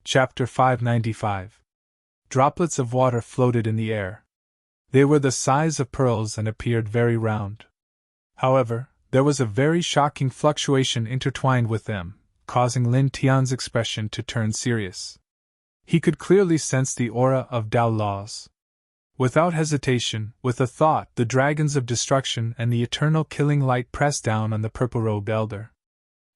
Chapter 595. Droplets of water floated in the air. They were the size of pearls and appeared very round. However, there was a very shocking fluctuation intertwined with them, causing Lin Tian's expression to turn serious. He could clearly sense the aura of Tao laws. Without hesitation, with a thought, the dragons of destruction and the eternal killing light pressed down on the purple-robed elder.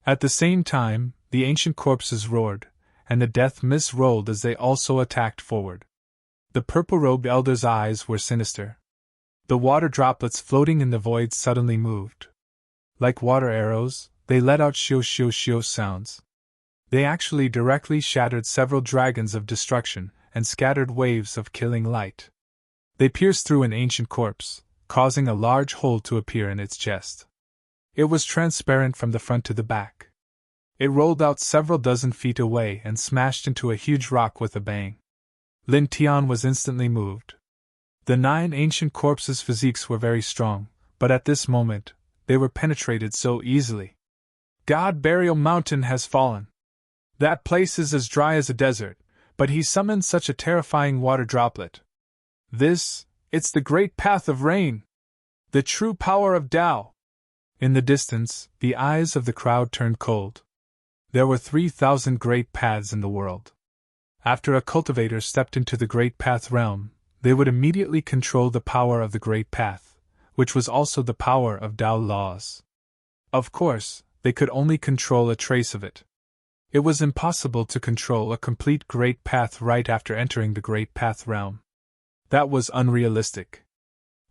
At the same time, the ancient corpses roared, and the death mist rolled as they also attacked forward. The purple-robed elder's eyes were sinister. The water droplets floating in the void suddenly moved. Like water arrows, they let out shio sounds. They actually directly shattered several dragons of destruction and scattered waves of killing light. They pierced through an ancient corpse, causing a large hole to appear in its chest. It was transparent from the front to the back. It rolled out several dozen feet away and smashed into a huge rock with a bang. Lin Tian was instantly moved. The 9 ancient corpses' physiques were very strong, but at this moment, they were penetrated so easily. God Burial Mountain has fallen. That place is as dry as a desert, but he summoned such a terrifying water droplet. It's the great path of rain. The true power of Tao. In the distance, the eyes of the crowd turned cold. There were 3,000 great paths in the world. After a cultivator stepped into the great path realm, they would immediately control the power of the great path, which was also the power of Tao laws. Of course, they could only control a trace of it. It was impossible to control a complete great path right after entering the great path realm. That was unrealistic.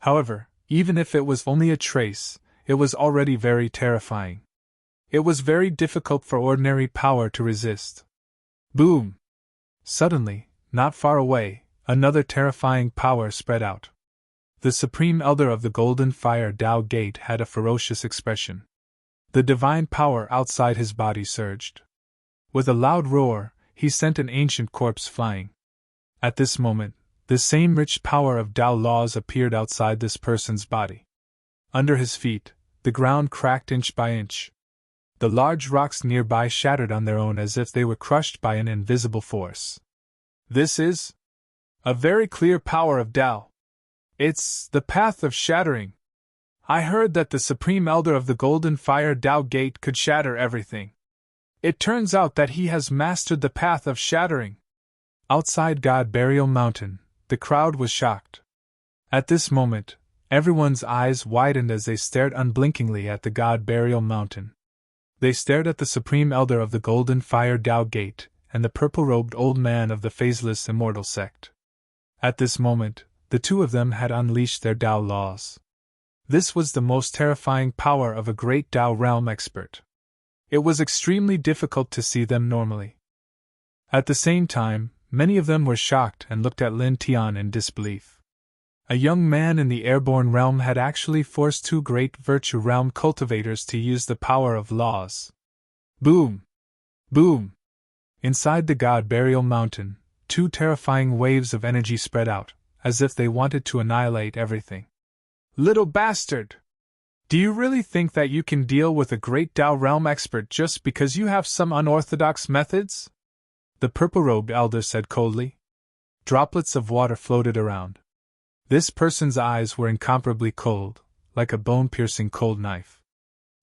However, even if it was only a trace, it was already very terrifying. It was very difficult for ordinary power to resist. Boom! Suddenly, not far away, another terrifying power spread out. The Supreme Elder of the Golden Fire Tao Gate had a ferocious expression. The divine power outside his body surged. With a loud roar, he sent an ancient corpse flying. At this moment, the same rich power of Tao laws appeared outside this person's body. Under his feet, the ground cracked inch by inch. The large rocks nearby shattered on their own as if they were crushed by an invisible force. This is a very clear power of Tao. It's the path of shattering. I heard that the Supreme Elder of the Golden Fire Tao Gate could shatter everything. It turns out that he has mastered the path of shattering. Outside God Burial Mountain, the crowd was shocked. At this moment, everyone's eyes widened as they stared unblinkingly at the God Burial Mountain. They stared at the Supreme Elder of the Golden Fire Tao Gate and the purple-robed old man of the phaseless immortal sect. At this moment, the two of them had unleashed their Tao laws. This was the most terrifying power of a great Tao realm expert. It was extremely difficult to see them normally. At the same time, many of them were shocked and looked at Lin Tian in disbelief. A young man in the airborne realm had actually forced 2 great virtue realm cultivators to use the power of laws. Boom! Boom! Inside the God Burial Mountain, 2 terrifying waves of energy spread out, as if they wanted to annihilate everything. Little bastard! Do you really think that you can deal with a great Tao realm expert just because you have some unorthodox methods? The purple-robed elder said coldly. Droplets of water floated around. This person's eyes were incomparably cold, like a bone-piercing cold knife.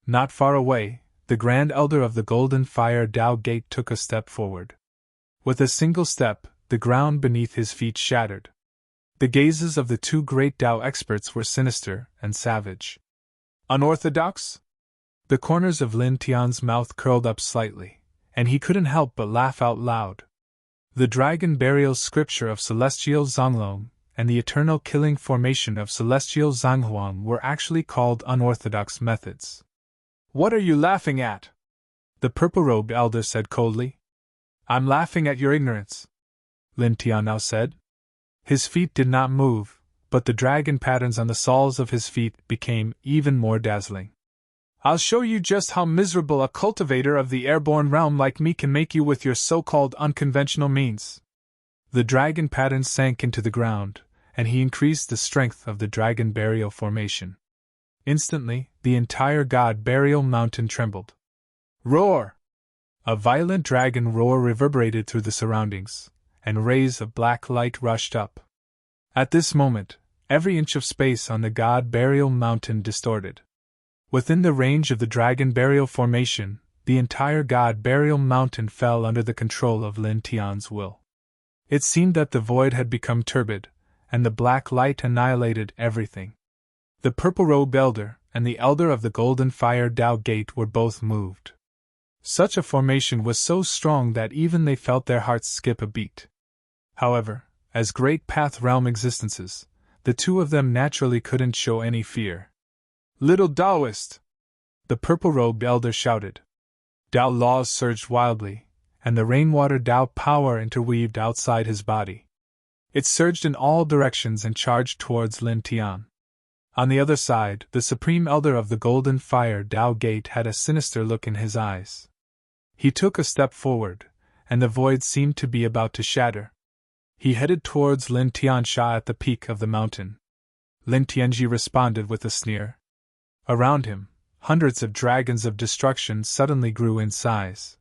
Not far away, the Grand Elder of the Golden Fire Tao Gate took a step forward. With a single step, the ground beneath his feet shattered. The gazes of the 2 great Tao experts were sinister and savage. Unorthodox? The corners of Lin Tian's mouth curled up slightly, and he couldn't help but laugh out loud. The Dragon Burial Scripture of Celestial Zonglong and the eternal killing formation of Celestial Zhanghuang were actually called unorthodox methods. What are you laughing at? The purple-robed elder said coldly. I'm laughing at your ignorance, Lin Tian now said. His feet did not move, but the dragon patterns on the soles of his feet became even more dazzling. I'll show you just how miserable a cultivator of the airborne realm like me can make you with your so-called unconventional means. The dragon patterns sank into the ground, and he increased the strength of the dragon burial formation. Instantly, the entire God Burial Mountain trembled. Roar! A violent dragon roar reverberated through the surroundings, and rays of black light rushed up. At this moment, every inch of space on the God Burial Mountain distorted. Within the range of the Dragon Burial Formation, the entire God Burial Mountain fell under the control of Lin Tian's will. It seemed that the void had become turbid, and the black light annihilated everything. The Purple-Robed Elder and the Elder of the Golden Fire Tao Gate were both moved. Such a formation was so strong that even they felt their hearts skip a beat. However, as great Path Realm existences, the two of them naturally couldn't show any fear. "Little Taoist!" the Purple-Robed Elder shouted. Tao laws surged wildly, and the rainwater Tao power interweaved outside his body. It surged in all directions and charged towards Lin Tian. On the other side, the Supreme Elder of the Golden Fire Tao Gate had a sinister look in his eyes. He took a step forward, and the void seemed to be about to shatter. He headed towards Lin Tiansha at the peak of the mountain. Lin Tianji responded with a sneer. Around him, hundreds of dragons of destruction suddenly grew in size.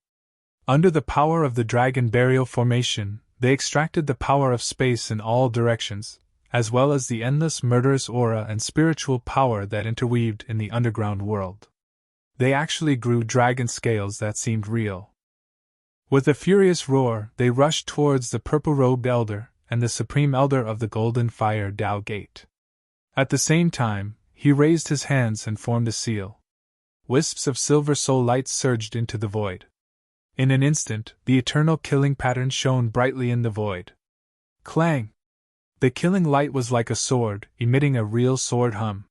Under the power of the Dragon Burial Formation, they extracted the power of space in all directions, as well as the endless murderous aura and spiritual power that interweaved in the underground world. They actually grew dragon scales that seemed real. With a furious roar, they rushed towards the Purple-Robed Elder and the Supreme Elder of the Golden Fire Tao Gate. At the same time, he raised his hands and formed a seal. Wisps of silver soul light surged into the void. In an instant, the eternal killing pattern shone brightly in the void. Clang! The killing light was like a sword, emitting a real sword hum.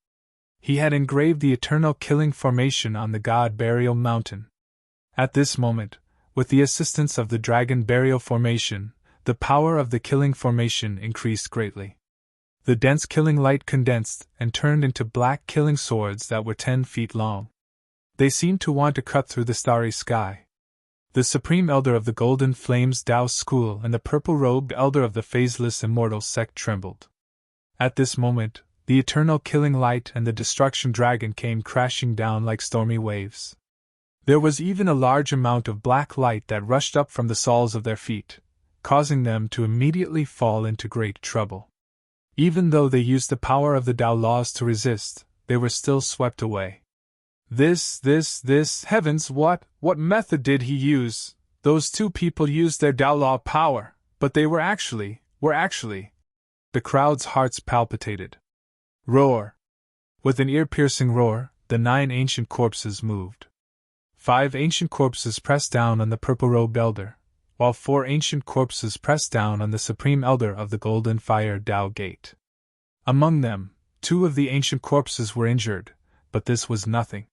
He had engraved the eternal killing formation on the God Burial Mountain. At this moment, with the assistance of the Dragon Burial Formation, the power of the killing formation increased greatly. The dense killing light condensed and turned into black killing swords that were 10 feet long. They seemed to want to cut through the starry sky. The Supreme Elder of the Golden Flames Tao School and the Purple-Robed Elder of the Phaseless Immortal Sect trembled. At this moment, the eternal killing light and the destruction dragon came crashing down like stormy waves. There was even a large amount of black light that rushed up from the soles of their feet, causing them to immediately fall into great trouble. Even though they used the power of the Tao laws to resist, they were still swept away. This, heavens, what method did he use? Those two people used their Tao law power, but they were actually. The crowd's hearts palpitated. Roar! With an ear-piercing roar, the 9 ancient corpses moved. 5 ancient corpses pressed down on the Purple-Robed Elder, while 4 ancient corpses pressed down on the Supreme Elder of the Golden Fire Tao Gate. Among them, 2 of the ancient corpses were injured, but this was nothing.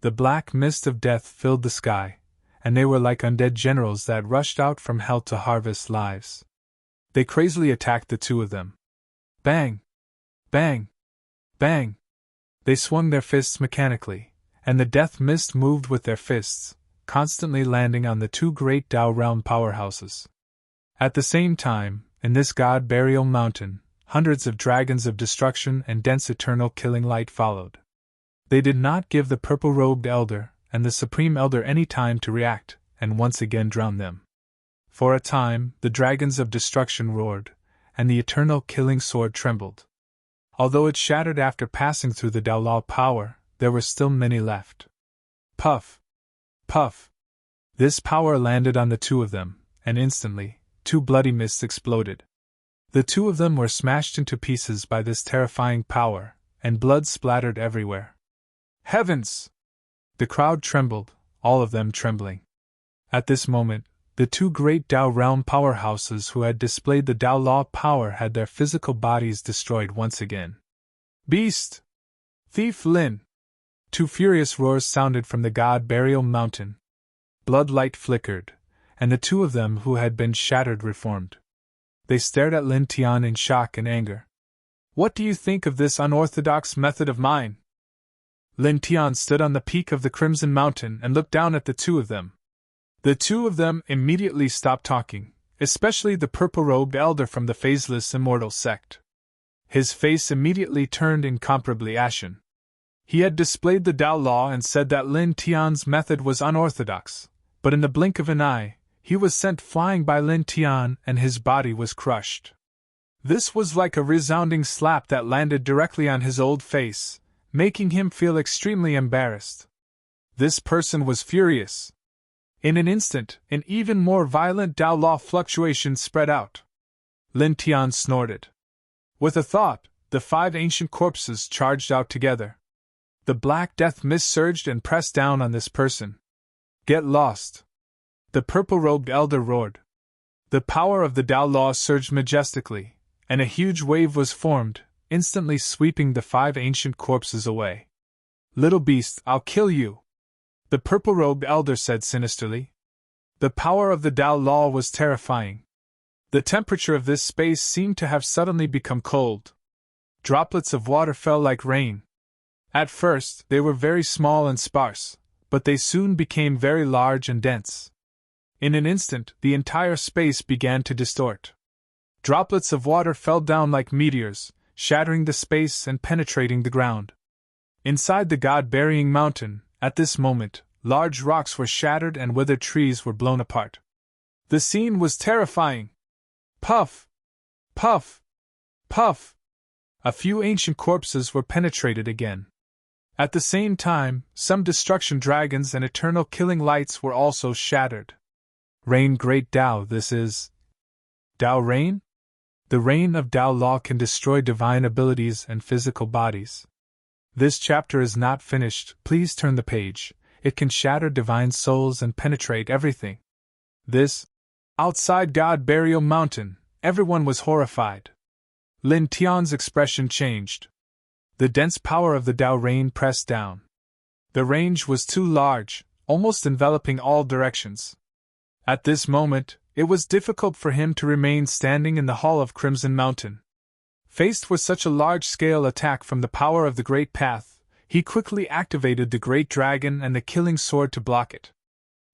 The black mist of death filled the sky, and they were like undead generals that rushed out from hell to harvest lives. They crazily attacked the 2 of them. Bang! Bang! Bang! They swung their fists mechanically, and the death mist moved with their fists, constantly landing on the 2 great Tao realm powerhouses. At the same time, in this God Burial Mountain, hundreds of dragons of destruction and dense eternal killing light followed. They did not give the Purple-Robed Elder and the Supreme Elder any time to react, and once again drowned them. For a time, the dragons of destruction roared, and the eternal killing sword trembled. Although it shattered after passing through the Tao law power, there were still many left. Puff! Puff! This power landed on the 2 of them, and instantly, 2 bloody mists exploded. The 2 of them were smashed into pieces by this terrifying power, and blood splattered everywhere. Heavens! The crowd trembled, all of them trembling. At this moment, the 2 great Tao realm powerhouses who had displayed the Tao law power had their physical bodies destroyed once again. Beast! Thief Lin! 2 furious roars sounded from the God Burial Mountain. Blood light flickered, and the 2 of them who had been shattered reformed. They stared at Lin Tian in shock and anger. What do you think of this unorthodox method of mine? Lin Tian stood on the peak of the Crimson Mountain and looked down at the 2 of them. The 2 of them immediately stopped talking, especially the Purple-Robed Elder from the Phaseless Immortal Sect. His face immediately turned incomparably ashen. He had displayed the Tao law and said that Lin Tian's method was unorthodox, but in the blink of an eye, he was sent flying by Lin Tian and his body was crushed. This was like a resounding slap that landed directly on his old face, making him feel extremely embarrassed. This person was furious. In an instant, an even more violent Dao Law fluctuation spread out. Lin Tian snorted. With a thought, the 5 ancient corpses charged out together. The black death mist surged and pressed down on this person. Get lost! The purple-robed elder roared. The power of the Dao Law surged majestically, and a huge wave was formed, instantly sweeping the 5 ancient corpses away. Little beast, I'll kill you! The purple-robed elder said sinisterly. The power of the Dao Law was terrifying. The temperature of this space seemed to have suddenly become cold. Droplets of water fell like rain. At first, they were very small and sparse, but they soon became very large and dense. In an instant, the entire space began to distort. Droplets of water fell down like meteors, shattering the space and penetrating the ground. Inside the god-burying mountain, at this moment, large rocks were shattered and withered trees were blown apart. The scene was terrifying. Puff! Puff! Puff! A few ancient corpses were penetrated again. At the same time, some destruction dragons and eternal killing lights were also shattered. Rain Great Tao, this is Tao Rain? The rain of Tao Law can destroy divine abilities and physical bodies. This chapter is not finished, please turn the page. It can shatter divine souls and penetrate everything. Outside God Burial Mountain, everyone was horrified. Lin Tian's expression changed. The dense power of the Tao rain pressed down. The range was too large, almost enveloping all directions. At this moment, it was difficult for him to remain standing in the hall of Crimson Mountain. Faced with such a large-scale attack from the power of the Great Path, he quickly activated the Great Dragon and the Killing Sword to block it.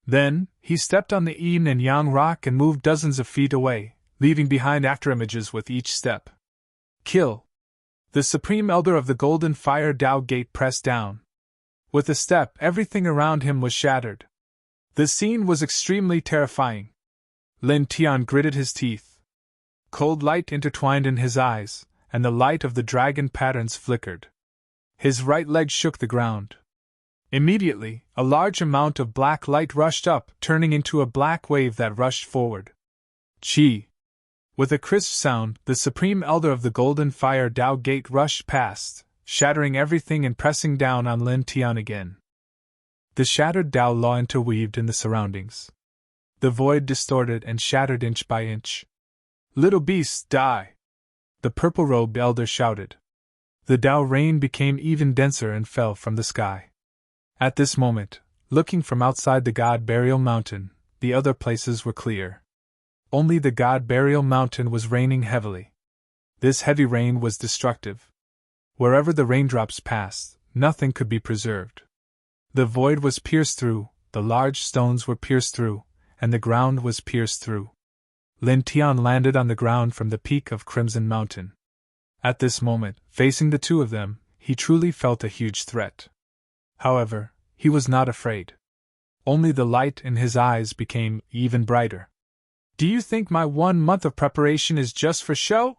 Then, he stepped on the Yin and Yang rock and moved dozens of feet away, leaving behind afterimages with each step. Kill! The Supreme Elder of the Golden Fire Dao Gate pressed down. With a step, everything around him was shattered. The scene was extremely terrifying. Lin Tian gritted his teeth. Cold light intertwined in his eyes, and the light of the dragon patterns flickered. His right leg shook the ground. Immediately, a large amount of black light rushed up, turning into a black wave that rushed forward. Chi! With a crisp sound, the Supreme Elder of the Golden Fire Dao Gate rushed past, shattering everything and pressing down on Lin Tian again. The shattered Dao Law interweaved in the surroundings. The void distorted and shattered inch by inch. Little beasts, die! The purple-robed elder shouted. The Dao rain became even denser and fell from the sky. At this moment, looking from outside the God Burial Mountain, the other places were clear. Only the God Burial Mountain was raining heavily. This heavy rain was destructive. Wherever the raindrops passed, nothing could be preserved. The void was pierced through, the large stones were pierced through, and the ground was pierced through. Lin Tian landed on the ground from the peak of Crimson Mountain. At this moment, facing the two of them, he truly felt a huge threat. However, he was not afraid. Only the light in his eyes became even brighter. Do you think my 1 month of preparation is just for show?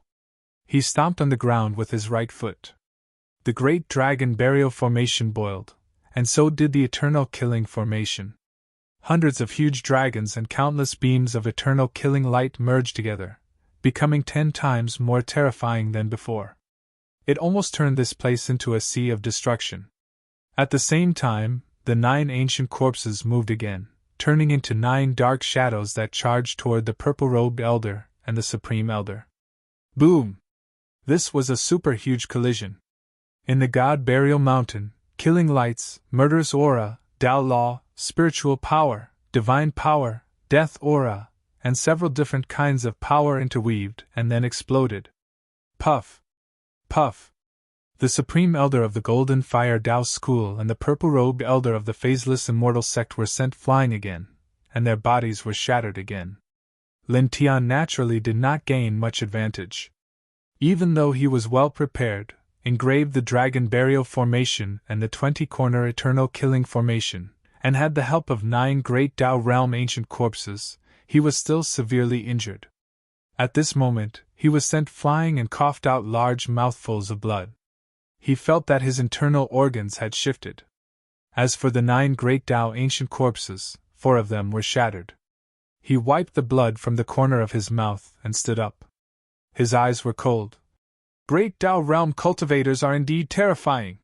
He stomped on the ground with his right foot. The great dragon burial formation boiled, and so did the eternal killing formation. Hundreds of huge dragons and countless beams of eternal killing light merged together, becoming 10 times more terrifying than before. It almost turned this place into a sea of destruction. At the same time, the 9 ancient corpses moved again, turning into 9 dark shadows that charged toward the purple-robed elder and the Supreme Elder. Boom! This was a super-huge collision. In the God Burial Mountain, killing lights, murderous aura, Dao Law, spiritual power, divine power, death aura, and several different kinds of power interweaved and then exploded. Puff! Puff! The Supreme Elder of the Golden Fire Dao School and the purple-robed Elder of the Phaseless Immortal Sect were sent flying again, and their bodies were shattered again. Lin Tian naturally did not gain much advantage. Even though he was well prepared, engraved the Dragon Burial Formation and the 20-corner Eternal Killing Formation, and had the help of 9 great Tao realm ancient corpses, he was still severely injured. At this moment, he was sent flying and coughed out large mouthfuls of blood. He felt that his internal organs had shifted. As for the 9 great Tao ancient corpses, 4 of them were shattered. He wiped the blood from the corner of his mouth and stood up. His eyes were cold. Great Tao realm cultivators are indeed terrifying.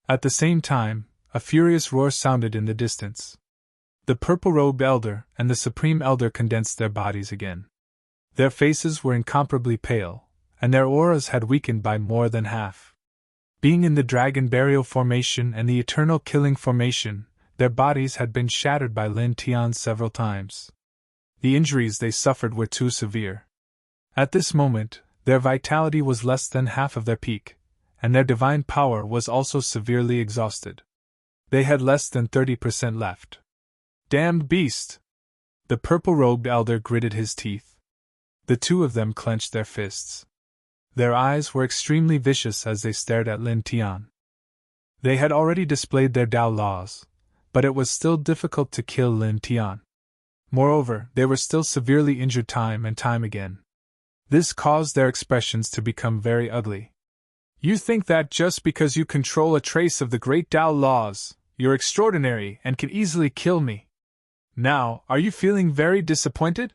At the same time, a furious roar sounded in the distance. The purple-robed elder and the supreme elder condensed their bodies again. Their faces were incomparably pale, and their auras had weakened by more than half. Being in the dragon burial formation and the eternal killing formation, their bodies had been shattered by Lin Tian several times. The injuries they suffered were too severe. At this moment, their vitality was less than half of their peak, and their divine power was also severely exhausted. They had less than 30% left. Damned beast! The purple-robed elder gritted his teeth. The 2 of them clenched their fists. Their eyes were extremely vicious as they stared at Lin Tian. They had already displayed their Tao laws, but it was still difficult to kill Lin Tian. Moreover, they were still severely injured time and time again. This caused their expressions to become very ugly. You think that just because you control a trace of the great Tao laws, you're extraordinary and can easily kill me. Now, are you feeling very disappointed?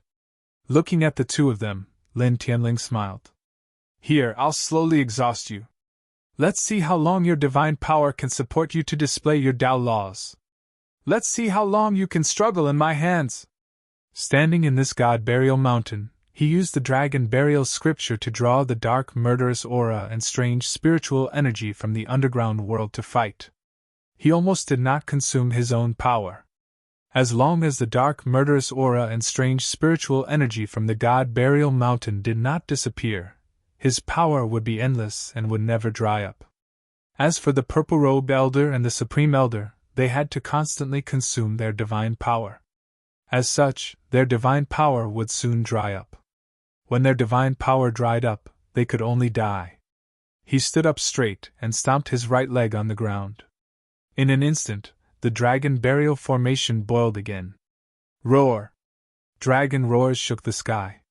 Looking at the 2 of them, Lin Tianling smiled. Here, I'll slowly exhaust you. Let's see how long your divine power can support you to display your Tao laws. Let's see how long you can struggle in my hands. Standing in this god burial mountain, he used the dragon burial scripture to draw the dark murderous aura and strange spiritual energy from the underground world to fight. He almost did not consume his own power. As long as the dark murderous aura and strange spiritual energy from the god burial mountain did not disappear, his power would be endless and would never dry up. As for the purple-robed elder and the supreme elder, they had to constantly consume their divine power. As such, their divine power would soon dry up. When their divine power dried up, they could only die. He stood up straight and stomped his right leg on the ground. In an instant, the dragon burial formation boiled again. Roar! Dragon roars shook the sky.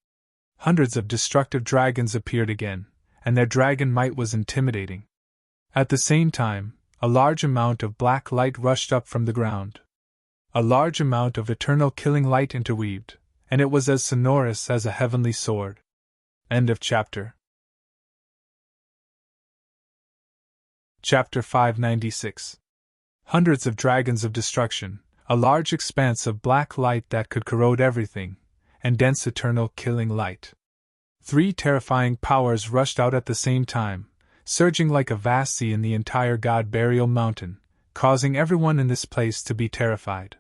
Hundreds of destructive dragons appeared again, and their dragon might was intimidating. At the same time, a large amount of black light rushed up from the ground. A large amount of eternal killing light interweaved, and it was as sonorous as a heavenly sword. End of chapter. Chapter 596. Hundreds of dragons of destruction, a large expanse of black light that could corrode everything, and dense eternal killing light. 3 terrifying powers rushed out at the same time, surging like a vast sea in the entire god burial mountain, causing everyone in this place to be terrified.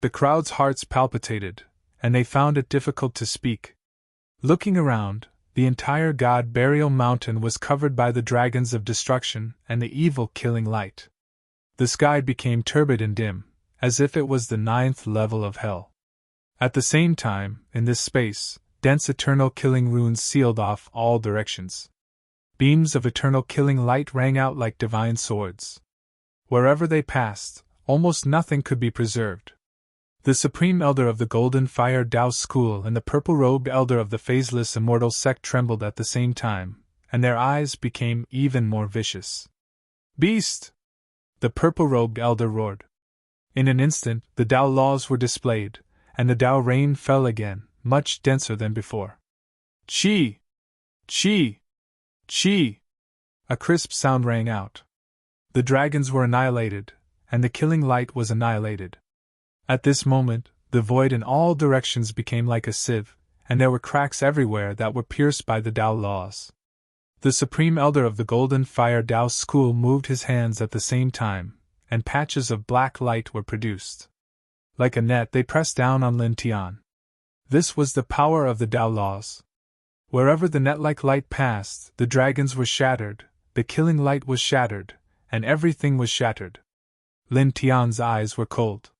The crowd's hearts palpitated, and they found it difficult to speak. Looking around, the entire god burial mountain was covered by the dragons of destruction and the evil killing light. The sky became turbid and dim, as if it was the 9th level of hell. At the same time, in this space, dense eternal killing runes sealed off all directions. Beams of eternal killing light rang out like divine swords. Wherever they passed, almost nothing could be preserved. The Supreme Elder of the Golden Fire Tao School and the purple-robed Elder of the Phaseless Immortal Sect trembled at the same time, and their eyes became even more vicious. Beast! The purple-robed Elder roared. In an instant, the Tao laws were displayed, and the Tao rain fell again, much denser than before. Chi! Chi! Chi! A crisp sound rang out. The dragons were annihilated, and the killing light was annihilated. At this moment, the void in all directions became like a sieve, and there were cracks everywhere that were pierced by the Tao laws. The Supreme Elder of the Golden Fire Tao School moved his hands at the same time, and patches of black light were produced. Like a net they pressed down on Lin Tian. This was the power of the Tao laws. Wherever the net-like light passed, the dragons were shattered, the killing light was shattered, and everything was shattered. Lin Tian's eyes were cold.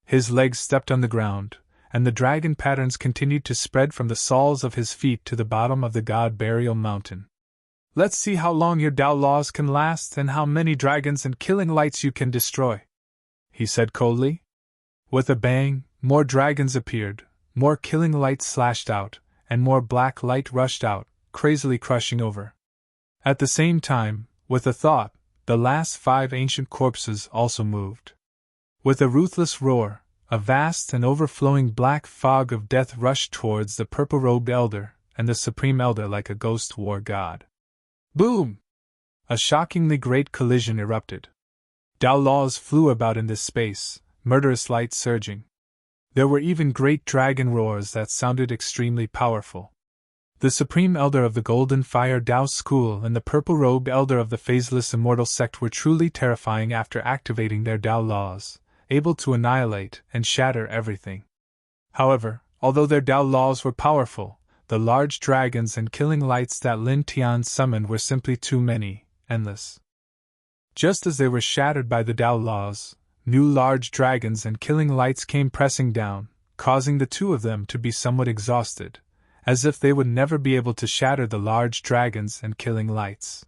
His legs stepped on the ground, and the dragon patterns continued to spread from the soles of his feet to the bottom of the god burial mountain. Let's see how long your Tao laws can last and how many dragons and killing lights you can destroy. he said coldly. With a bang, more dragons appeared, more killing light slashed out, and more black light rushed out, crazily crushing over. At the same time, with a thought, the last 5 ancient corpses also moved. With a ruthless roar, a vast and overflowing black fog of death rushed towards the purple-robed elder and the supreme elder like a ghost war god. Boom! A shockingly great collision erupted. Dao laws flew about in this space, murderous light surging. There were even great dragon roars that sounded extremely powerful. The supreme elder of the Golden Fire Dao School and the purple-robed elder of the Phaseless Immortal Sect were truly terrifying after activating their Dao laws, able to annihilate and shatter everything. However, although their Dao laws were powerful, the large dragons and killing lights that Lin Tian summoned were simply too many, endless. Just as they were shattered by the Dao laws, new large dragons and killing lights came pressing down, causing the two of them to be somewhat exhausted, as if they would never be able to shatter the large dragons and killing lights.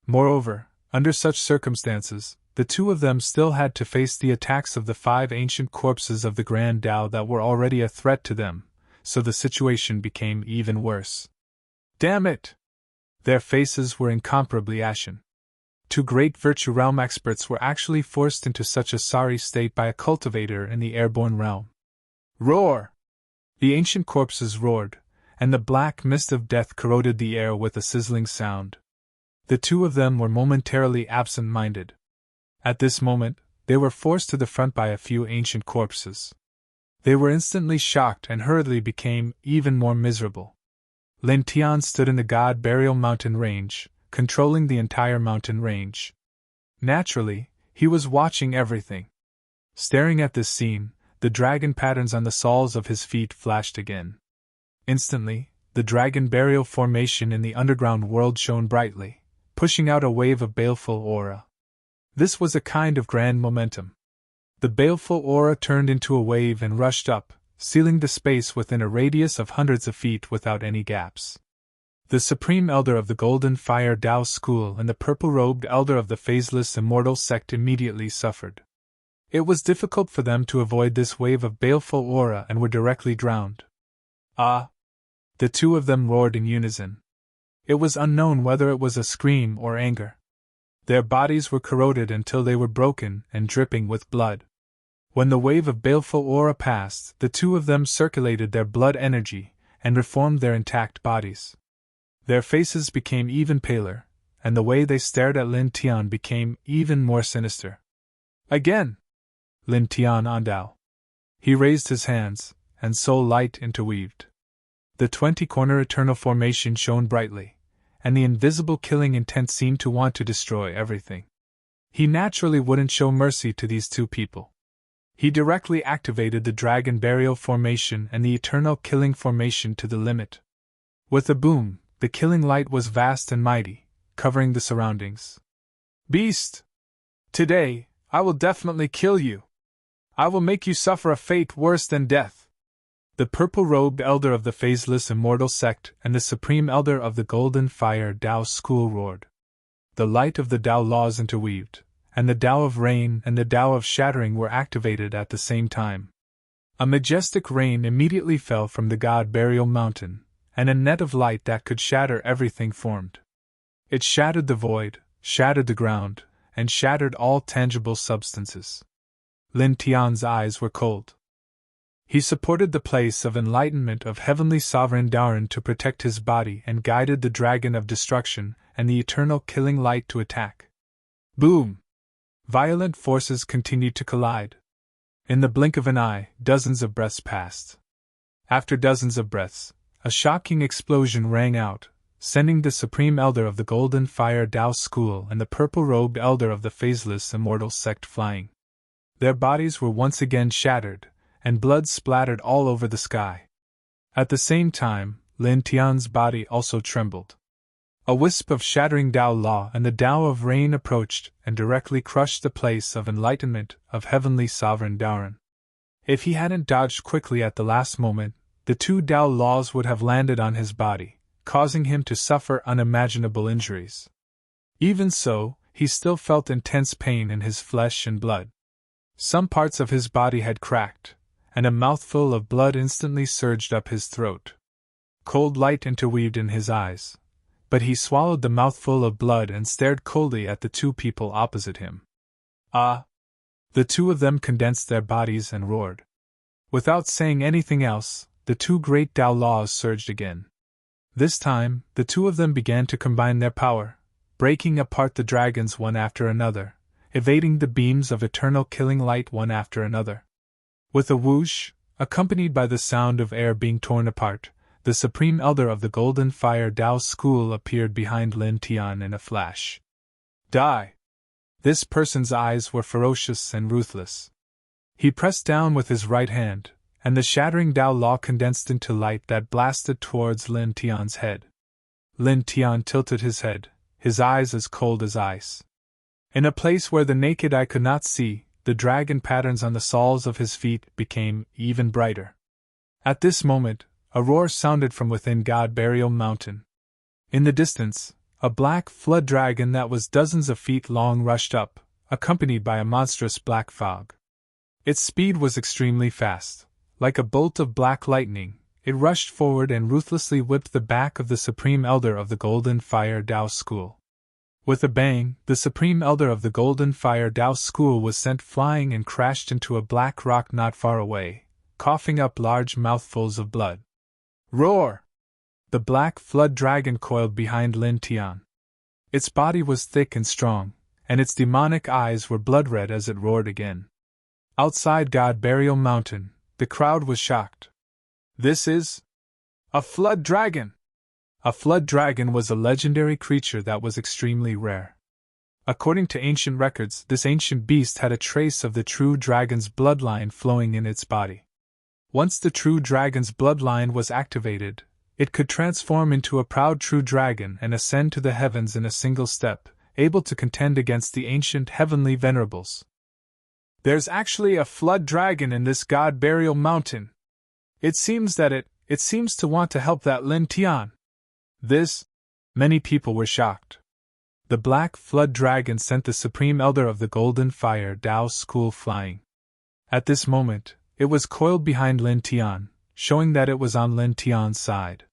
Moreover, under such circumstances, the two of them still had to face the attacks of the 5 ancient corpses of the Grand Dao that were already a threat to them, so the situation became even worse. Damn it! Their faces were incomparably ashen. 2 great Virtue Realm experts were actually forced into such a sorry state by a cultivator in the airborne realm. Roar! The ancient corpses roared, and the black mist of death corroded the air with a sizzling sound. The two of them were momentarily absent-minded. At this moment, they were forced to the front by a few ancient corpses. They were instantly shocked and hurriedly became even more miserable. Lin Tian stood in the God Burial Mountain range, controlling the entire mountain range. Naturally, he was watching everything. Staring at this scene, the dragon patterns on the soles of his feet flashed again. Instantly, the dragon burial formation in the underground world shone brightly, pushing out a wave of baleful aura. This was a kind of grand momentum. The baleful aura turned into a wave and rushed up, sealing the space within a radius of hundreds of feet without any gaps. The Supreme Elder of the Golden Fire Dao School and the purple-robed Elder of the Phaseless Immortal Sect immediately suffered. It was difficult for them to avoid this wave of baleful aura and were directly drowned. Ah! The two of them roared in unison. It was unknown whether it was a scream or anger. Their bodies were corroded until they were broken and dripping with blood. When the wave of baleful aura passed, the two of them circulated their blood energy and reformed their intact bodies. Their faces became even paler, and the way they stared at Lin Tian became even more sinister. Again! Lin Tian Andao. He raised his hands, and soul light interweaved. The 20-corner eternal formation shone brightly, and the invisible killing intent seemed to want to destroy everything. He naturally wouldn't show mercy to these two people. He directly activated the dragon burial formation and the eternal killing formation to the limit. With a boom, the killing light was vast and mighty, covering the surroundings. Beast! Today, I will definitely kill you. I will make you suffer a fate worse than death. The purple-robed Elder of the Phaseless Immortal Sect and the Supreme Elder of the Golden Fire Dao School roared. The light of the Dao laws interweaved, and the Dao of Rain and the Dao of Shattering were activated at the same time. A majestic rain immediately fell from the God Burial Mountain, and a net of light that could shatter everything formed. It shattered the void, shattered the ground, and shattered all tangible substances. Lin Tian's eyes were cold. He supported the place of enlightenment of Heavenly Sovereign Daoran to protect his body and guided the Dragon of Destruction and the eternal killing light to attack. Boom! Violent forces continued to collide. In the blink of an eye, dozens of breaths passed. After dozens of breaths, a shocking explosion rang out, sending the Supreme Elder of the Golden Fire Dao School and the purple-robed Elder of the Phaseless Immortal Sect flying. Their bodies were once again shattered, and blood splattered all over the sky. At the same time, Lin Tian's body also trembled. A wisp of shattering Dao Law and the Dao of Rain approached and directly crushed the place of enlightenment of Heavenly Sovereign Daoran. If he hadn't dodged quickly at the last moment, the two Dao Laws would have landed on his body, causing him to suffer unimaginable injuries. Even so, he still felt intense pain in his flesh and blood. Some parts of his body had cracked, and a mouthful of blood instantly surged up his throat. Cold light interweaved in his eyes, but he swallowed the mouthful of blood and stared coldly at the two people opposite him. Ah! The two of them condensed their bodies and roared. Without saying anything else, the two great Tao laws surged again. This time, the two of them began to combine their power, breaking apart the dragons one after another, evading the beams of eternal killing light one after another. With a whoosh, accompanied by the sound of air being torn apart, the Supreme Elder of the Golden Fire Tao School appeared behind Lin Tian in a flash. Die! This person's eyes were ferocious and ruthless. He pressed down with his right hand, and the shattering Tao Law condensed into light that blasted towards Lin Tian's head. Lin Tian tilted his head, his eyes as cold as ice. In a place where the naked eye could not see, the dragon patterns on the soles of his feet became even brighter. At this moment, a roar sounded from within God Burial Mountain. In the distance, a black flood dragon that was dozens of feet long rushed up, accompanied by a monstrous black fog. Its speed was extremely fast. Like a bolt of black lightning, it rushed forward and ruthlessly whipped the back of the Supreme Elder of the Golden Fire Tao School. With a bang, the Supreme Elder of the Golden Fire Tao School was sent flying and crashed into a black rock not far away, coughing up large mouthfuls of blood. Roar! The black flood dragon coiled behind Lin Tian. Its body was thick and strong, and its demonic eyes were blood-red as it roared again. Outside God Burial Mountain, the crowd was shocked. This is a flood dragon! A flood dragon was a legendary creature that was extremely rare. According to ancient records, this ancient beast had a trace of the true dragon's bloodline flowing in its body. Once the true dragon's bloodline was activated, it could transform into a proud true dragon and ascend to the heavens in a single step, able to contend against the ancient heavenly venerables. There's actually a flood dragon in this God Burial Mountain. It seems that it seems to want to help that Lin Tian. Many people were shocked. The black flood dragon sent the Supreme Elder of the Golden Fire Tao School flying. At this moment, it was coiled behind Lin Tian, showing that it was on Lin Tian's side.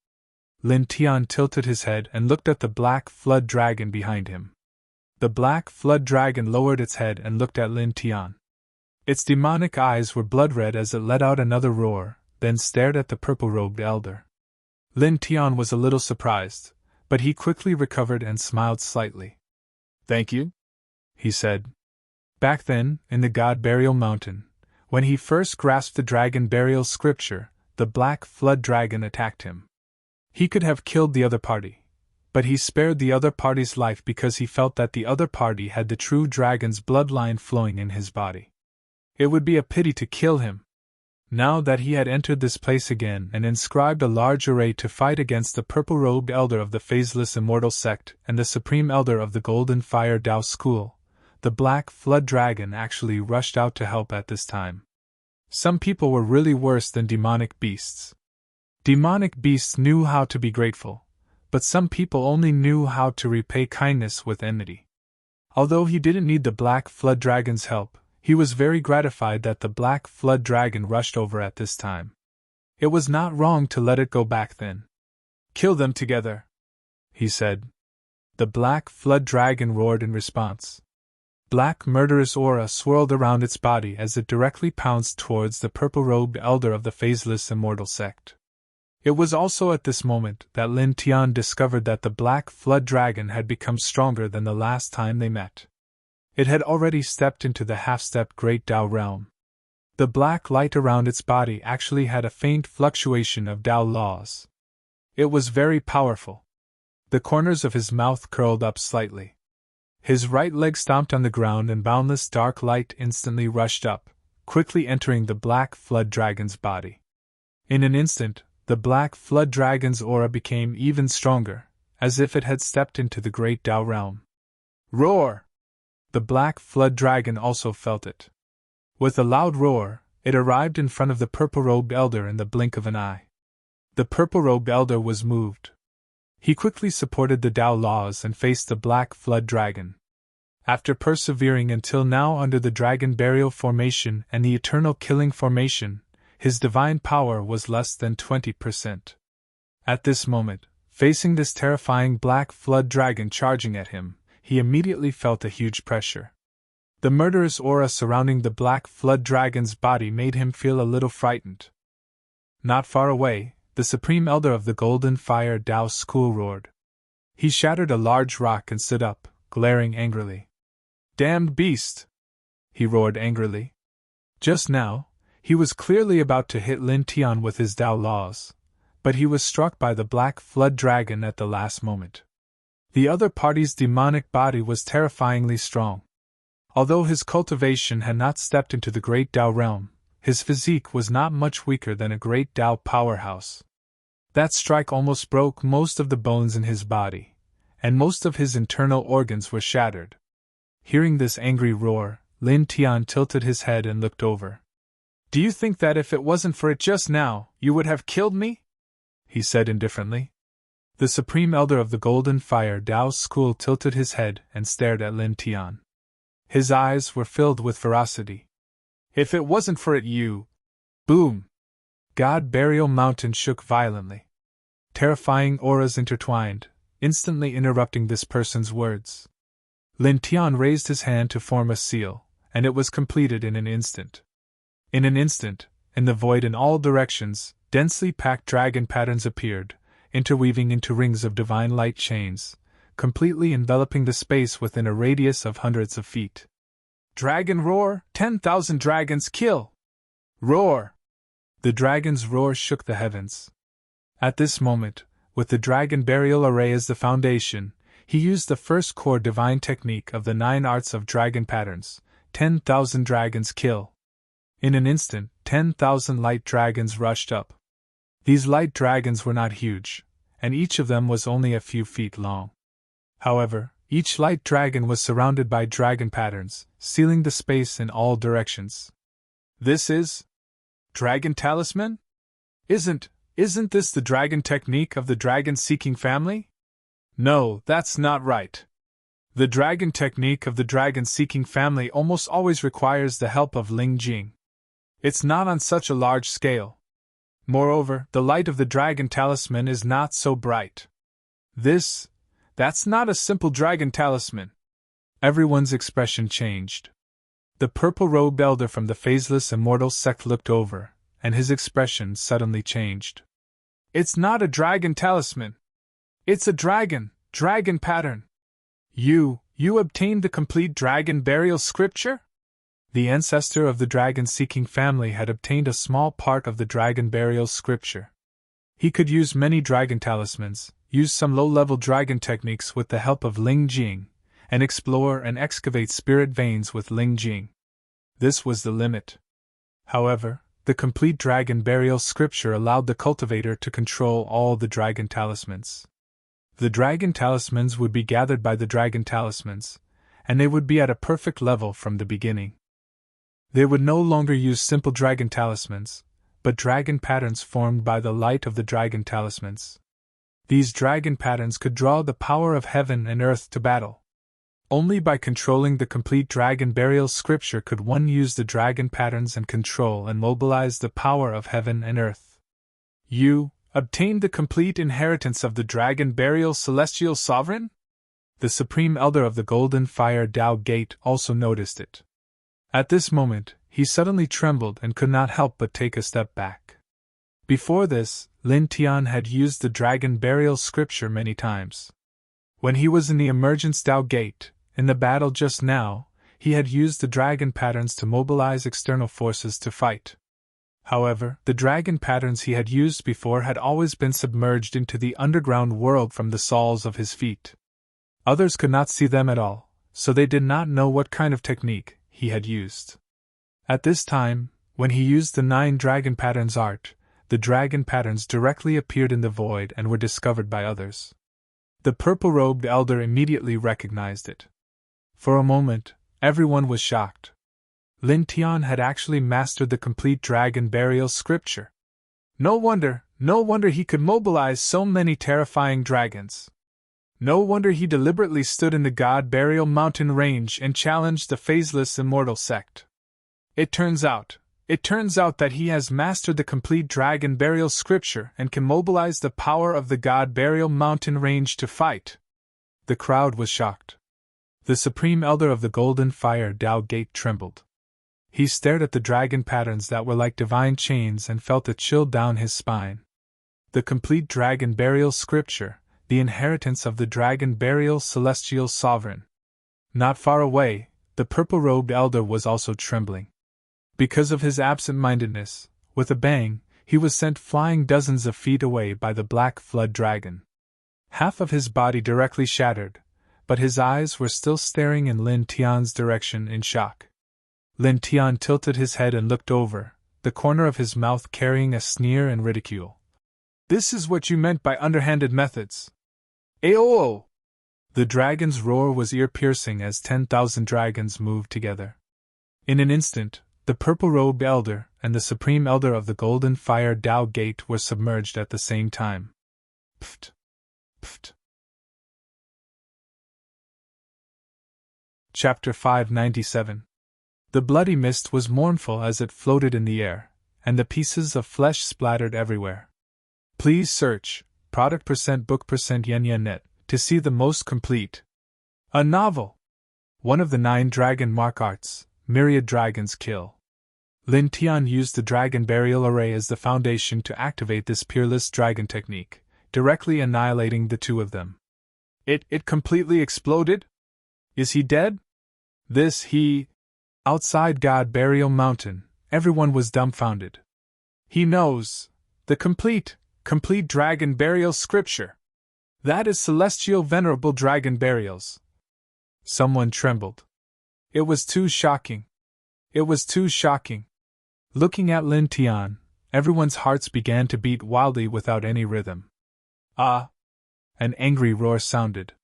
Lin Tian tilted his head and looked at the black flood dragon behind him. The black flood dragon lowered its head and looked at Lin Tian. Its demonic eyes were blood-red as it let out another roar, then stared at the purple-robed elder. Lin Tian was a little surprised, but he quickly recovered and smiled slightly. "Thank you," he said. Back then, in the God Burial Mountain, when he first grasped the dragon burial scripture, the black flood dragon attacked him. He could have killed the other party, but he spared the other party's life because he felt that the other party had the true dragon's bloodline flowing in his body. It would be a pity to kill him. Now that he had entered this place again and inscribed a large array to fight against the purple-robed elder of the phaseless immortal sect and the Supreme Elder of the Golden Fire Tao School, the black flood dragon actually rushed out to help at this time. Some people were really worse than demonic beasts. Demonic beasts knew how to be grateful, but some people only knew how to repay kindness with enmity. Although he didn't need the black flood dragon's help, he was very gratified that the black flood dragon rushed over at this time. It was not wrong to let it go back then. "Kill them together," he said. The black flood dragon roared in response. Black murderous aura swirled around its body as it directly pounced towards the purple-robed elder of the phaseless immortal sect. It was also at this moment that Lin Tian discovered that the black flood dragon had become stronger than the last time they met. It had already stepped into the half-stepped Great Tao realm. The black light around its body actually had a faint fluctuation of Tao laws. It was very powerful. The corners of his mouth curled up slightly. His right leg stomped on the ground and boundless dark light instantly rushed up, quickly entering the black flood dragon's body. In an instant, the black flood dragon's aura became even stronger, as if it had stepped into the Great Tao realm. Roar! The black flood dragon also felt it. With a loud roar, it arrived in front of the purple-robed elder in the blink of an eye. The purple-robed elder was moved. He quickly supported the Tao laws and faced the black flood dragon. After persevering until now under the Dragon Burial Formation and the Eternal Killing Formation, his divine power was less than 20%. At this moment, facing this terrifying black flood dragon charging at him, he immediately felt a huge pressure. The murderous aura surrounding the black flood dragon's body made him feel a little frightened. Not far away, the Supreme Elder of the Golden Fire Tao School roared. He shattered a large rock and stood up, glaring angrily. "Damned beast!" he roared angrily. Just now, he was clearly about to hit Lin Tian with his Tao laws, but he was struck by the black flood dragon at the last moment. The other party's demonic body was terrifyingly strong. Although his cultivation had not stepped into the great Tao realm, his physique was not much weaker than a great Tao powerhouse. That strike almost broke most of the bones in his body, and most of his internal organs were shattered. Hearing this angry roar, Lin Tian tilted his head and looked over. "Do you think that if it wasn't for it just now, you would have killed me?" he said indifferently. The Supreme Elder of the Golden Fire Tao School tilted his head and stared at Lin Tian. His eyes were filled with ferocity. "If it wasn't for it, you—" Boom! God Burial Mountain shook violently. Terrifying auras intertwined, instantly interrupting this person's words. Lin Tian raised his hand to form a seal, and it was completed in an instant. In an instant, in the void in all directions, densely packed dragon patterns appeared, interweaving into rings of divine light chains, completely enveloping the space within a radius of hundreds of feet. "Dragon roar! 10,000 dragons kill! Roar!" The dragon's roar shook the heavens. At this moment, with the dragon burial array as the foundation, he used the first core divine technique of the 9 arts of dragon patterns, 10,000 dragons kill. In an instant, 10,000 light dragons rushed up. These light dragons were not huge, and each of them was only a few feet long. However, each light dragon was surrounded by dragon patterns, sealing the space in all directions. "This is Dragon Talisman? Isn't this the dragon technique of the dragon-seeking family? No, that's not right. The dragon technique of the dragon-seeking family almost always requires the help of Ling Jing. It's not on such a large scale. Moreover, the light of the dragon talisman is not so bright. That's not a simple dragon talisman." Everyone's expression changed. The purple-robed elder from the phaseless immortal sect looked over, and his expression suddenly changed. "It's not a dragon talisman. It's a dragon pattern. You obtained the complete dragon burial scripture?" The ancestor of the dragon-seeking family had obtained a small part of the dragon burial scripture. He could use many dragon talismans, use some low-level dragon techniques with the help of Ling Jing, and explore and excavate spirit veins with Ling Jing. This was the limit. However, the complete dragon burial scripture allowed the cultivator to control all the dragon talismans. The dragon talismans would be gathered by the dragon talismans, and they would be at a perfect level from the beginning. They would no longer use simple dragon talismans, but dragon patterns formed by the light of the dragon talismans. These dragon patterns could draw the power of heaven and earth to battle. Only by controlling the complete dragon burial scripture could one use the dragon patterns and control and mobilize the power of heaven and earth. "You obtained the complete inheritance of the dragon burial celestial sovereign?" The Supreme Elder of the Golden Fire Tao Gate also noticed it. At this moment, he suddenly trembled and could not help but take a step back. Before this, Lin Tian had used the dragon burial scripture many times. When he was in the Emergence Tao Gate, in the battle just now, he had used the dragon patterns to mobilize external forces to fight. However, the dragon patterns he had used before had always been submerged into the underground world from the soles of his feet. Others could not see them at all, so they did not know what kind of technique he had used. At this time, when he used the 9 dragon patterns art, the dragon patterns directly appeared in the void and were discovered by others. The purple-robed elder immediately recognized it. For a moment, everyone was shocked. Lin Tian had actually mastered the complete dragon burial scripture. No wonder he could mobilize so many terrifying dragons. No wonder he deliberately stood in the God Burial Mountain range and challenged the phaseless immortal sect. It turns out that he has mastered the complete Dragon Burial scripture and can mobilize the power of the God Burial Mountain range to fight. The crowd was shocked. The Supreme Elder of the Golden Fire Tao Gate trembled. He stared at the dragon patterns that were like divine chains and felt a chill down his spine. The complete Dragon Burial scripture, the inheritance of the Dragon Burial Celestial Sovereign. Not far away, the purple-robed elder was also trembling. Because of his absent-mindedness, with a bang, he was sent flying dozens of feet away by the black flood dragon. Half of his body directly shattered, but his eyes were still staring in Lin Tian's direction in shock. Lin Tian tilted his head and looked over, the corner of his mouth carrying a sneer and ridicule. "This is what you meant by underhanded methods. Aoo!" The dragon's roar was ear-piercing as 10,000 dragons moved together. In an instant, the purple-robed elder and the Supreme Elder of the Golden Fire Tao Gate were submerged at the same time. Pft! Pft! Chapter 597. The bloody mist was mournful as it floated in the air, and the pieces of flesh splattered everywhere. Please search product %book %yen-yen-net to see the most complete. A novel. One of the 9 dragon mark arts, Myriad Dragons Kill. Lin Tian used the Dragon Burial Array as the foundation to activate this peerless dragon technique, directly annihilating the 2 of them. It completely exploded? Is he dead? Outside God Burial Mountain, everyone was dumbfounded. He knows the complete Dragon Burial scripture. That is celestial venerable dragon burials. Someone trembled. It was too shocking. Looking at Lin Tian, everyone's hearts began to beat wildly without any rhythm. Ah! An angry roar sounded.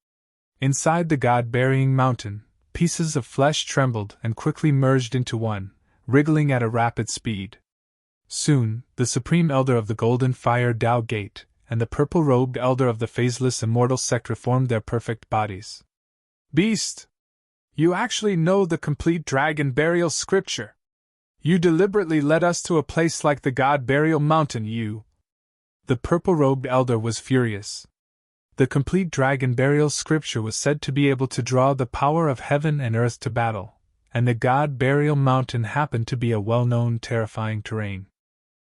Inside the God-burying mountain, pieces of flesh trembled and quickly merged into one, wriggling at a rapid speed. Soon, the Supreme Elder of the Golden Fire Tao Gate and the purple-robed Elder of the Phaseless Immortal Sect reformed their perfect bodies. Beast! You actually know the complete Dragon Burial scripture. You deliberately led us to a place like the God Burial Mountain, you. The purple-robed Elder was furious. The complete Dragon Burial scripture was said to be able to draw the power of heaven and earth to battle, and the God Burial Mountain happened to be a well-known terrifying terrain.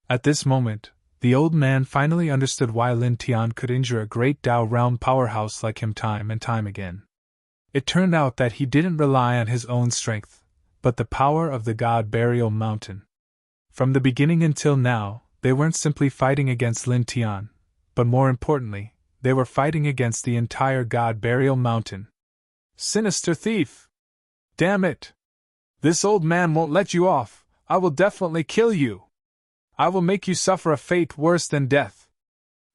At this moment, the old man finally understood why Lin Tian could injure a great Tao realm powerhouse like him time and time again. It turned out that he didn't rely on his own strength, but the power of the God Burial Mountain. From the beginning until now, they weren't simply fighting against Lin Tian, but more importantly, they were fighting against the entire God Burial Mountain. Sinister thief! Damn it! This old man won't let you off. I will definitely kill you. I will make you suffer a fate worse than death.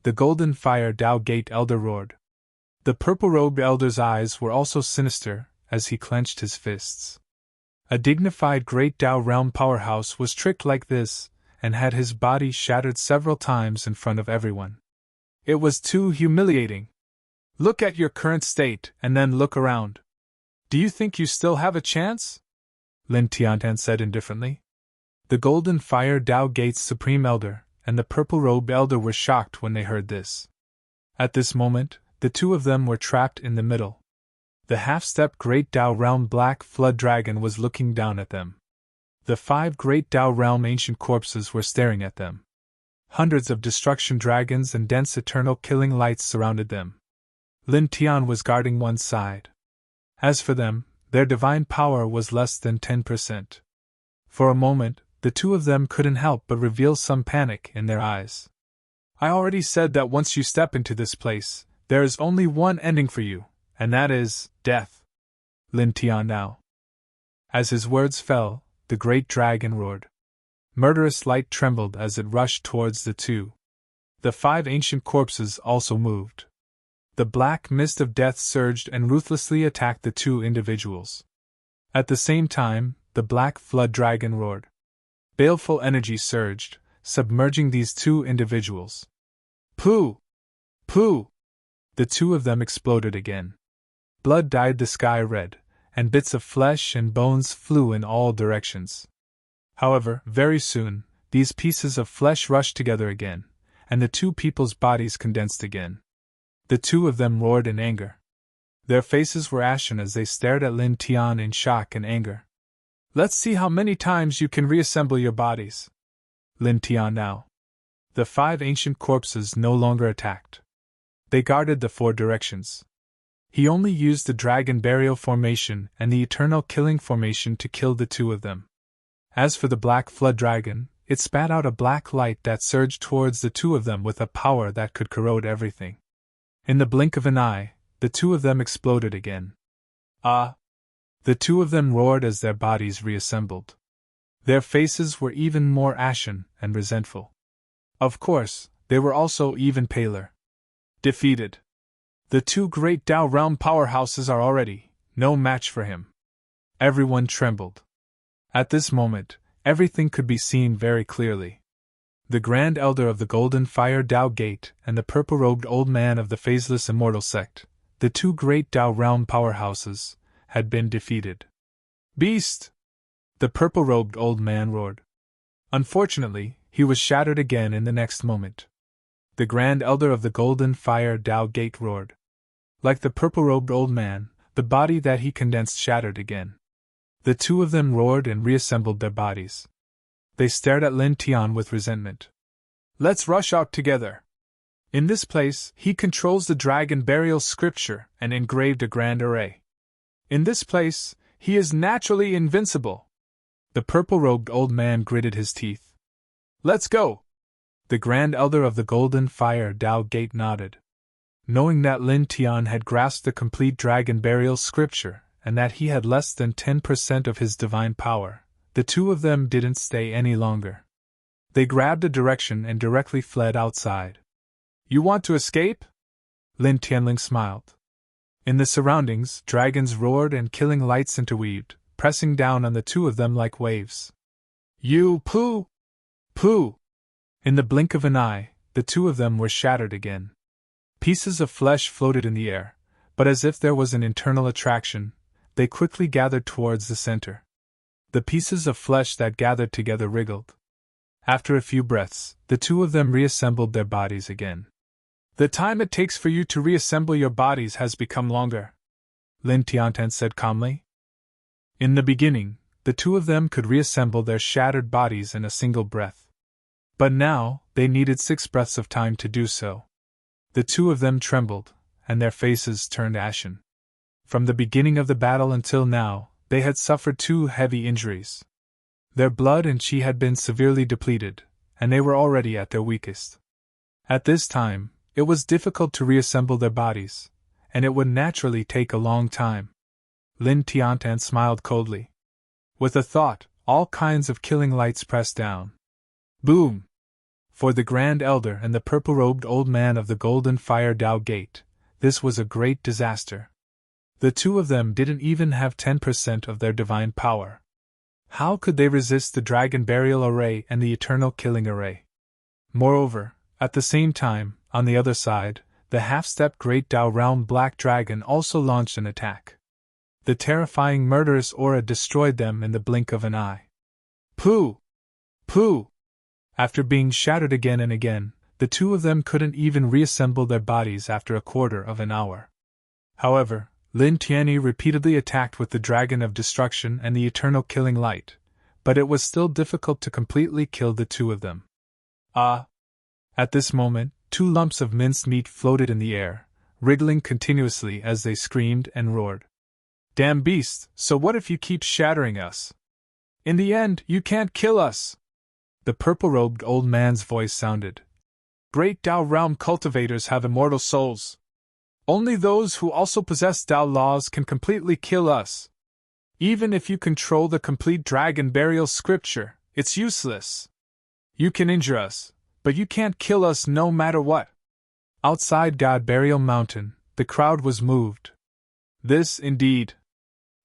The Golden Fire Tao Gate Elder roared. The purple-robed elder's eyes were also sinister as he clenched his fists. A dignified great Tao realm powerhouse was tricked like this and had his body shattered several times in front of everyone. It was too humiliating. Look at your current state and then look around. Do you think you still have a chance? Lin Tian said indifferently. The Golden Fire Tao Gate's Supreme Elder and the purple-robed elder were shocked when they heard this. At this moment, the 2 of them were trapped in the middle. The half-step Great Tao Realm Black Flood Dragon was looking down at them. The 5 Great Tao Realm Ancient Corpses were staring at them. Hundreds of destruction dragons and dense eternal killing lights surrounded them. Lin Tian was guarding one side. As for them, their divine power was less than 10%. For a moment, the 2 of them couldn't help but reveal some panic in their eyes. I already said that once you step into this place, there is only one ending for you, and that is death. Lin Tian now. As his words fell, the great dragon roared. Murderous light trembled as it rushed towards the 2. The 5 ancient corpses also moved. The black mist of death surged and ruthlessly attacked the 2 individuals. At the same time, the black flood dragon roared. Baleful energy surged, submerging these 2 individuals. Pooh! Pooh! The two of them exploded again. Blood dyed the sky red, and bits of flesh and bones flew in all directions. However, very soon, these pieces of flesh rushed together again, and the two people's bodies condensed again. The two of them roared in anger. Their faces were ashen as they stared at Lin Tian in shock and anger. "Let's see how many times you can reassemble your bodies." Lin Tian now. The 5 ancient corpses no longer attacked. They guarded the 4 directions. He only used the dragon burial formation and the eternal killing formation to kill the two of them. As for the black flood dragon, it spat out a black light that surged towards the two of them with a power that could corrode everything. In the blink of an eye, the two of them exploded again. "Ah!" The two of them roared as their bodies reassembled. Their faces were even more ashen and resentful. Of course, they were also even paler. Defeated. The 2 great Tao realm powerhouses are already no match for him. Everyone trembled. At this moment, everything could be seen very clearly. The Grand Elder of the Golden Fire Tao Gate and the purple-robed old man of the Phaseless Immortal Sect, the 2 great Tao realm powerhouses, had been defeated. "Beast!" the purple-robed old man roared. Unfortunately, he was shattered again in the next moment. The Grand Elder of the Golden Fire Tao Gate roared. Like the purple-robed old man, the body that he condensed shattered again. The two of them roared and reassembled their bodies. They stared at Lin Tian with resentment. "Let's rush out together. In this place, he controls the dragon burial scripture and engraved a grand array. In this place, he is naturally invincible." The purple-robed old man gritted his teeth. "Let's go!" The Grand Elder of the Golden Fire Tao Gate nodded. Knowing that Lin Tian had grasped the complete dragon burial scripture and that he had less than 10% of his divine power, the two of them didn't stay any longer. They grabbed a direction and directly fled outside. "You want to escape?" Lin Tianling smiled. In the surroundings, dragons roared and killing lights interweaved, pressing down on the two of them like waves. "You pooh! Pooh!" In the blink of an eye, the two of them were shattered again. Pieces of flesh floated in the air, but as if there was an internal attraction, they quickly gathered towards the center. The pieces of flesh that gathered together wriggled. After a few breaths, the two of them reassembled their bodies again. "The time it takes for you to reassemble your bodies has become longer," Lin Tiantan said calmly. In the beginning, the two of them could reassemble their shattered bodies in a single breath. But now, they needed 6 breaths of time to do so. The two of them trembled, and their faces turned ashen. From the beginning of the battle until now, they had suffered 2 heavy injuries. Their blood and chi had been severely depleted, and they were already at their weakest. At this time, it was difficult to reassemble their bodies, and it would naturally take a long time. Lin Tiantan smiled coldly. With a thought, all kinds of killing lights pressed down. Boom! For the Grand Elder and the purple-robed old man of the Golden Fire Tao Gate, this was a great disaster. The two of them didn't even have 10% of their divine power. How could they resist the Dragon Burial Array and the Eternal Killing Array? Moreover, at the same time, on the other side, the half-step Great Tao Realm Black Dragon also launched an attack. The terrifying murderous aura destroyed them in the blink of an eye. Pooh! Pooh! After being shattered again and again, the two of them couldn't even reassemble their bodies after a quarter of an hour. However, Lin Tianyi repeatedly attacked with the Dragon of Destruction and the Eternal Killing Light, but it was still difficult to completely kill the two of them. Ah! At this moment, 2 lumps of minced meat floated in the air, wriggling continuously as they screamed and roared. "Damn beast, so what if you keep shattering us? In the end, you can't kill us!" The purple-robed old man's voice sounded. "Great Tao Realm cultivators have immortal souls. Only those who also possess Tao laws can completely kill us. Even if you control the complete dragon burial scripture, it's useless. You can injure us, but you can't kill us no matter what." Outside God Burial Mountain, the crowd was moved. This, indeed.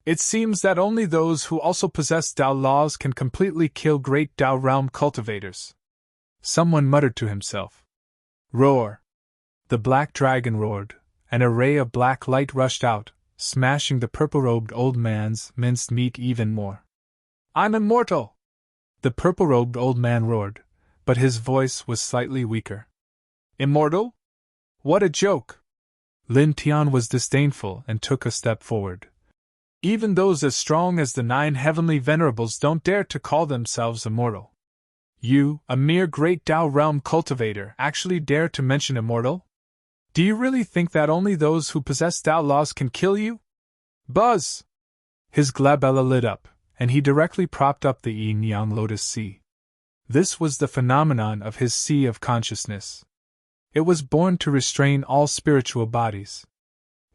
It seems that only those who also possess Tao laws can completely kill Great Tao Realm cultivators. Someone muttered to himself. Roar! The black dragon roared, and a ray of black light rushed out, smashing the purple-robed old man's minced meat even more. "I'm immortal!" the purple-robed old man roared, but his voice was slightly weaker. "Immortal? What a joke!" Lin Tian was disdainful and took a step forward. "Even those as strong as the 9 heavenly venerables don't dare to call themselves immortal. You, a mere great Tao realm cultivator, actually dare to mention immortal? Do you really think that only those who possess Tao laws can kill you?" Buzz! His glabella lit up, and he directly propped up the yin-yang lotus sea. This was the phenomenon of his sea of consciousness. It was born to restrain all spiritual bodies.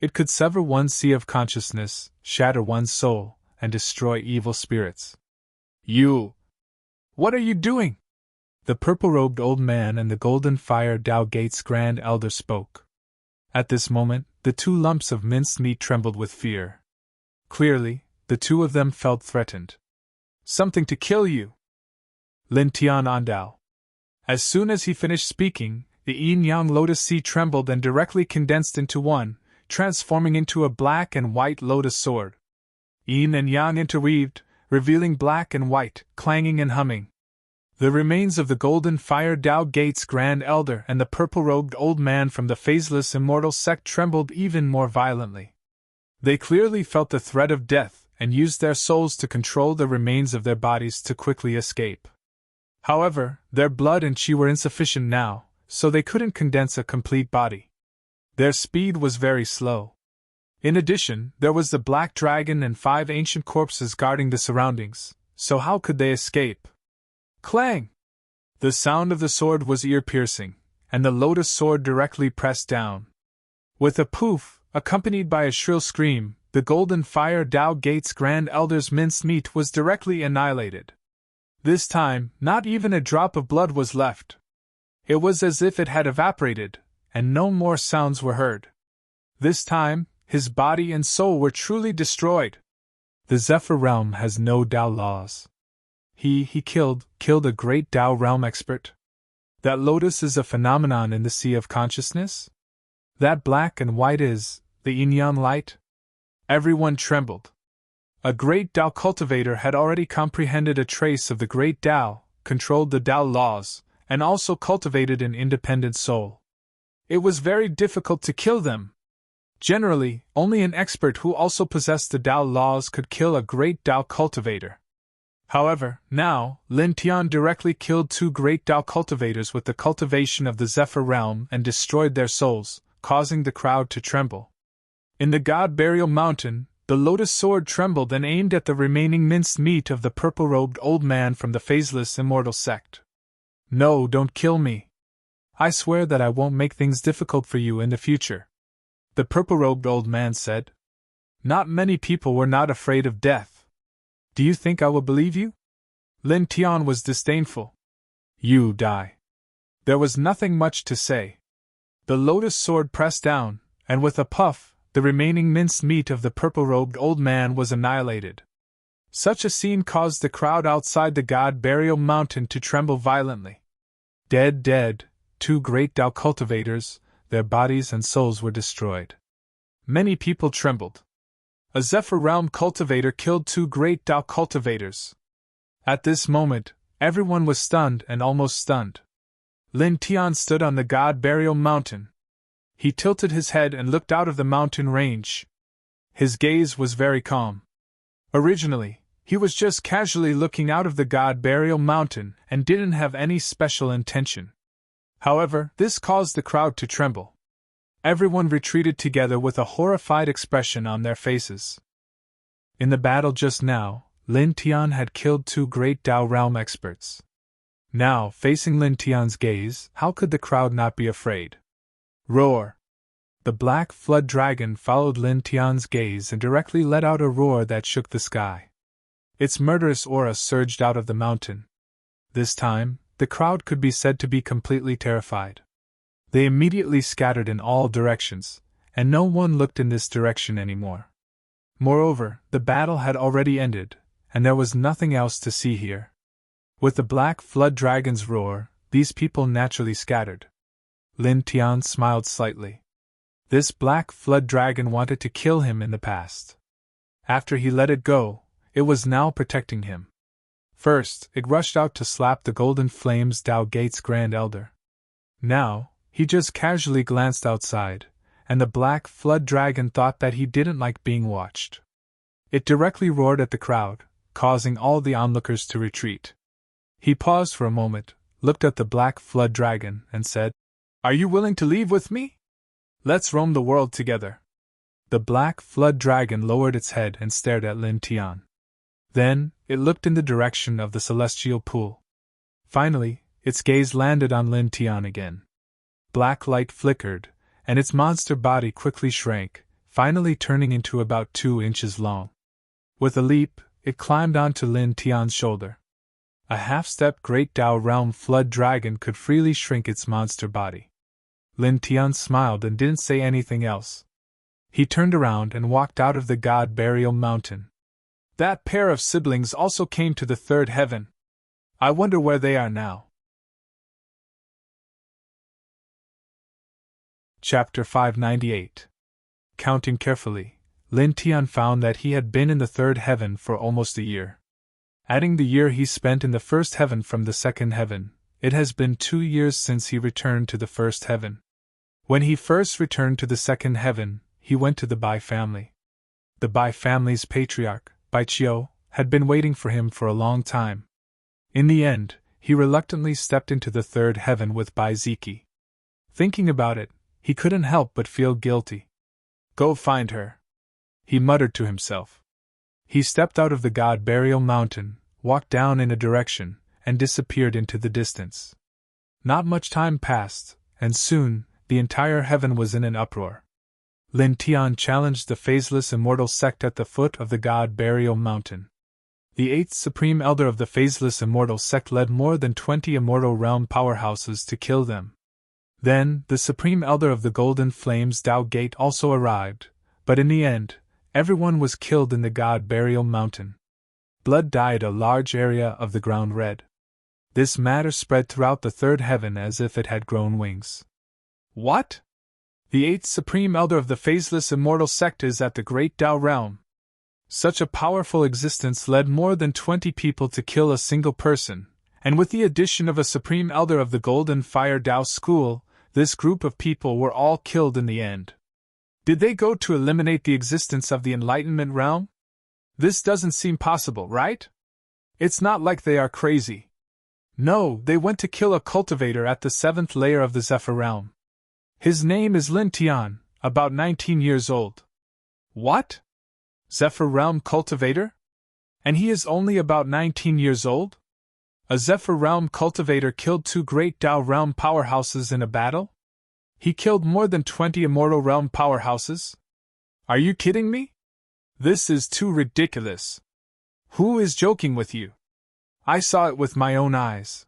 It could sever one's sea of consciousness, shatter one's soul, and destroy evil spirits. "You! What are you doing?" The purple-robed old man and the golden fire Tao Gate's Grand Elder spoke. At this moment, the 2 lumps of minced meat trembled with fear. Clearly, the 2 of them felt threatened. "Something to kill you!" Lin Tian Andao. As soon as he finished speaking, the yin-yang lotus sea trembled and directly condensed into one, transforming into a black and white lotus sword. Yin and yang interweaved, revealing black and white, clanging and humming. The remains of the golden fire Tao Gate's Grand Elder and the purple-robed old man from the phaseless immortal sect trembled even more violently. They clearly felt the threat of death and used their souls to control the remains of their bodies to quickly escape. However, their blood and chi were insufficient now, so they couldn't condense a complete body. Their speed was very slow. In addition, there was the black dragon and 5 ancient corpses guarding the surroundings, so how could they escape? Clang! The sound of the sword was ear-piercing, and the lotus sword directly pressed down. With a poof, accompanied by a shrill scream, the golden fire Tao Gate's Grand Elder's minced meat was directly annihilated. This time, not even a drop of blood was left. It was as if it had evaporated, and no more sounds were heard. This time, his body and soul were truly destroyed. The Zephyr realm has no Tao laws. He killed a great Tao realm expert. That lotus is a phenomenon in the sea of consciousness? That black and white is the yin-yang light? Everyone trembled. A great Tao cultivator had already comprehended a trace of the great Tao, controlled the Tao laws, and also cultivated an independent soul. It was very difficult to kill them. Generally, only an expert who also possessed the Tao laws could kill a great Tao cultivator. However, now, Lin Tian directly killed 2 great Tao cultivators with the cultivation of the Zephyr realm and destroyed their souls, causing the crowd to tremble. In the God Burial Mountain, the lotus sword trembled and aimed at the remaining minced meat of the purple-robed old man from the phaseless immortal sect. "No, don't kill me. I swear that I won't make things difficult for you in the future," the purple-robed old man said. "Not many people were not afraid of death. Do you think I will believe you?" Lin Tian was disdainful. "You die." There was nothing much to say. The lotus sword pressed down, and with a puff, the remaining minced meat of the purple-robed old man was annihilated. Such a scene caused the crowd outside the God Burial Mountain to tremble violently. Dead, 2 great Tao cultivators, their bodies and souls were destroyed. Many people trembled. A Zephyr realm cultivator killed 2 great Tao cultivators. At this moment, everyone was stunned and almost stunned. Lin Tian stood on the God Burial Mountain. He tilted his head and looked out of the mountain range. His gaze was very calm. Originally, he was just casually looking out of the God Burial Mountain and didn't have any special intention. However, this caused the crowd to tremble. Everyone retreated together with a horrified expression on their faces. In the battle just now, Lin Tian had killed 2 great Tao realm experts. Now, facing Lin Tian's gaze, how could the crowd not be afraid? Roar! The black flood dragon followed Lin Tian's gaze and directly let out a roar that shook the sky. Its murderous aura surged out of the mountain. This time, the crowd could be said to be completely terrified. They immediately scattered in all directions, and no one looked in this direction anymore. Moreover, the battle had already ended, and there was nothing else to see here. With the black flood dragon's roar, these people naturally scattered. Lin Tian smiled slightly. This black flood dragon wanted to kill him in the past. After he let it go, it was now protecting him. First, it rushed out to slap the Golden Flames Tao Gate's Grand Elder. Now, he just casually glanced outside, and the black flood dragon thought that he didn't like being watched. It directly roared at the crowd, causing all the onlookers to retreat. He paused for a moment, looked at the black flood dragon, and said, "Are you willing to leave with me? Let's roam the world together." The black flood dragon lowered its head and stared at Lin Tian. Then, it looked in the direction of the celestial pool. Finally, its gaze landed on Lin Tian again. Black light flickered, and its monster body quickly shrank, finally turning into about 2 inches long. With a leap, it climbed onto Lin Tian's shoulder. A half-step Great Tao Realm Flood Dragon could freely shrink its monster body. Lin Tian smiled and didn't say anything else. He turned around and walked out of the God Burial Mountain. That pair of siblings also came to the third heaven. I wonder where they are now. Chapter 598. Counting carefully, Lin Tian found that he had been in the third heaven for almost a year. Adding the year he spent in the first heaven from the second heaven, it has been 2 years since he returned to the first heaven. When he first returned to the second heaven, he went to the Bai family. The Bai family's patriarch, Bai Chiu, had been waiting for him for a long time. In the end, he reluctantly stepped into the third heaven with Bai Ziki. Thinking about it, he couldn't help but feel guilty. "Go find her," he muttered to himself. He stepped out of the God Burial Mountain, walked down in a direction, and disappeared into the distance. Not much time passed, and soon, the entire heaven was in an uproar. Lin Tian challenged the phaseless immortal sect at the foot of the God Burial Mountain. The 8th Supreme Elder of the phaseless immortal sect led more than 20 immortal realm powerhouses to kill them. Then, the Supreme Elder of the Golden Flames Tao Gate also arrived, but in the end, everyone was killed in the God Burial Mountain. Blood dyed a large area of the ground red. This matter spread throughout the third heaven as if it had grown wings. What? The 8th Supreme Elder of the Phaseless Immortal Sect is at the Great Tao Realm. Such a powerful existence led more than 20 people to kill a single person, and with the addition of a Supreme Elder of the Golden Fire Tao School, this group of people were all killed in the end. Did they go to eliminate the existence of the Enlightenment Realm? This doesn't seem possible, right? It's not like they are crazy. No, they went to kill a cultivator at the 7th layer of the Zephyr Realm. His name is Lin Tian, about 19 years old. What? Zephyr Realm cultivator? And he is only about 19 years old? A Zephyr Realm cultivator killed 2 Great Tao Realm powerhouses in a battle? He killed more than 20 Immortal Realm powerhouses? Are you kidding me? This is too ridiculous. Who is joking with you? I saw it with my own eyes.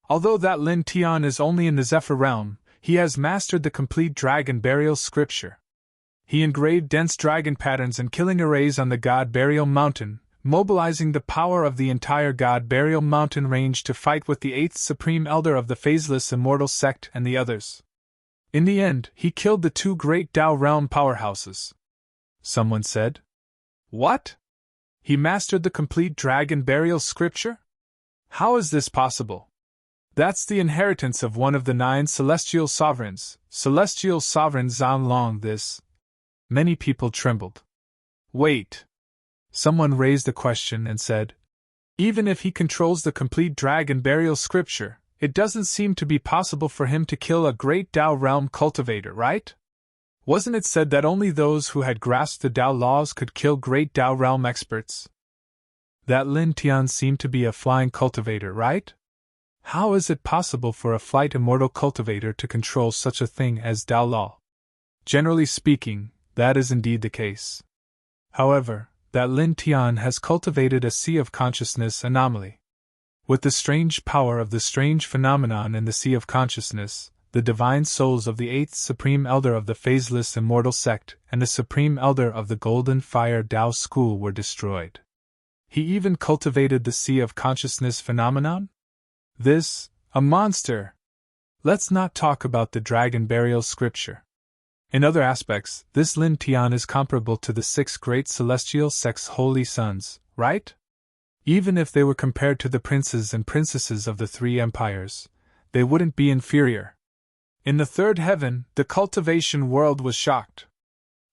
Although that Lin Tian is only in the Zephyr Realm, he has mastered the complete dragon burial scripture. He engraved dense dragon patterns and killing arrays on the God Burial Mountain, mobilizing the power of the entire God Burial Mountain range to fight with the 8th Supreme Elder of the Phaseless Immortal Sect and the others. In the end, he killed the 2 Great Tao Realm powerhouses. Someone said. What? He mastered the complete dragon burial scripture? How is this possible? That's the inheritance of one of the 9 celestial sovereigns, Celestial Sovereign Zan Long. This. Many people trembled. Wait. Someone raised a question and said, even if he controls the complete dragon burial scripture, it doesn't seem to be possible for him to kill a Great Tao Realm cultivator, right? Wasn't it said that only those who had grasped the Tao laws could kill Great Tao Realm experts? That Lin Tian seemed to be a flying cultivator, right? How is it possible for a flight immortal cultivator to control such a thing as Tao law? Generally speaking, that is indeed the case. However, that Lin Tian has cultivated a sea of consciousness anomaly. With the strange power of the strange phenomenon in the sea of consciousness, the divine souls of the 8th Supreme Elder of the Phaseless Immortal Sect and the Supreme Elder of the Golden Fire Tao School were destroyed. He even cultivated the sea of consciousness phenomenon? This, a monster! Let's not talk about the dragon burial scripture. In other aspects, this Lin Tian is comparable to the 6 great celestial sects' holy sons, right? Even if they were compared to the princes and princesses of the 3 empires, they wouldn't be inferior. In the 3rd heaven, the cultivation world was shocked.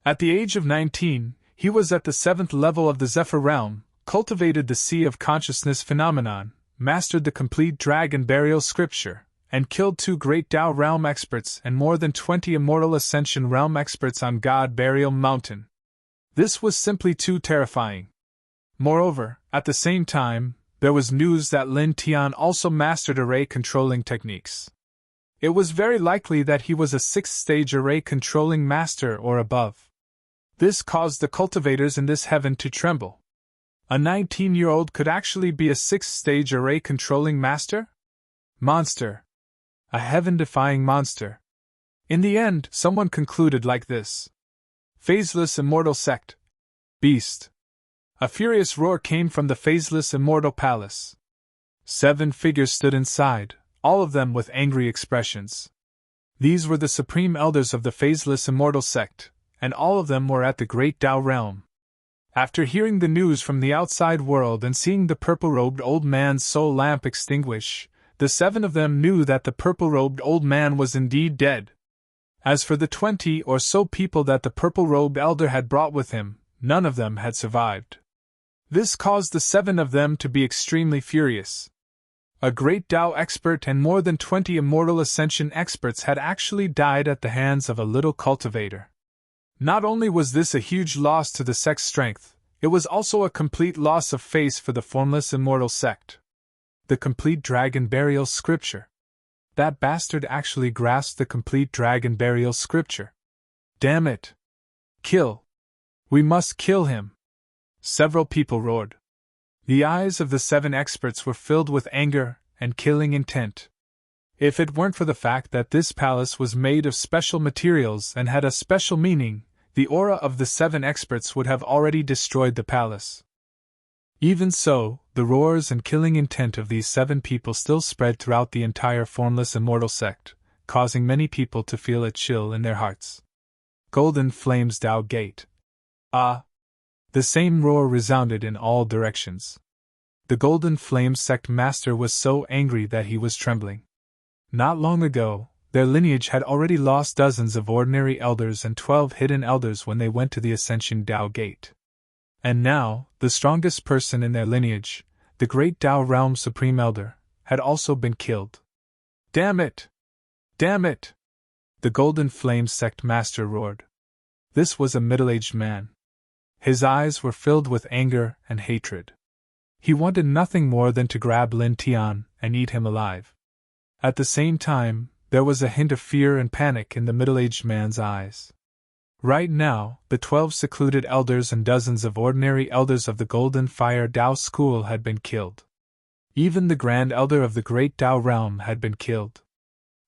At the age of 19, he was at the 7th level of the Zephyr realm, cultivated the Sea of Consciousness phenomenon, mastered the complete Dragon Burial Scripture, and killed 2 great Tao realm experts and more than 20 Immortal Ascension realm experts on God Burial Mountain. This was simply too terrifying. Moreover, at the same time, there was news that Lin Tian also mastered array controlling techniques. It was very likely that he was a 6th-stage array controlling master or above. This caused the cultivators in this heaven to tremble. A 19-year-old could actually be a 6th-stage array controlling master? Monster. A heaven-defying monster. In the end, someone concluded like this. Phaseless Immortal Sect. Beast. A furious roar came from the Phaseless Immortal Palace. 7 figures stood inside, all of them with angry expressions. These were the supreme elders of the Phaseless Immortal Sect, and all of them were at the Great Tao Realm. After hearing the news from the outside world and seeing the purple-robed old man's soul lamp extinguish, the 7 of them knew that the purple-robed old man was indeed dead. As for the 20 or so people that the purple-robed elder had brought with him, none of them had survived. This caused the 7 of them to be extremely furious. A great Tao expert and more than 20 Immortal Ascension experts had actually died at the hands of a little cultivator. Not only was this a huge loss to the sect's strength, it was also a complete loss of face for the formless Immortal Sect. The complete Dragon Burial Scripture. That bastard actually grasped the complete Dragon Burial Scripture. Damn it! Kill! We must kill him! Several people roared. The eyes of the 7 experts were filled with anger and killing intent. If it weren't for the fact that this palace was made of special materials and had a special meaning, the aura of the 7 experts would have already destroyed the palace. Even so, the roars and killing intent of these 7 people still spread throughout the entire formless Immortal Sect, causing many people to feel a chill in their hearts. Golden Flames Tao Gate. Ah! The same roar resounded in all directions. The Golden Flame Sect Master was so angry that he was trembling. Not long ago, their lineage had already lost dozens of ordinary elders and 12 hidden elders when they went to the Ascension Tao Gate. And now, the strongest person in their lineage, the Great Tao Realm Supreme Elder, had also been killed. Damn it! Damn it! The Golden Flame Sect Master roared. This was a middle-aged man. His eyes were filled with anger and hatred. He wanted nothing more than to grab Lin Tian and eat him alive. At the same time, there was a hint of fear and panic in the middle-aged man's eyes. Right now, the 12 secluded elders and dozens of ordinary elders of the Golden Fire Tao School had been killed. Even the Grand Elder of the Great Tao Realm had been killed.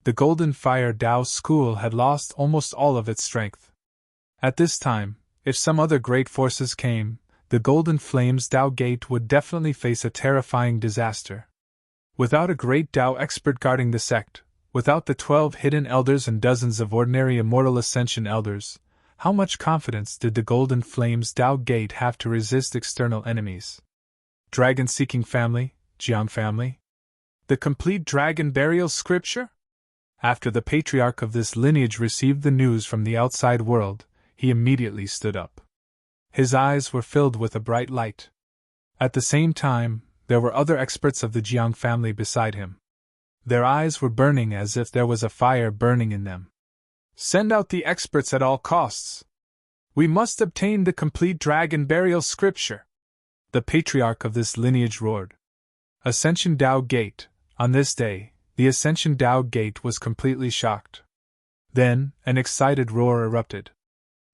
The Golden Fire Tao School had lost almost all of its strength. At this time, if some other great forces came, the Golden Flames Tao Gate would definitely face a terrifying disaster. Without a great Tao expert guarding the sect, without the 12 hidden elders and dozens of ordinary Immortal Ascension elders, how much confidence did the Golden Flames Tao Gate have to resist external enemies? Dragon-seeking family, Jiang family? The complete Dragon Burial Scripture? After the patriarch of this lineage received the news from the outside world, he immediately stood up. His eyes were filled with a bright light. At the same time, there were other experts of the Jiang family beside him. Their eyes were burning as if there was a fire burning in them. Send out the experts at all costs. We must obtain the complete Dragon Burial Scripture. The patriarch of this lineage roared. Ascension Tao Gate. On this day, the Ascension Tao Gate was completely shocked. Then, an excited roar erupted.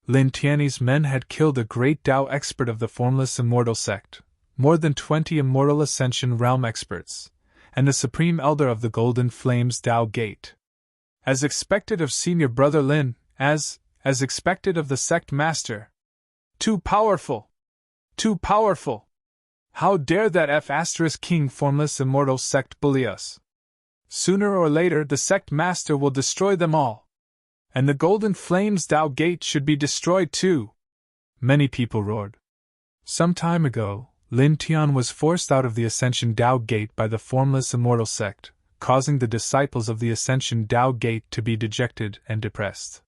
Lin Tian's men had killed a great Tao expert of the formless Immortal Sect, more than 20 Immortal Ascension Realm experts, and the Supreme Elder of the Golden Flames Tao Gate. As expected of Senior Brother Lin, as expected of the Sect Master. Too powerful! Too powerful! How dare that F*King Formless Immortal Sect bully us? Sooner or later the Sect Master will destroy them all. And the Golden Flames Tao Gate should be destroyed too! Many people roared. Some time ago, Lin Tian was forced out of the Ascension Tao Gate by the formless immortal sect, causing the disciples of the Ascension Tao Gate to be dejected and depressed.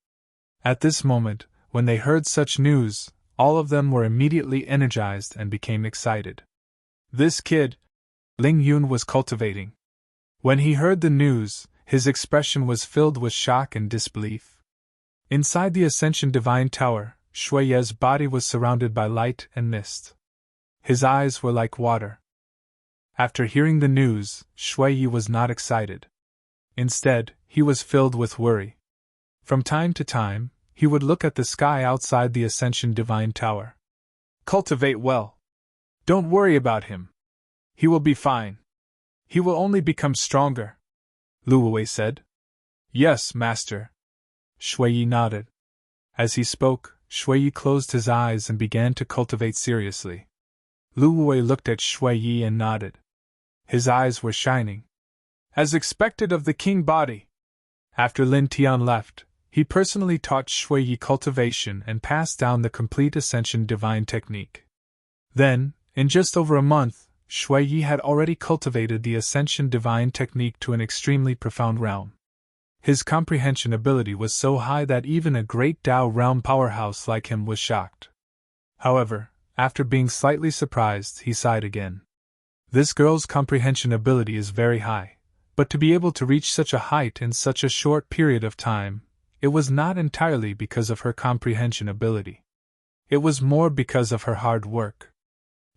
At this moment, when they heard such news, all of them were immediately energized and became excited. This kid, Ling Yun was cultivating. When he heard the news, his expression was filled with shock and disbelief. Inside the Ascension Divine Tower, Shui Ye's body was surrounded by light and mist. His eyes were like water. After hearing the news, Shui Yi was not excited. Instead, he was filled with worry. From time to time, he would look at the sky outside the Ascension Divine Tower. Cultivate well. Don't worry about him. He will be fine. He will only become stronger, Lu Wei said. Yes, master. Shui Yi nodded. As he spoke, Shui Yi closed his eyes and began to cultivate seriously. Lu Wei looked at Shui Yi and nodded. His eyes were shining. As expected of the king body. After Lin Tian left, he personally taught Shui Yi cultivation and passed down the complete Ascension Divine technique. Then, in just over a month, Shui Yi had already cultivated the Ascension Divine technique to an extremely profound realm. His comprehension ability was so high that even a great Tao realm powerhouse like him was shocked. However, after being slightly surprised, he sighed again. This girl's comprehension ability is very high, but to be able to reach such a height in such a short period of time, it was not entirely because of her comprehension ability. It was more because of her hard work.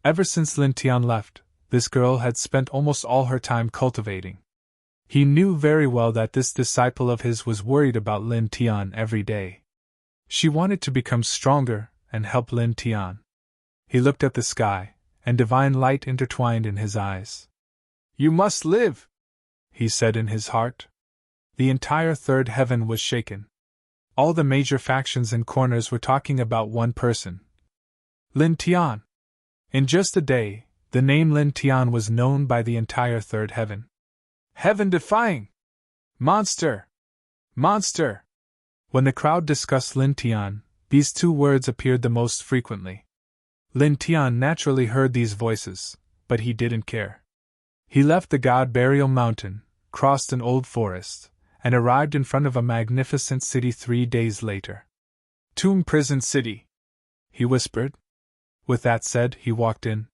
Ever since Lin Tian left, this girl had spent almost all her time cultivating. He knew very well that this disciple of his was worried about Lin Tian every day. She wanted to become stronger and help Lin Tian. He looked at the sky, and divine light intertwined in his eyes. You must live, he said in his heart. The entire third heaven was shaken. All the major factions and corners were talking about one person, Lin Tian. In just a day, the name Lin Tian was known by the entire third heaven. Heaven-defying! Monster! Monster! When the crowd discussed Lin Tian, these two words appeared the most frequently. Lin Tian naturally heard these voices, but he didn't care. He left the God Burial Mountain, crossed an old forest, and arrived in front of a magnificent city 3 days later. Tomb Prison City, he whispered. With that said, he walked in.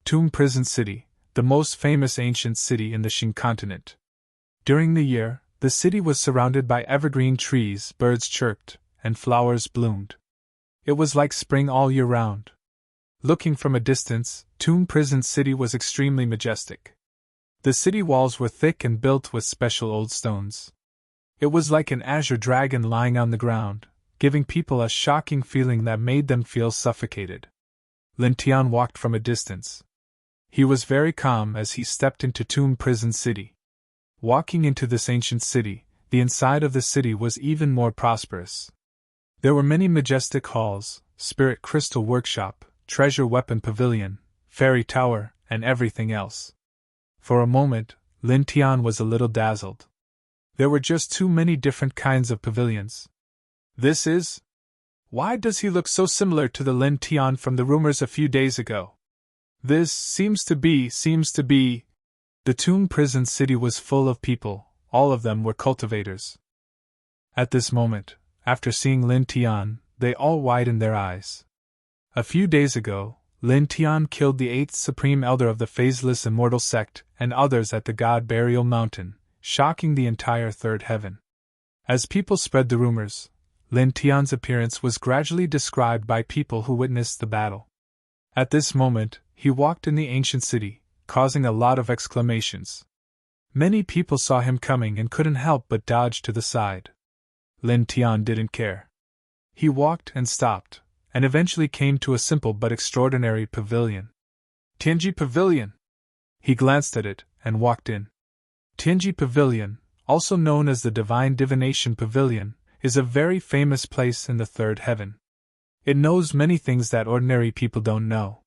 Tomb Prison City, the most famous ancient city in the Xing continent. During the year, the city was surrounded by evergreen trees, birds chirped, and flowers bloomed. It was like spring all year round. Looking from a distance, Tomb Prison City was extremely majestic. The city walls were thick and built with special old stones. It was like an azure dragon lying on the ground, giving people a shocking feeling that made them feel suffocated. Lin Tian walked from a distance. He was very calm as he stepped into Tomb Prison City. Walking into this ancient city, the inside of the city was even more prosperous. There were many majestic halls, spirit crystal workshop, treasure weapon pavilion, fairy tower, and everything else. For a moment, Lin Tian was a little dazzled. There were just too many different kinds of pavilions. This is? Why does he look so similar to the Lin Tian from the rumors a few days ago? This seems to be. The Tomb Prison City was full of people, all of them were cultivators. At this moment, after seeing Lin Tian, they all widened their eyes. A few days ago, Lin Tian killed the 8th Supreme Elder of the Phaseless Immortal Sect and others at the God Burial Mountain, shocking the entire third heaven. As people spread the rumors, Lin Tian's appearance was gradually described by people who witnessed the battle. At this moment, he walked in the ancient city, causing a lot of exclamations. Many people saw him coming and couldn't help but dodge to the side. Lin Tian didn't care. He walked and stopped, and eventually came to a simple but extraordinary pavilion. Tianji Pavilion! He glanced at it, and walked in. Tianji Pavilion, also known as the Divine Divination Pavilion, is a very famous place in the third heaven. It knows many things that ordinary people don't know.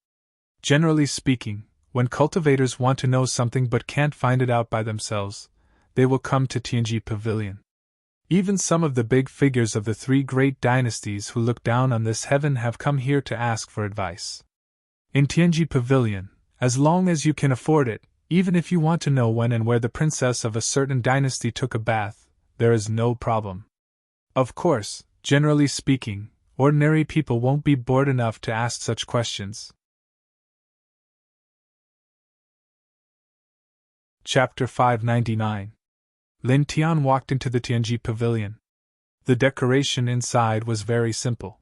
Generally speaking, when cultivators want to know something but can't find it out by themselves, they will come to Tianji Pavilion. Even some of the big figures of the three great dynasties who look down on this heaven have come here to ask for advice. In Tianji Pavilion, as long as you can afford it, even if you want to know when and where the princess of a certain dynasty took a bath, there is no problem. Of course, generally speaking, ordinary people won't be bored enough to ask such questions. Chapter 599. Lin Tian walked into the Tianji Pavilion. The decoration inside was very simple.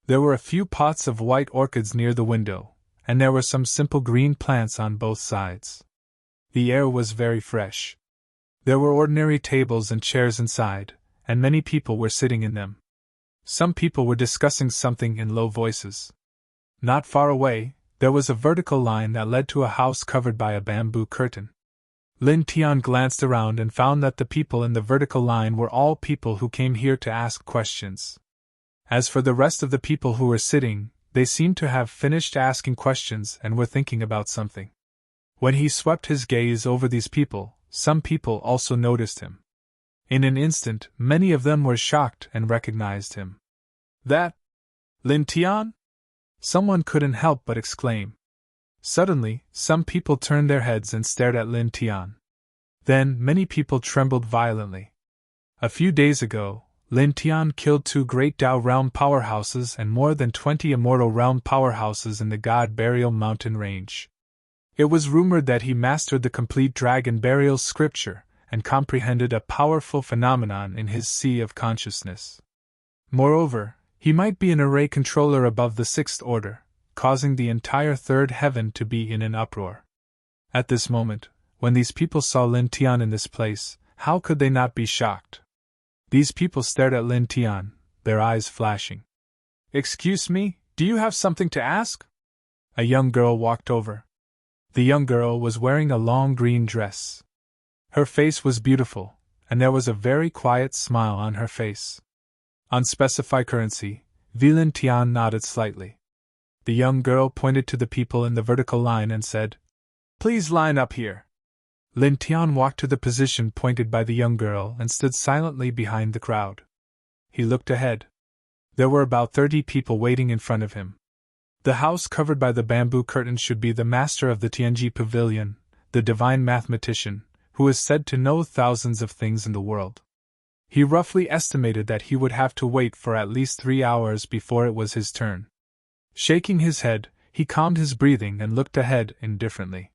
There were a few pots of white orchids near the window, and there were some simple green plants on both sides. The air was very fresh. There were ordinary tables and chairs inside, and many people were sitting in them. Some people were discussing something in low voices. Not far away, there was a vertical line that led to a house covered by a bamboo curtain. Lin Tian glanced around and found that the people in the vertical line were all people who came here to ask questions. As for the rest of the people who were sitting, they seemed to have finished asking questions and were thinking about something. When he swept his gaze over these people, some people also noticed him. In an instant, many of them were shocked and recognized him. That? Lin Tian? Someone couldn't help but exclaim. Suddenly, some people turned their heads and stared at Lin Tian. Then, many people trembled violently. A few days ago, Lin Tian killed 2 great Dao realm powerhouses and more than 20 immortal realm powerhouses in the God Burial Mountain range. It was rumored that he mastered the complete Dragon Burial scripture and comprehended a powerful phenomenon in his sea of consciousness. Moreover, he might be an array controller above the 6th order, causing the entire 3rd heaven to be in an uproar. At this moment, when these people saw Lin Tian in this place, how could they not be shocked? These people stared at Lin Tian, their eyes flashing. "Excuse me, do you have something to ask?" A young girl walked over. The young girl was wearing a long green dress. Her face was beautiful, and there was a very quiet smile on her face. On specified currency, Lin Tian nodded slightly. The young girl pointed to the people in the vertical line and said, "Please line up here." Lin Tian walked to the position pointed by the young girl and stood silently behind the crowd. He looked ahead. There were about 30 people waiting in front of him. The house covered by the bamboo curtain should be the master of the Tianji Pavilion, the divine mathematician, who is said to know thousands of things in the world. He roughly estimated that he would have to wait for at least 3 hours before it was his turn. Shaking his head, he calmed his breathing and looked ahead indifferently.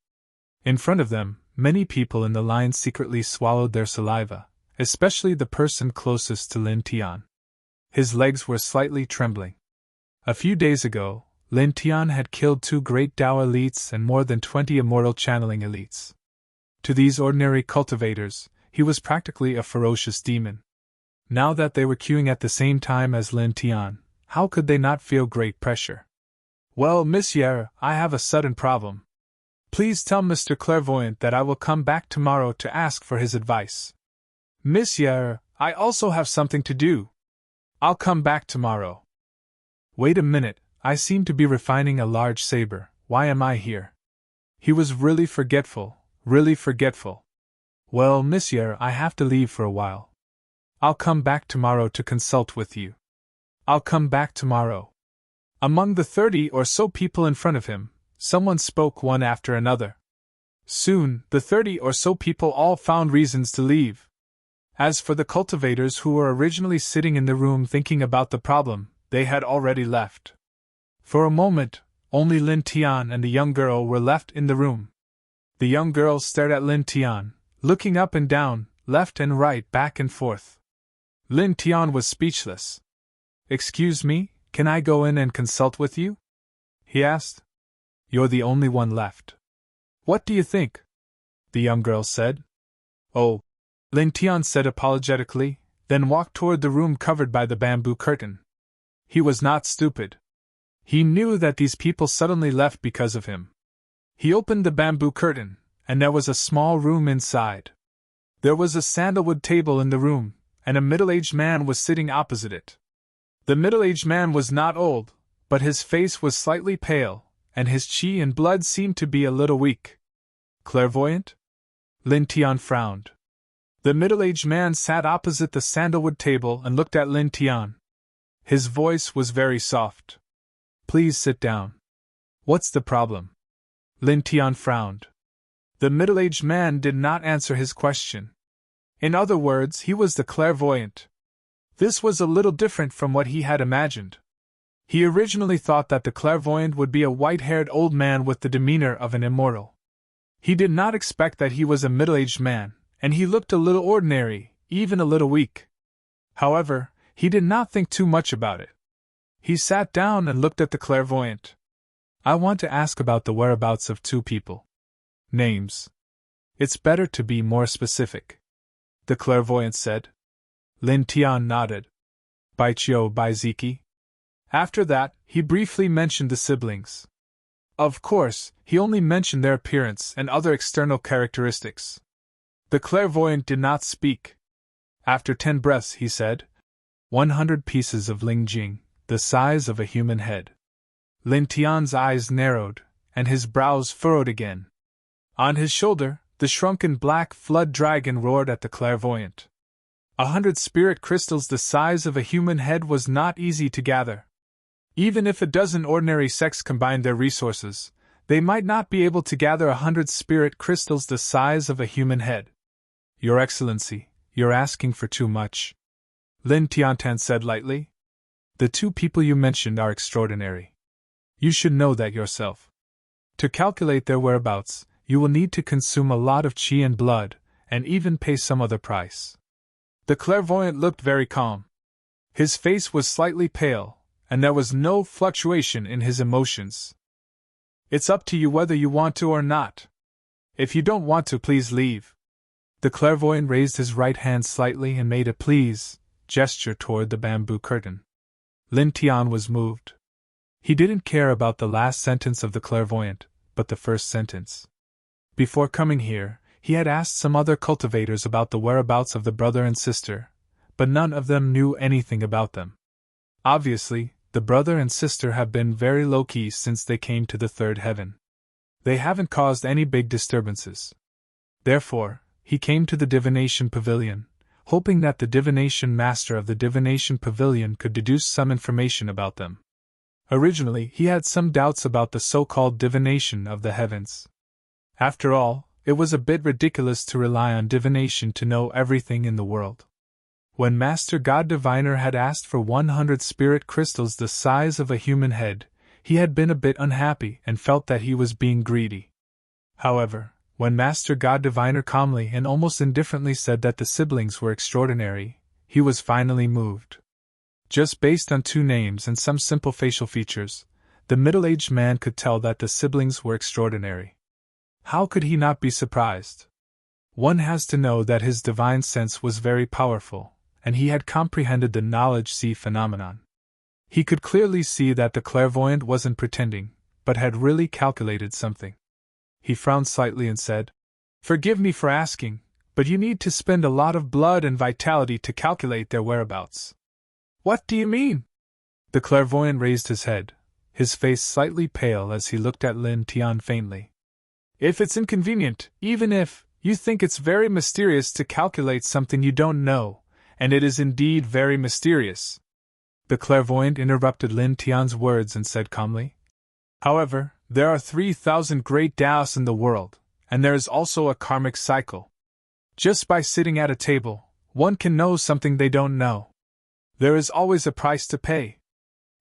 In front of them, many people in the line secretly swallowed their saliva, especially the person closest to Lin Tian. His legs were slightly trembling. A few days ago, Lin Tian had killed 2 great Dao elites and more than 20 immortal channeling elites. To these ordinary cultivators, he was practically a ferocious demon. Now that they were queuing at the same time as Lin Tian, how could they not feel great pressure? "Well, Monsieur, I have a sudden problem. Please tell Mr. Clairvoyant that I will come back tomorrow to ask for his advice." "Monsieur, I also have something to do. I'll come back tomorrow." "Wait a minute, I seem to be refining a large saber. Why am I here?" He was really forgetful, really forgetful. "Well, Monsieur, I have to leave for a while. I'll come back tomorrow to consult with you." "I'll come back tomorrow." Among the 30 or so people in front of him, someone spoke one after another. Soon, the 30 or so people all found reasons to leave. As for the cultivators who were originally sitting in the room thinking about the problem, they had already left. For a moment, only Lin Tian and the young girl were left in the room. The young girl stared at Lin Tian, looking up and down, left and right, back and forth. Lin Tian was speechless. "Excuse me? Can I go in and consult with you?" he asked. "You're the only one left. What do you think?" the young girl said. "Oh," Lin Tian said apologetically, then walked toward the room covered by the bamboo curtain. He was not stupid. He knew that these people suddenly left because of him. He opened the bamboo curtain, and there was a small room inside. There was a sandalwood table in the room, and a middle-aged man was sitting opposite it. The middle-aged man was not old, but his face was slightly pale, and his qi and blood seemed to be a little weak. "Clairvoyant?" Lin Tian frowned. The middle-aged man sat opposite the sandalwood table and looked at Lin Tian. His voice was very soft. Please sit down. What's the problem? Lin Tian frowned. The middle-aged man did not answer his question. In other words, he was the clairvoyant. This was a little different from what he had imagined. He originally thought that the clairvoyant would be a white-haired old man with the demeanor of an immortal. He did not expect that he was a middle-aged man, and he looked a little ordinary, even a little weak. However, he did not think too much about it. He sat down and looked at the clairvoyant. I want to ask about the whereabouts of two people. Names. It's better to be more specific, the clairvoyant said. Lin Tian nodded. Baiqiu Baiziki. After that, he briefly mentioned the siblings. Of course, he only mentioned their appearance and other external characteristics. The clairvoyant did not speak. After 10 breaths, he said, 100 pieces of lingjing, the size of a human head. Lin Tian's eyes narrowed, and his brows furrowed again. On his shoulder, the shrunken black flood dragon roared at the clairvoyant. 100 spirit crystals the size of a human head was not easy to gather. Even if a dozen ordinary sects combined their resources, they might not be able to gather 100 spirit crystals the size of a human head. Your Excellency, you're asking for too much, Lin Tiantan said lightly. The two people you mentioned are extraordinary. You should know that yourself. To calculate their whereabouts, you will need to consume a lot of qi and blood, and even pay some other price. The clairvoyant looked very calm. His face was slightly pale, and there was no fluctuation in his emotions. It's up to you whether you want to or not. If you don't want to, please leave. The clairvoyant raised his right hand slightly and made a please gesture toward the bamboo curtain. Lin Tian was moved. He didn't care about the last sentence of the clairvoyant, but the first sentence. Before coming here, he had asked some other cultivators about the whereabouts of the brother and sister, but none of them knew anything about them. Obviously, the brother and sister have been very low-key since they came to the third heaven. They haven't caused any big disturbances. Therefore, he came to the divination pavilion, hoping that the divination master of the divination pavilion could deduce some information about them. Originally, he had some doubts about the so-called divination of the heavens. After all, it was a bit ridiculous to rely on divination to know everything in the world. When Master God Diviner had asked for 100 spirit crystals the size of a human head, he had been a bit unhappy and felt that he was being greedy. However, when Master God Diviner calmly and almost indifferently said that the siblings were extraordinary, he was finally moved. Just based on 2 names and some simple facial features, the middle-aged man could tell that the siblings were extraordinary. How could he not be surprised? One has to know that his divine sense was very powerful, and he had comprehended the knowledge-sea phenomenon. He could clearly see that the clairvoyant wasn't pretending, but had really calculated something. He frowned slightly and said, Forgive me for asking, but you need to spend a lot of blood and vitality to calculate their whereabouts. What do you mean? The clairvoyant raised his head, his face slightly pale as he looked at Lin Tian faintly. If it's inconvenient, even if you think it's very mysterious to calculate something you don't know, and it is indeed very mysterious. The clairvoyant interrupted Lin Tian's words and said calmly, However, there are 3,000 great Taoists in the world, and there is also a karmic cycle. Just by sitting at a table, one can know something they don't know. There is always a price to pay.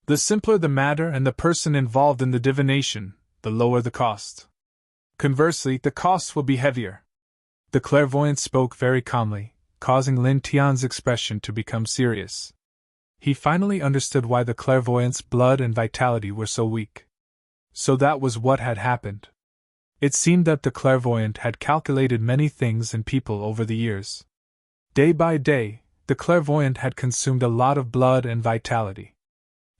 The simpler the matter and the person involved in the divination, the lower the cost. Conversely, the costs will be heavier. The clairvoyant spoke very calmly, causing Lin Tian's expression to become serious. He finally understood why the clairvoyant's blood and vitality were so weak. So that was what had happened. It seemed that the clairvoyant had calculated many things and people over the years. Day by day, the clairvoyant had consumed a lot of blood and vitality.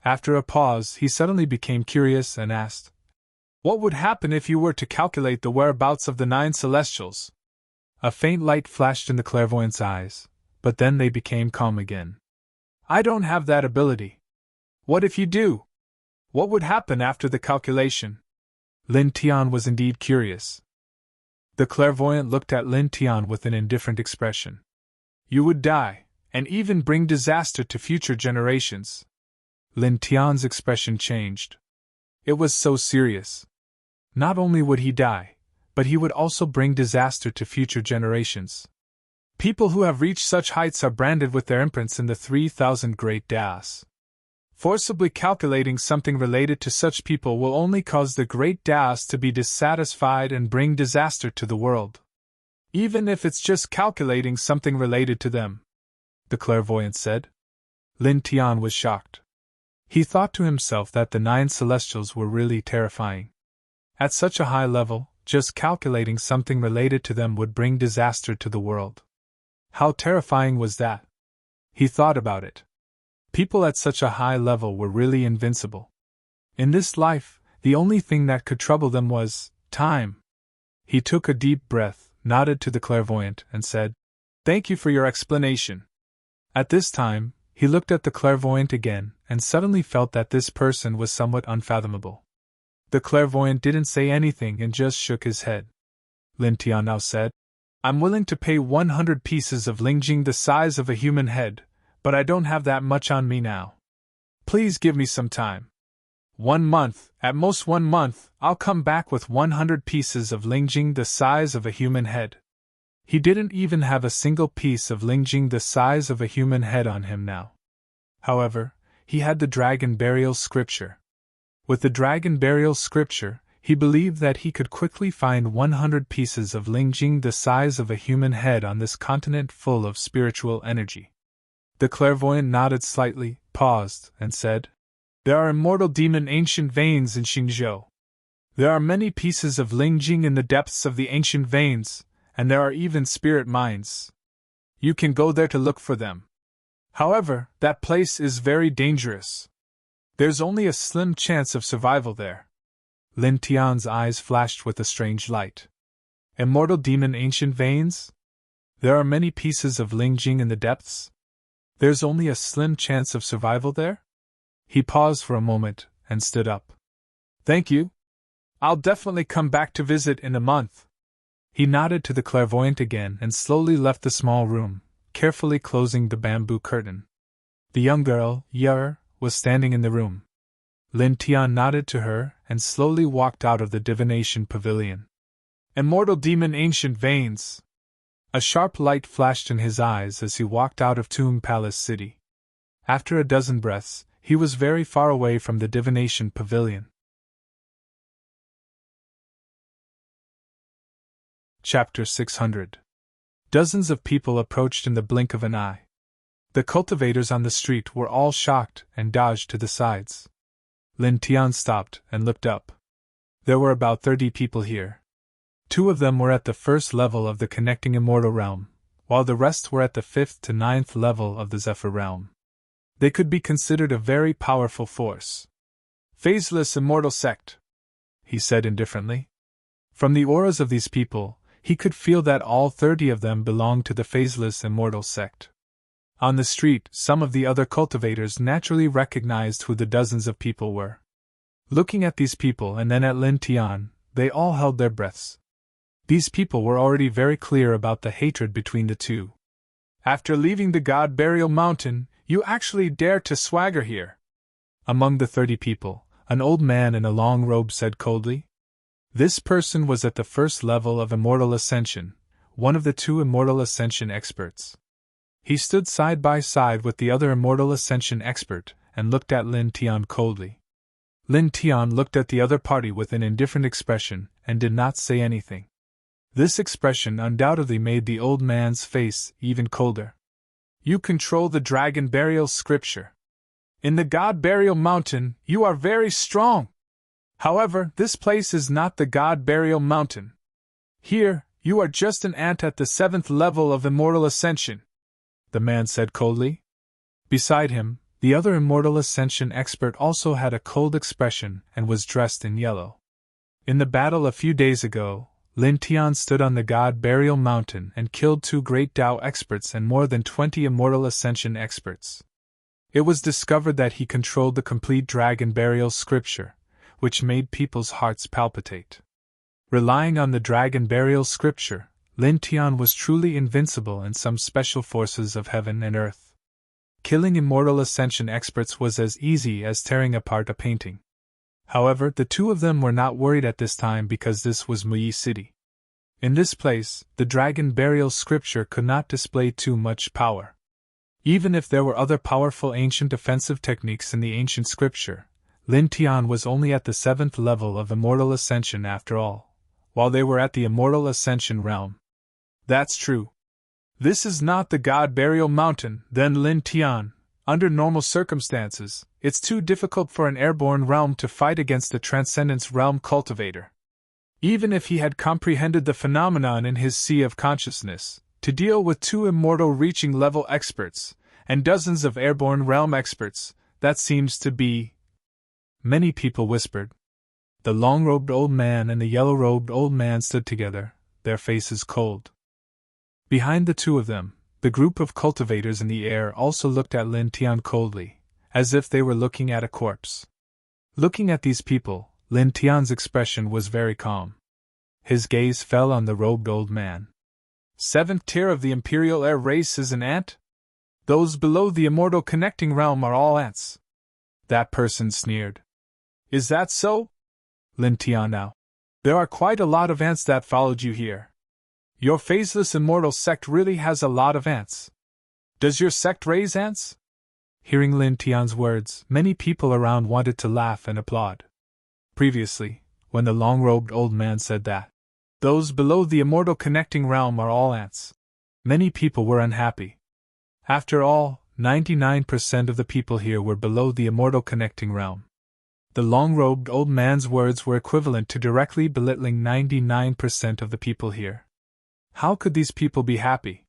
After a pause, he suddenly became curious and asked, What would happen if you were to calculate the whereabouts of the 9 celestials? A faint light flashed in the clairvoyant's eyes, but then they became calm again. I don't have that ability. What if you do? What would happen after the calculation? Lin Tian was indeed curious. The clairvoyant looked at Lin Tian with an indifferent expression. You would die, and even bring disaster to future generations. Lin Tian's expression changed. It was so serious. Not only would he die, but he would also bring disaster to future generations. People who have reached such heights are branded with their imprints in the 3,000 great Daos. Forcibly calculating something related to such people will only cause the great Daos to be dissatisfied and bring disaster to the world. Even if it's just calculating something related to them, the clairvoyant said. Lin Tian was shocked. He thought to himself that the 9 celestials were really terrifying. At such a high level, just calculating something related to them would bring disaster to the world. How terrifying was that? He thought about it. People at such a high level were really invincible. In this life, the only thing that could trouble them was time. He took a deep breath, nodded to the clairvoyant, and said, "Thank you for your explanation." At this time, he looked at the clairvoyant again and suddenly felt that this person was somewhat unfathomable. The clairvoyant didn't say anything and just shook his head. Lin Tian now said, "I'm willing to pay 100 pieces of lingjing the size of a human head, but I don't have that much on me now. Please give me some time. 1 month, at most 1 month, I'll come back with 100 pieces of lingjing the size of a human head." He didn't even have a single piece of lingjing the size of a human head on him now. However, he had the dragon burial scripture. With the dragon burial scripture, he believed that he could quickly find 100 pieces of lingjing the size of a human head on this continent full of spiritual energy. The clairvoyant nodded slightly, paused, and said, "There are immortal demon ancient veins in Xingzhou. There are many pieces of lingjing in the depths of the ancient veins, and there are even spirit mines. You can go there to look for them. However, that place is very dangerous. There's only a slim chance of survival there." Lin Tian's eyes flashed with a strange light. Immortal demon ancient veins? There are many pieces of lingjing in the depths? There's only a slim chance of survival there? He paused for a moment and stood up. "Thank you. I'll definitely come back to visit in a month." He nodded to the clairvoyant again and slowly left the small room, carefully closing the bamboo curtain. The young girl, Yer, was standing in the room. Lin Tian nodded to her and slowly walked out of the divination pavilion. Immortal demon ancient veins! A sharp light flashed in his eyes as he walked out of Tomb Palace City. After a dozen breaths, he was very far away from the divination pavilion. Chapter 600. Dozens of people approached in the blink of an eye. The cultivators on the street were all shocked and dodged to the sides. Lin Tian stopped and looked up. There were about 30 people here. 2 of them were at the 1st level of the connecting immortal realm, while the rest were at the 5th to 9th level of the Zephyr realm. They could be considered a very powerful force. "Phaseless immortal sect," he said indifferently. From the auras of these people, he could feel that all 30 of them belonged to the phaseless immortal sect. On the street, some of the other cultivators naturally recognized who the dozens of people were. Looking at these people and then at Lin Tian, they all held their breaths. These people were already very clear about the hatred between the two. "After leaving the God Burial Mountain, you actually dare to swagger here?" Among the 30 people, an old man in a long robe said coldly. This person was at the 1st level of Immortal Ascension, one of the 2 Immortal Ascension experts. He stood side by side with the other Immortal Ascension expert and looked at Lin Tian coldly. Lin Tian looked at the other party with an indifferent expression and did not say anything. This expression undoubtedly made the old man's face even colder. "You control the Dragon Burial Scripture. In the God Burial Mountain, you are very strong. However, this place is not the God Burial Mountain. Here, you are just an ant at the 7th level of Immortal Ascension," the man said coldly. Beside him, the other Immortal Ascension expert also had a cold expression and was dressed in yellow. In the battle a few days ago, Lin Tian stood on the God Burial Mountain and killed 2 great Tao experts and more than 20 Immortal Ascension experts. It was discovered that he controlled the complete Dragon Burial Scripture, which made people's hearts palpitate. Relying on the Dragon Burial Scripture, Lin Tian was truly invincible in some special forces of heaven and earth. Killing immortal ascension experts was as easy as tearing apart a painting. However, the two of them were not worried at this time because this was Muyi City. In this place, the dragon burial scripture could not display too much power. Even if there were other powerful ancient offensive techniques in the ancient scripture, Lin Tian was only at the 7th level of immortal ascension after all, while they were at the immortal ascension realm. That's true. This is not the God Burial Mountain, then Lin Tian. Under normal circumstances, it's too difficult for an airborne realm to fight against the Transcendence Realm cultivator. Even if he had comprehended the phenomenon in his sea of consciousness, to deal with 2 immortal reaching level experts, and dozens of airborne realm experts, that seems to be... Many people whispered. The long-robed old man and the yellow-robed old man stood together, their faces cold. Behind the two of them, the group of cultivators in the air also looked at Lin Tian coldly, as if they were looking at a corpse. Looking at these people, Lin Tian's expression was very calm. His gaze fell on the robed old man. 7th tier of the Imperial Air race is an ant? Those below the immortal connecting realm are all ants. That person sneered. Is that so? Lin Tian now. There are quite a lot of ants that followed you here. Your phaseless immortal sect really has a lot of ants. Does your sect raise ants? Hearing Lin Tian's words, many people around wanted to laugh and applaud. Previously, when the long-robed old man said that, those below the immortal connecting realm are all ants, many people were unhappy. After all, 99% of the people here were below the immortal connecting realm. The long-robed old man's words were equivalent to directly belittling 99% of the people here. How could these people be happy?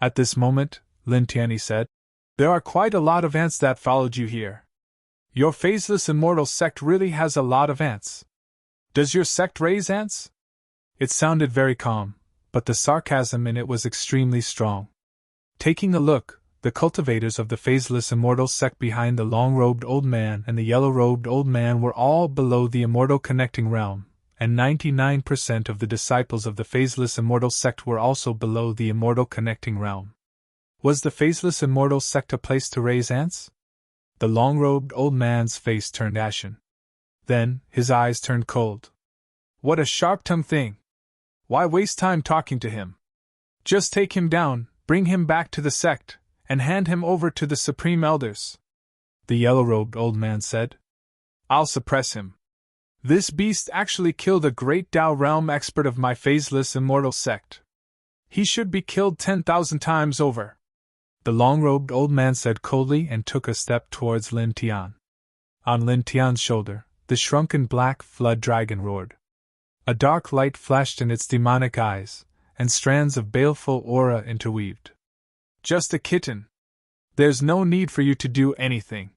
At this moment, Lin Tian said, there are quite a lot of ants that followed you here. Your phaseless immortal sect really has a lot of ants. Does your sect raise ants? It sounded very calm, but the sarcasm in it was extremely strong. Taking a look, the cultivators of the phaseless immortal sect behind the long-robed old man and the yellow-robed old man were all below the immortal connecting realm, and 99% of the disciples of the phaseless immortal sect were also below the immortal connecting realm. Was the phaseless immortal sect a place to raise ants? The long-robed old man's face turned ashen. Then, his eyes turned cold. What a sharp-tongued thing! Why waste time talking to him? Just take him down, bring him back to the sect, and hand him over to the Supreme Elders. The yellow-robed old man said. I'll suppress him. This beast actually killed a great Tao realm expert of my phaseless immortal sect. He should be killed 10,000 times over. The long-robed old man said coldly and took a step towards Lin Tian. On Lin Tian's shoulder, the shrunken black flood dragon roared. A dark light flashed in its demonic eyes, and strands of baleful aura interweaved. Just a kitten. There's no need for you to do anything.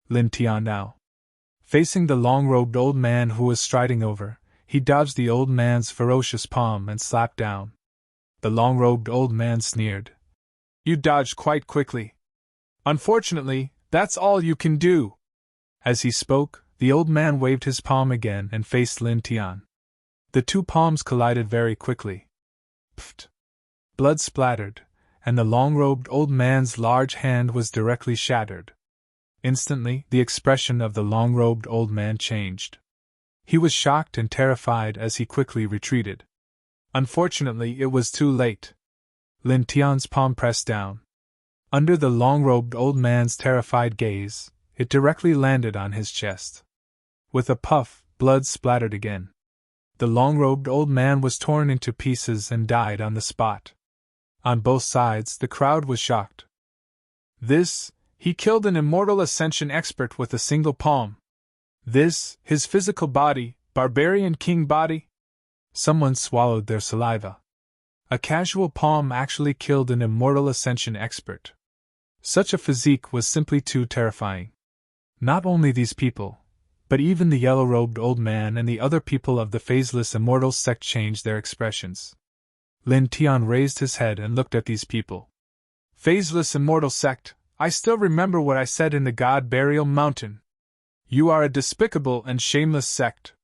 Lin Tian now. Facing the long-robed old man who was striding over, he dodged the old man's ferocious palm and slapped down. The long-robed old man sneered. You dodged quite quickly. Unfortunately, that's all you can do. As he spoke, the old man waved his palm again and faced Lin Tian. The two palms collided very quickly. Pfft! Blood splattered, and the long-robed old man's large hand was directly shattered. Instantly, the expression of the long-robed old man changed. He was shocked and terrified as he quickly retreated. Unfortunately, it was too late. Lin Tian's palm pressed down. Under the long-robed old man's terrified gaze, it directly landed on his chest. With a puff, blood splattered again. The long-robed old man was torn into pieces and died on the spot. On both sides, the crowd was shocked. He killed an immortal ascension expert with a single palm. His physical body, barbarian king body? Someone swallowed their saliva. A casual palm actually killed an immortal ascension expert. Such a physique was simply too terrifying. Not only these people, but even the yellow-robed old man and the other people of the phaseless immortal sect changed their expressions. Lin Tian raised his head and looked at these people. Phaseless immortal sect, I still remember what I said in the God Burial Mountain. You are a despicable and shameless sect.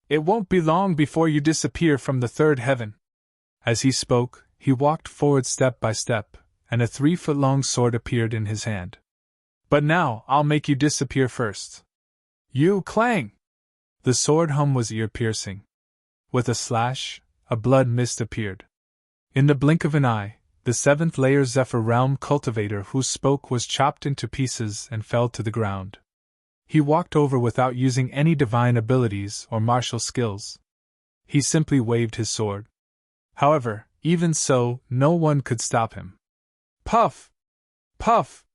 It won't be long before you disappear from the third heaven. As he spoke, he walked forward step by step, and a 3-foot-long sword appeared in his hand. But now, I'll make you disappear first. You clang! The sword hum was ear-piercing. With a slash, a blood mist appeared. In the blink of an eye, the 7th-layer Zephyr Realm cultivator who spoke was chopped into pieces and fell to the ground. He walked over without using any divine abilities or martial skills. He simply waved his sword. However, even so, no one could stop him. Puff! Puff!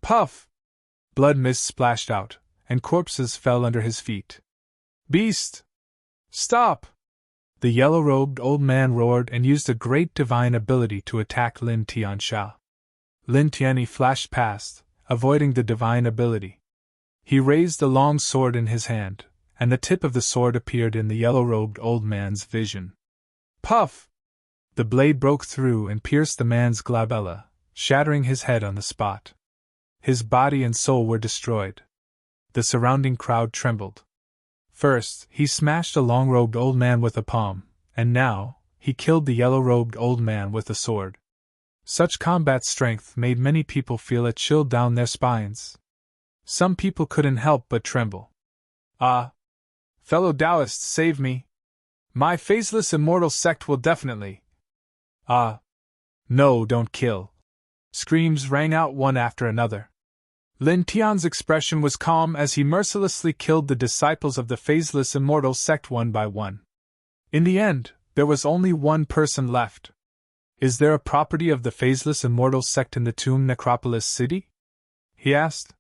Puff! Blood mist splashed out, and corpses fell under his feet. Beast! Stop! The yellow-robed old man roared and used a great divine ability to attack Lin Tiansha. Lin Tianyi flashed past, avoiding the divine ability. He raised a long sword in his hand, and the tip of the sword appeared in the yellow-robed old man's vision. Puff! The blade broke through and pierced the man's glabella, shattering his head on the spot. His body and soul were destroyed. The surrounding crowd trembled. First, he smashed a long-robed old man with a palm, and now, he killed the yellow-robed old man with a sword. Such combat strength made many people feel a chill down their spines. Some people couldn't help but tremble. Ah! Fellow Taoists, save me! My faceless immortal sect will definitely... Ah! No, don't kill! Screams rang out one after another. Lin Tian's expression was calm as he mercilessly killed the disciples of the Phaseless Immortal Sect one by one. In the end, there was only one person left. Is there a property of the Phaseless Immortal Sect in the Tomb Necropolis City? He asked.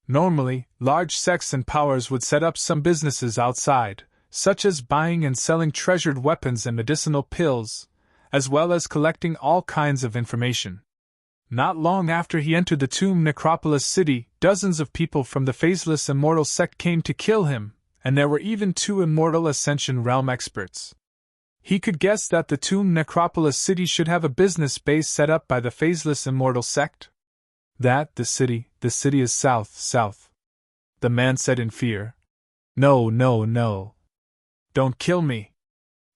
Normally, large sects and powers would set up some businesses outside, such as buying and selling treasured weapons and medicinal pills, as well as collecting all kinds of information. Not long after he entered the Tomb Necropolis City, dozens of people from the Phaseless Immortal Sect came to kill him, and there were even 2 Immortal Ascension Realm experts. He could guess that the Tomb Necropolis City should have a business base set up by the Phaseless Immortal Sect. The city is south. The man said in fear. No. Don't kill me.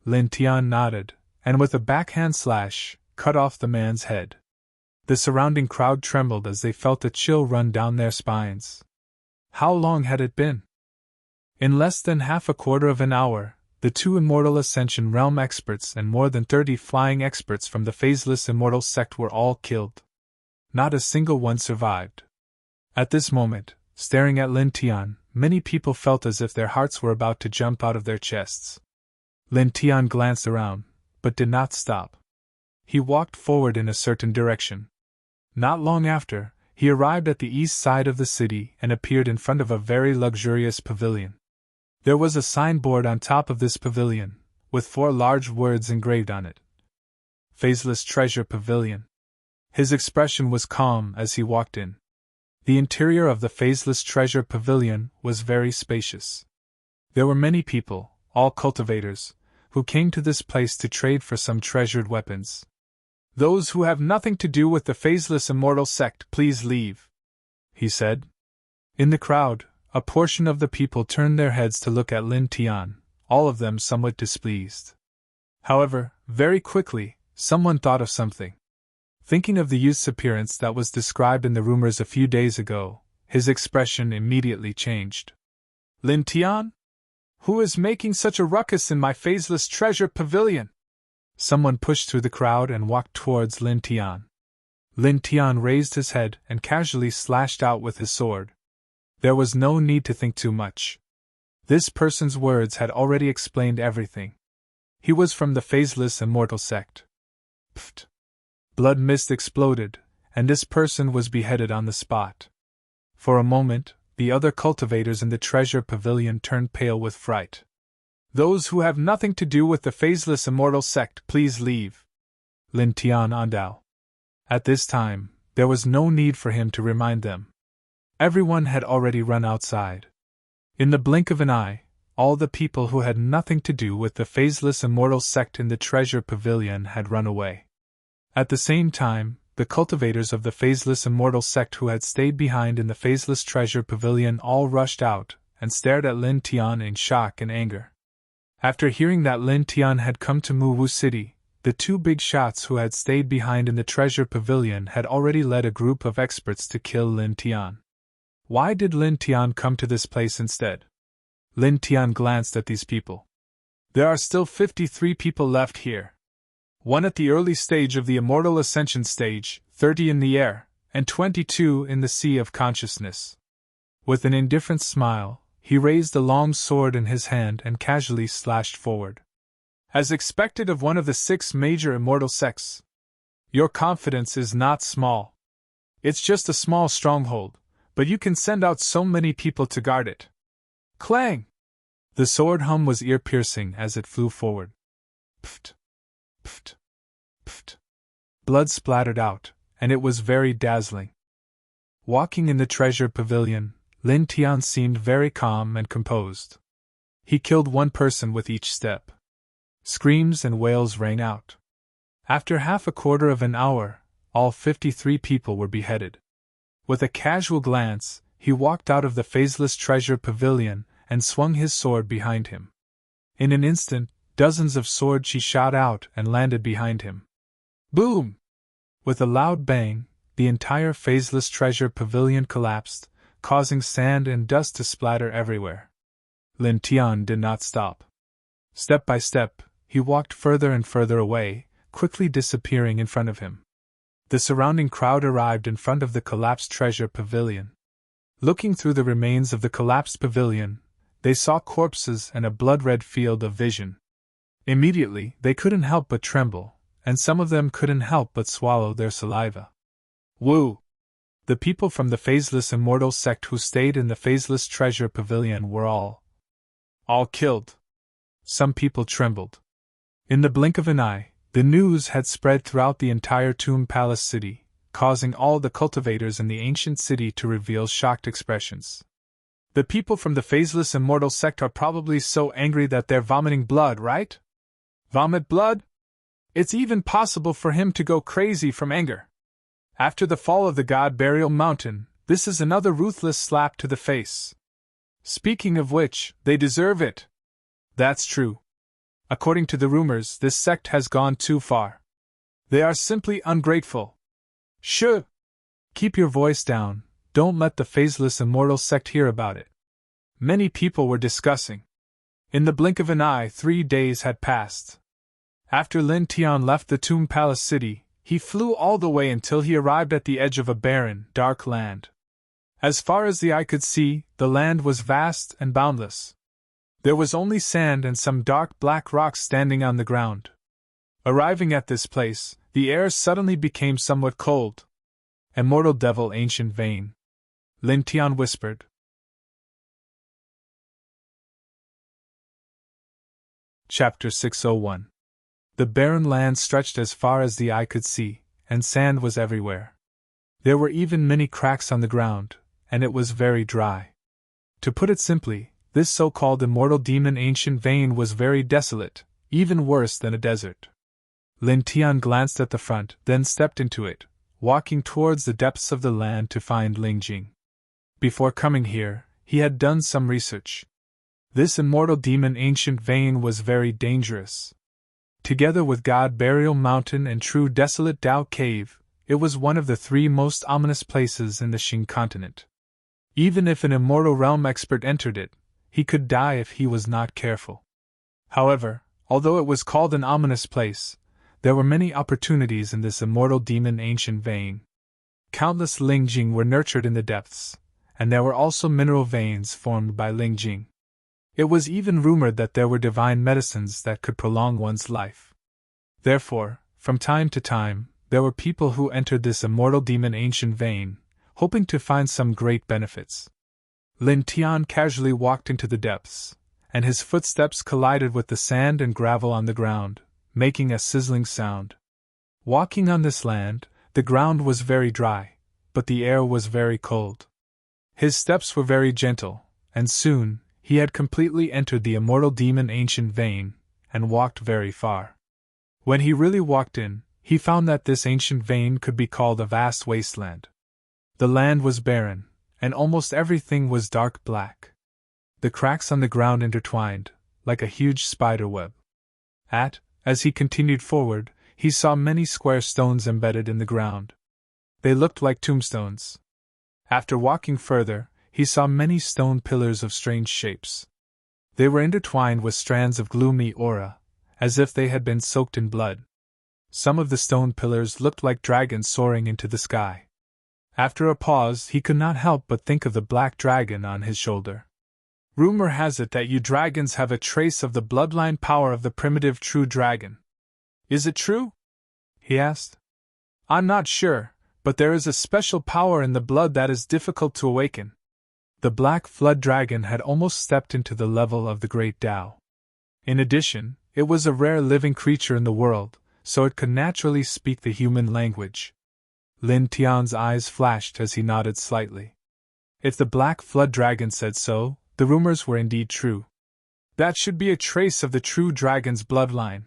Lin Tian nodded, and with a backhand slash, cut off the man's head. The surrounding crowd trembled as they felt a chill run down their spines. How long had it been? In less than half a quarter of an hour, the 2 Immortal Ascension Realm experts and more than 30 flying experts from the Phaseless Immortal Sect were all killed. Not a single one survived. At this moment, staring at Lin Tian, many people felt as if their hearts were about to jump out of their chests. Lin Tian glanced around, but did not stop. He walked forward in a certain direction. Not long after, he arrived at the east side of the city and appeared in front of a very luxurious pavilion. There was a signboard on top of this pavilion, with 4 large words engraved on it. Phaseless Treasure Pavilion. His expression was calm as he walked in. The interior of the Phaseless Treasure Pavilion was very spacious. There were many people, all cultivators, who came to this place to trade for some treasured weapons. Those who have nothing to do with the Phaseless Immortal Sect, please leave, he said. In the crowd, a portion of the people turned their heads to look at Lin Tian, all of them somewhat displeased. However, very quickly, someone thought of something. Thinking of the youth's appearance that was described in the rumors a few days ago, his expression immediately changed. Lin Tian? Who is making such a ruckus in my Phaseless Treasure Pavilion? Someone pushed through the crowd and walked towards Lin Tian. Lin Tian raised his head and casually slashed out with his sword. There was no need to think too much. This person's words had already explained everything. He was from the Phaseless Immortal Sect. Pfft! Blood mist exploded, and this person was beheaded on the spot. For a moment, the other cultivators in the treasure pavilion turned pale with fright. Those who have nothing to do with the Phaseless Immortal Sect, please leave. Lin Tian Andao. At this time, there was no need for him to remind them. Everyone had already run outside. In the blink of an eye, all the people who had nothing to do with the Phaseless Immortal Sect in the treasure pavilion had run away. At the same time, the cultivators of the Phaseless Immortal Sect who had stayed behind in the Phaseless Treasure Pavilion all rushed out and stared at Lin Tian in shock and anger. After hearing that Lin Tian had come to Muwu City, The two big shots who had stayed behind in the treasure pavilion had already led a group of experts to kill Lin Tian. Why did Lin Tian come to this place instead? Lin Tian glanced at these people. There are still 53 people left here. 1 at the early stage of the immortal ascension stage, 30 in the air, and 22 in the sea of consciousness. With an indifferent smile, he raised a long sword in his hand and casually slashed forward. As expected of one of the 6 major immortal sects. Your confidence is not small. It's just a small stronghold, but you can send out so many people to guard it. Clang! The sword hum was ear-piercing as it flew forward. Pft! Pft! Pft! Blood splattered out, and it was very dazzling. Walking in the treasure pavilion, Lin Tian seemed very calm and composed. He killed 1 person with each step. Screams and wails rang out. After half a quarter of an hour, all 53 people were beheaded. With a casual glance, he walked out of the phaseless treasure pavilion and swung his sword behind him. In an instant, dozens of sword chi shot out and landed behind him. Boom! With a loud bang, the entire phaseless treasure pavilion collapsed, causing sand and dust to splatter everywhere. Lin Tian did not stop. Step by step, he walked further and further away, quickly disappearing in front of him. The surrounding crowd arrived in front of the collapsed treasure pavilion. Looking through the remains of the collapsed pavilion, they saw corpses and a blood-red field of vision. Immediately, they couldn't help but tremble, and some of them couldn't help but swallow their saliva. Woo! The people from the phaseless immortal sect who stayed in the phaseless treasure pavilion were all killed. Some people trembled. In the blink of an eye, the news had spread throughout the entire Tomb Palace city, causing all the cultivators in the ancient city to reveal shocked expressions. The people from the phaseless immortal sect are probably so angry that they're vomiting blood, right? Vomit blood? It's even possible for him to go crazy from anger. After the fall of the god burial mountain, this is another ruthless slap to the face. Speaking of which, they deserve it. That's true. According to the rumors, this sect has gone too far. They are simply ungrateful. Shh! Keep your voice down, don't let the phaseless immortal sect hear about it. Many people were discussing. In the blink of an eye, 3 days had passed. After Lin Tian left the Tomb Palace city, he flew all the way until he arrived at the edge of a barren, dark land. As far as the eye could see, the land was vast and boundless. There was only sand and some dark black rocks standing on the ground. Arriving at this place, the air suddenly became somewhat cold. Immortal Devil Ancient Vein. Lin Tian whispered. Chapter 601. The barren land stretched as far as the eye could see, and sand was everywhere. There were even many cracks on the ground, and it was very dry. To put it simply, this so-called immortal demon ancient vein was very desolate, even worse than a desert. Lin Tian glanced at the front, then stepped into it, walking towards the depths of the land to find Ling Jing. Before coming here, he had done some research. This immortal demon ancient vein was very dangerous. Together with God Burial Mountain and True Desolate Tao Cave, it was one of the 3 most ominous places in the Xing continent. Even if an immortal realm expert entered it, he could die if he was not careful. However, although it was called an ominous place, there were many opportunities in this immortal demon ancient vein. Countless Ling Jing were nurtured in the depths, and there were also mineral veins formed by Ling Jing. It was even rumored that there were divine medicines that could prolong one's life. Therefore, from time to time, there were people who entered this immortal demon ancient vein, hoping to find some great benefits. Lin Tian casually walked into the depths, and his footsteps collided with the sand and gravel on the ground, making a sizzling sound. Walking on this land, the ground was very dry, but the air was very cold. His steps were very gentle, and soon, he had completely entered the immortal demon ancient vein, and walked very far. When he really walked in, he found that this ancient vein could be called a vast wasteland. The land was barren, and almost everything was dark black. The cracks on the ground intertwined, like a huge spider web. As he continued forward, he saw many square stones embedded in the ground. They looked like tombstones. After walking further, he saw many stone pillars of strange shapes. They were intertwined with strands of gloomy aura, as if they had been soaked in blood. Some of the stone pillars looked like dragons soaring into the sky. After a pause, he could not help but think of the black dragon on his shoulder. Rumor has it that you dragons have a trace of the bloodline power of the primitive true dragon. Is it true? He asked. I'm not sure, but there is a special power in the blood that is difficult to awaken. The black flood dragon had almost stepped into the level of the great Tao. In addition, it was a rare living creature in the world, so it could naturally speak the human language. Lin Tian's eyes flashed as he nodded slightly. If the black flood dragon said so, the rumors were indeed true. That should be a trace of the true dragon's bloodline,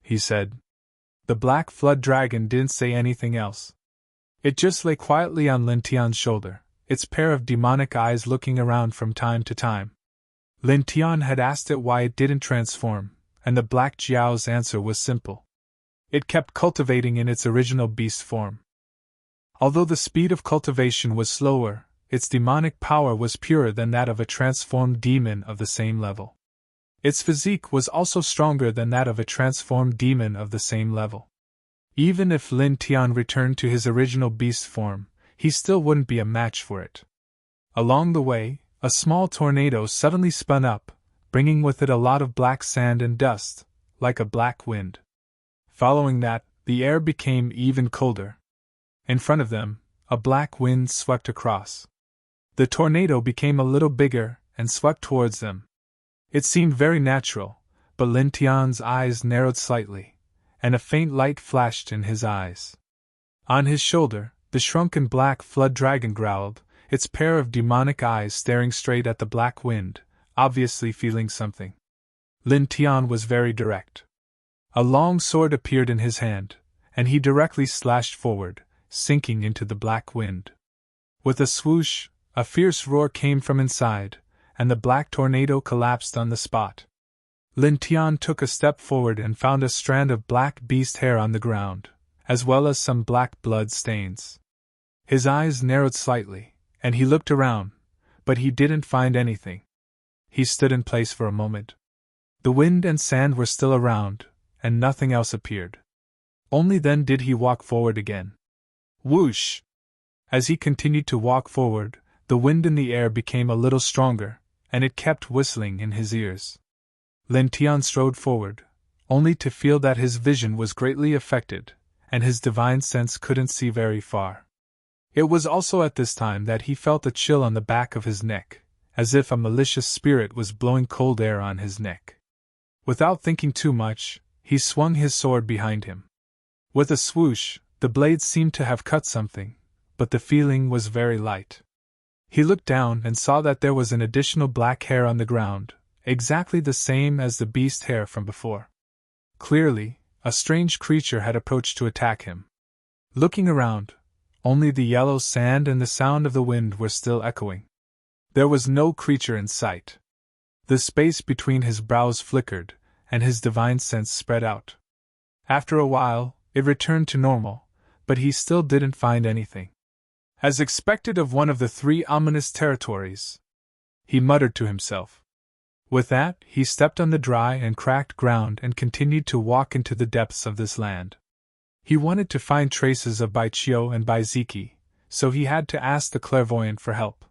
he said. The black flood dragon didn't say anything else. It just lay quietly on Lin Tian's shoulder, its pair of demonic eyes looking around from time to time. Lin Tian had asked it why it didn't transform, and the black Jiao's answer was simple. It kept cultivating in its original beast form. Although the speed of cultivation was slower, its demonic power was purer than that of a transformed demon of the same level. Its physique was also stronger than that of a transformed demon of the same level. Even if Lin Tian returned to his original beast form, he still wouldn't be a match for it. Along the way, a small tornado suddenly spun up, bringing with it a lot of black sand and dust, like a black wind. Following that, the air became even colder. In front of them, a black wind swept across. The tornado became a little bigger and swept towards them. It seemed very natural, but Lin Tian's eyes narrowed slightly, and a faint light flashed in his eyes. On his shoulder, the shrunken black flood dragon growled, its pair of demonic eyes staring straight at the black wind, obviously feeling something. Lin Tian was very direct. A long sword appeared in his hand, and he directly slashed forward, sinking into the black wind. With a swoosh, a fierce roar came from inside, and the black tornado collapsed on the spot. Lin Tian took a step forward and found a strand of black beast hair on the ground, as well as some black blood stains. His eyes narrowed slightly, and he looked around, but he didn't find anything. He stood in place for a moment. The wind and sand were still around, and nothing else appeared. Only then did he walk forward again. Whoosh! As he continued to walk forward, the wind in the air became a little stronger, and it kept whistling in his ears. Lin Tian strode forward, only to feel that his vision was greatly affected, and his divine sense couldn't see very far. It was also at this time that he felt a chill on the back of his neck, as if a malicious spirit was blowing cold air on his neck. Without thinking too much, he swung his sword behind him. With a swoosh, the blade seemed to have cut something, but the feeling was very light. He looked down and saw that there was an additional black hair on the ground, exactly the same as the beast hair from before. Clearly, a strange creature had approached to attack him. Looking around, only the yellow sand and the sound of the wind were still echoing. There was no creature in sight. The space between his brows flickered, and his divine sense spread out. After a while, it returned to normal, but he still didn't find anything. As expected of one of the 3 ominous territories, he muttered to himself. With that, he stepped on the dry and cracked ground and continued to walk into the depths of this land. He wanted to find traces of Bai Qiu and Bai Ziki, so he had to ask the clairvoyant for help.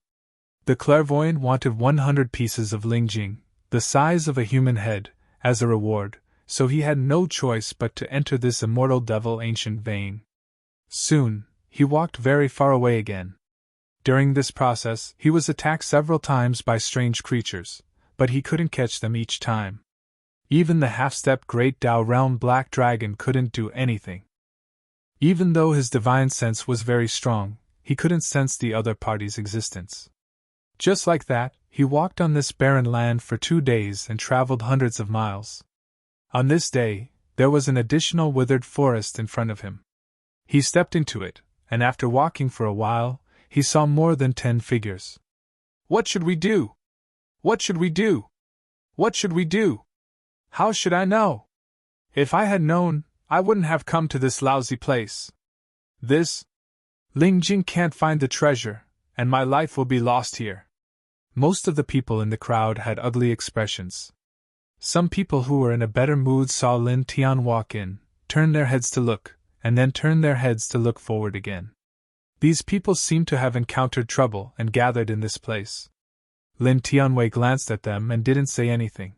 The clairvoyant wanted 100 pieces of lingjing, the size of a human head, as a reward, so he had no choice but to enter this immortal devil ancient vein. Soon, he walked very far away again. During this process, he was attacked several times by strange creatures, but he couldn't catch them each time. Even the half-stepped Great Tao Realm Black Dragon couldn't do anything. Even though his divine sense was very strong, he couldn't sense the other party's existence. Just like that, he walked on this barren land for 2 days and traveled hundreds of miles. On this day, there was an additional withered forest in front of him. He stepped into it, and after walking for a while, he saw more than 10 figures. What should we do? What should we do? What should we do? How should I know? If I had known, I wouldn't have come to this lousy place. This Ling Jing can't find the treasure, and my life will be lost here. Most of the people in the crowd had ugly expressions. Some people who were in a better mood saw Lin Tian walk in, turned their heads to look, and then turned their heads to look forward again. These people seemed to have encountered trouble and gathered in this place. Lin Tianwei glanced at them and didn't say anything.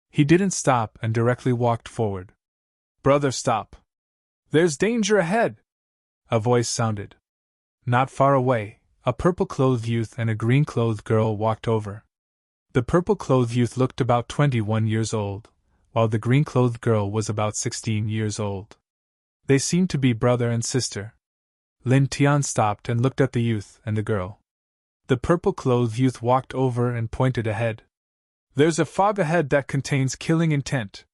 He didn't stop and directly walked forward. Brother, stop! There's danger ahead! A voice sounded. Not far away, a purple-clothed youth and a green-clothed girl walked over. The purple-clothed youth looked about 21 years old, while the green-clothed girl was about 16 years old. They seemed to be brother and sister. Lin Tian stopped and looked at the youth and the girl. The purple-clothed youth walked over and pointed ahead. There's a fog ahead that contains killing intent.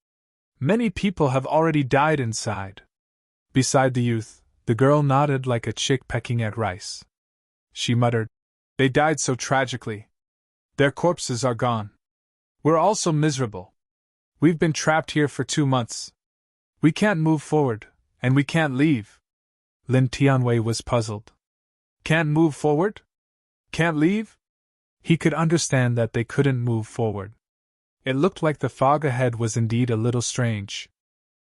Many people have already died inside. Beside the youth, the girl nodded like a chick pecking at rice. She muttered, They died so tragically. Their corpses are gone. We're all so miserable. We've been trapped here for 2 months. We can't move forward, and we can't leave. Lin Tianwei was puzzled. Can't move forward? Can't leave? He could understand that they couldn't move forward. It looked like the fog ahead was indeed a little strange.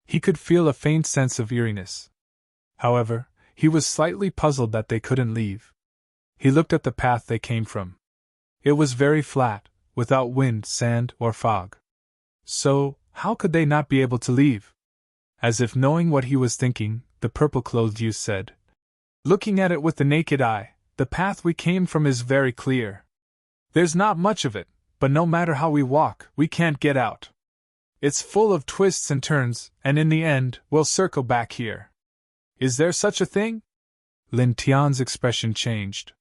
He could feel a faint sense of eeriness. However, he was slightly puzzled that they couldn't leave. He looked at the path they came from. It was very flat, without wind, sand, or fog. So, how could they not be able to leave? As if knowing what he was thinking, the purple-clothed youth said, Looking at it with the naked eye, the path we came from is very clear. There's not much of it, but no matter how we walk, we can't get out. It's full of twists and turns, and in the end, we'll circle back here. Is there such a thing? Lin Tian's expression changed.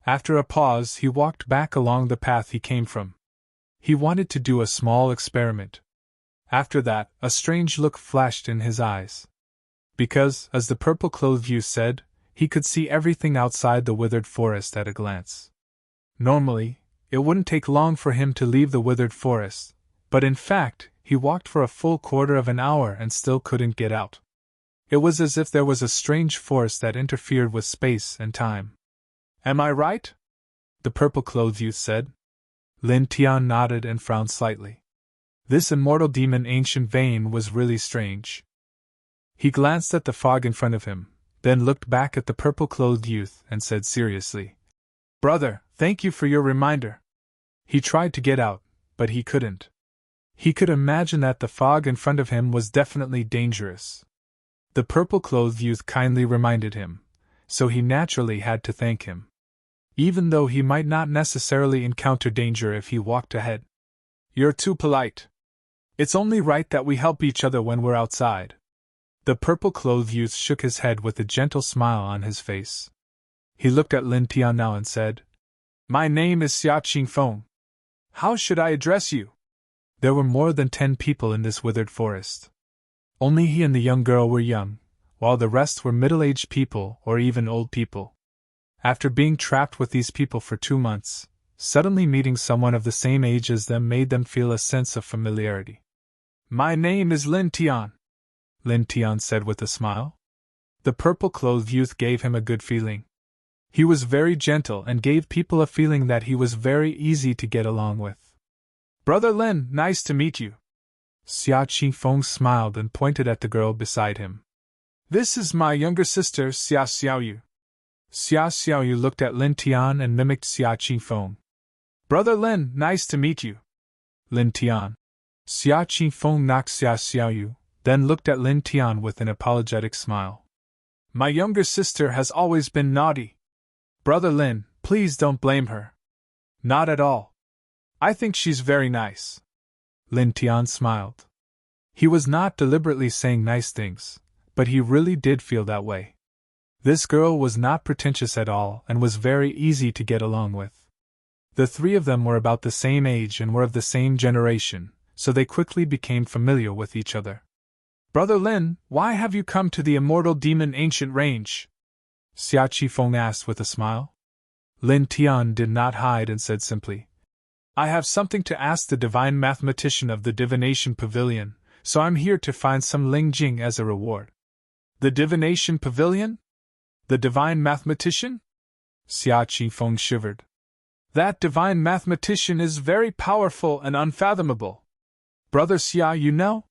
After a pause, he walked back along the path he came from. He wanted to do a small experiment. After that, a strange look flashed in his eyes. Because, as the purple-clothed youth said, he could see everything outside the withered forest at a glance. Normally, it wouldn't take long for him to leave the withered forest, but in fact, he walked for a full quarter of an hour and still couldn't get out. It was as if there was a strange force that interfered with space and time. Am I right? The purple-clothed youth said. Lin Tian nodded and frowned slightly. This immortal demon ancient vein was really strange. He glanced at the fog in front of him, then looked back at the purple-clothed youth and said seriously, Brother, thank you for your reminder. He tried to get out, but he couldn't. He could imagine that the fog in front of him was definitely dangerous. The purple-clothed youth kindly reminded him, so he naturally had to thank him. Even though he might not necessarily encounter danger if he walked ahead. You're too polite. It's only right that we help each other when we're outside. The purple-clothed youth shook his head with a gentle smile on his face. He looked at Lin Tian now and said, My name is Xia Qingfeng. How should I address you? There were more than 10 people in this withered forest. Only he and the young girl were young, while the rest were middle-aged people or even old people. After being trapped with these people for 2 months, suddenly meeting someone of the same age as them made them feel a sense of familiarity. My name is Lin Tian, Lin Tian said with a smile. The purple-clothed youth gave him a good feeling. He was very gentle and gave people a feeling that he was very easy to get along with. Brother Lin, nice to meet you. Xia Qingfeng smiled and pointed at the girl beside him. This is my younger sister, Xia Xiaoyu. Xia Xiaoyu looked at Lin Tian and mimicked Xia Qingfeng. Brother Lin, nice to meet you. Lin Tian. Xia Qingfeng knocked Xia Xiaoyu, then looked at Lin Tian with an apologetic smile. My younger sister has always been naughty. Brother Lin, please don't blame her. Not at all. I think she's very nice. Lin Tian smiled. He was not deliberately saying nice things, but he really did feel that way. This girl was not pretentious at all and was very easy to get along with. The 3 of them were about the same age and were of the same generation, so they quickly became familiar with each other. Brother Lin, why have you come to the immortal demon ancient range? Xia Qingfeng asked with a smile. Lin Tian did not hide and said simply, I have something to ask the divine mathematician of the divination pavilion, so I'm here to find some Ling Jing as a reward. The divination pavilion? The divine mathematician? Xia Qifeng shivered. That divine mathematician is very powerful and unfathomable. Brother Xia, you know?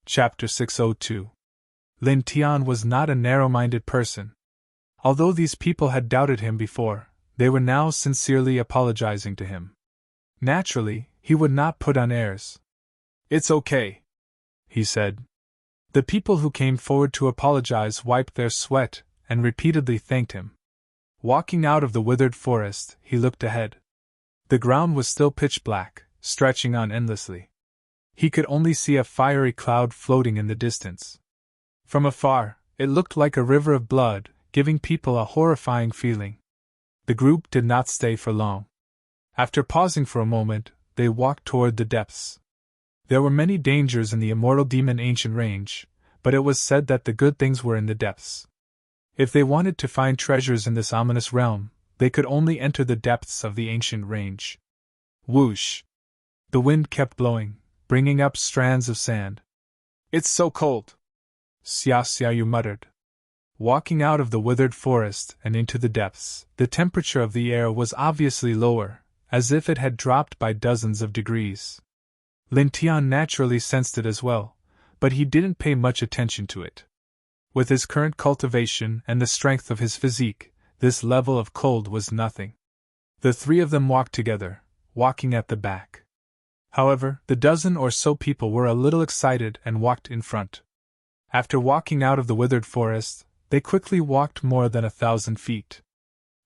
Chapter 602. Lin Tian was not a narrow-minded person. Although these people had doubted him before, they were now sincerely apologizing to him. Naturally, he would not put on airs. It's okay, he said. The people who came forward to apologize wiped their sweat and repeatedly thanked him. Walking out of the withered forest, he looked ahead. The ground was still pitch black, stretching on endlessly. He could only see a fiery cloud floating in the distance. From afar, it looked like a river of blood, giving people a horrifying feeling. The group did not stay for long. After pausing for a moment, they walked toward the depths. There were many dangers in the immortal demon ancient range, but it was said that the good things were in the depths. If they wanted to find treasures in this ominous realm, they could only enter the depths of the ancient range. Whoosh! The wind kept blowing, bringing up strands of sand. It's so cold! Xia Xiaoyu muttered. Walking out of the withered forest and into the depths, the temperature of the air was obviously lower, as if it had dropped by dozens of degrees. Lin Tian naturally sensed it as well, but he didn't pay much attention to it. With his current cultivation and the strength of his physique, this level of cold was nothing. The three of them walked together, walking at the back. However, the dozen or so people were a little excited and walked in front. After walking out of the withered forest, they quickly walked more than 1,000 feet.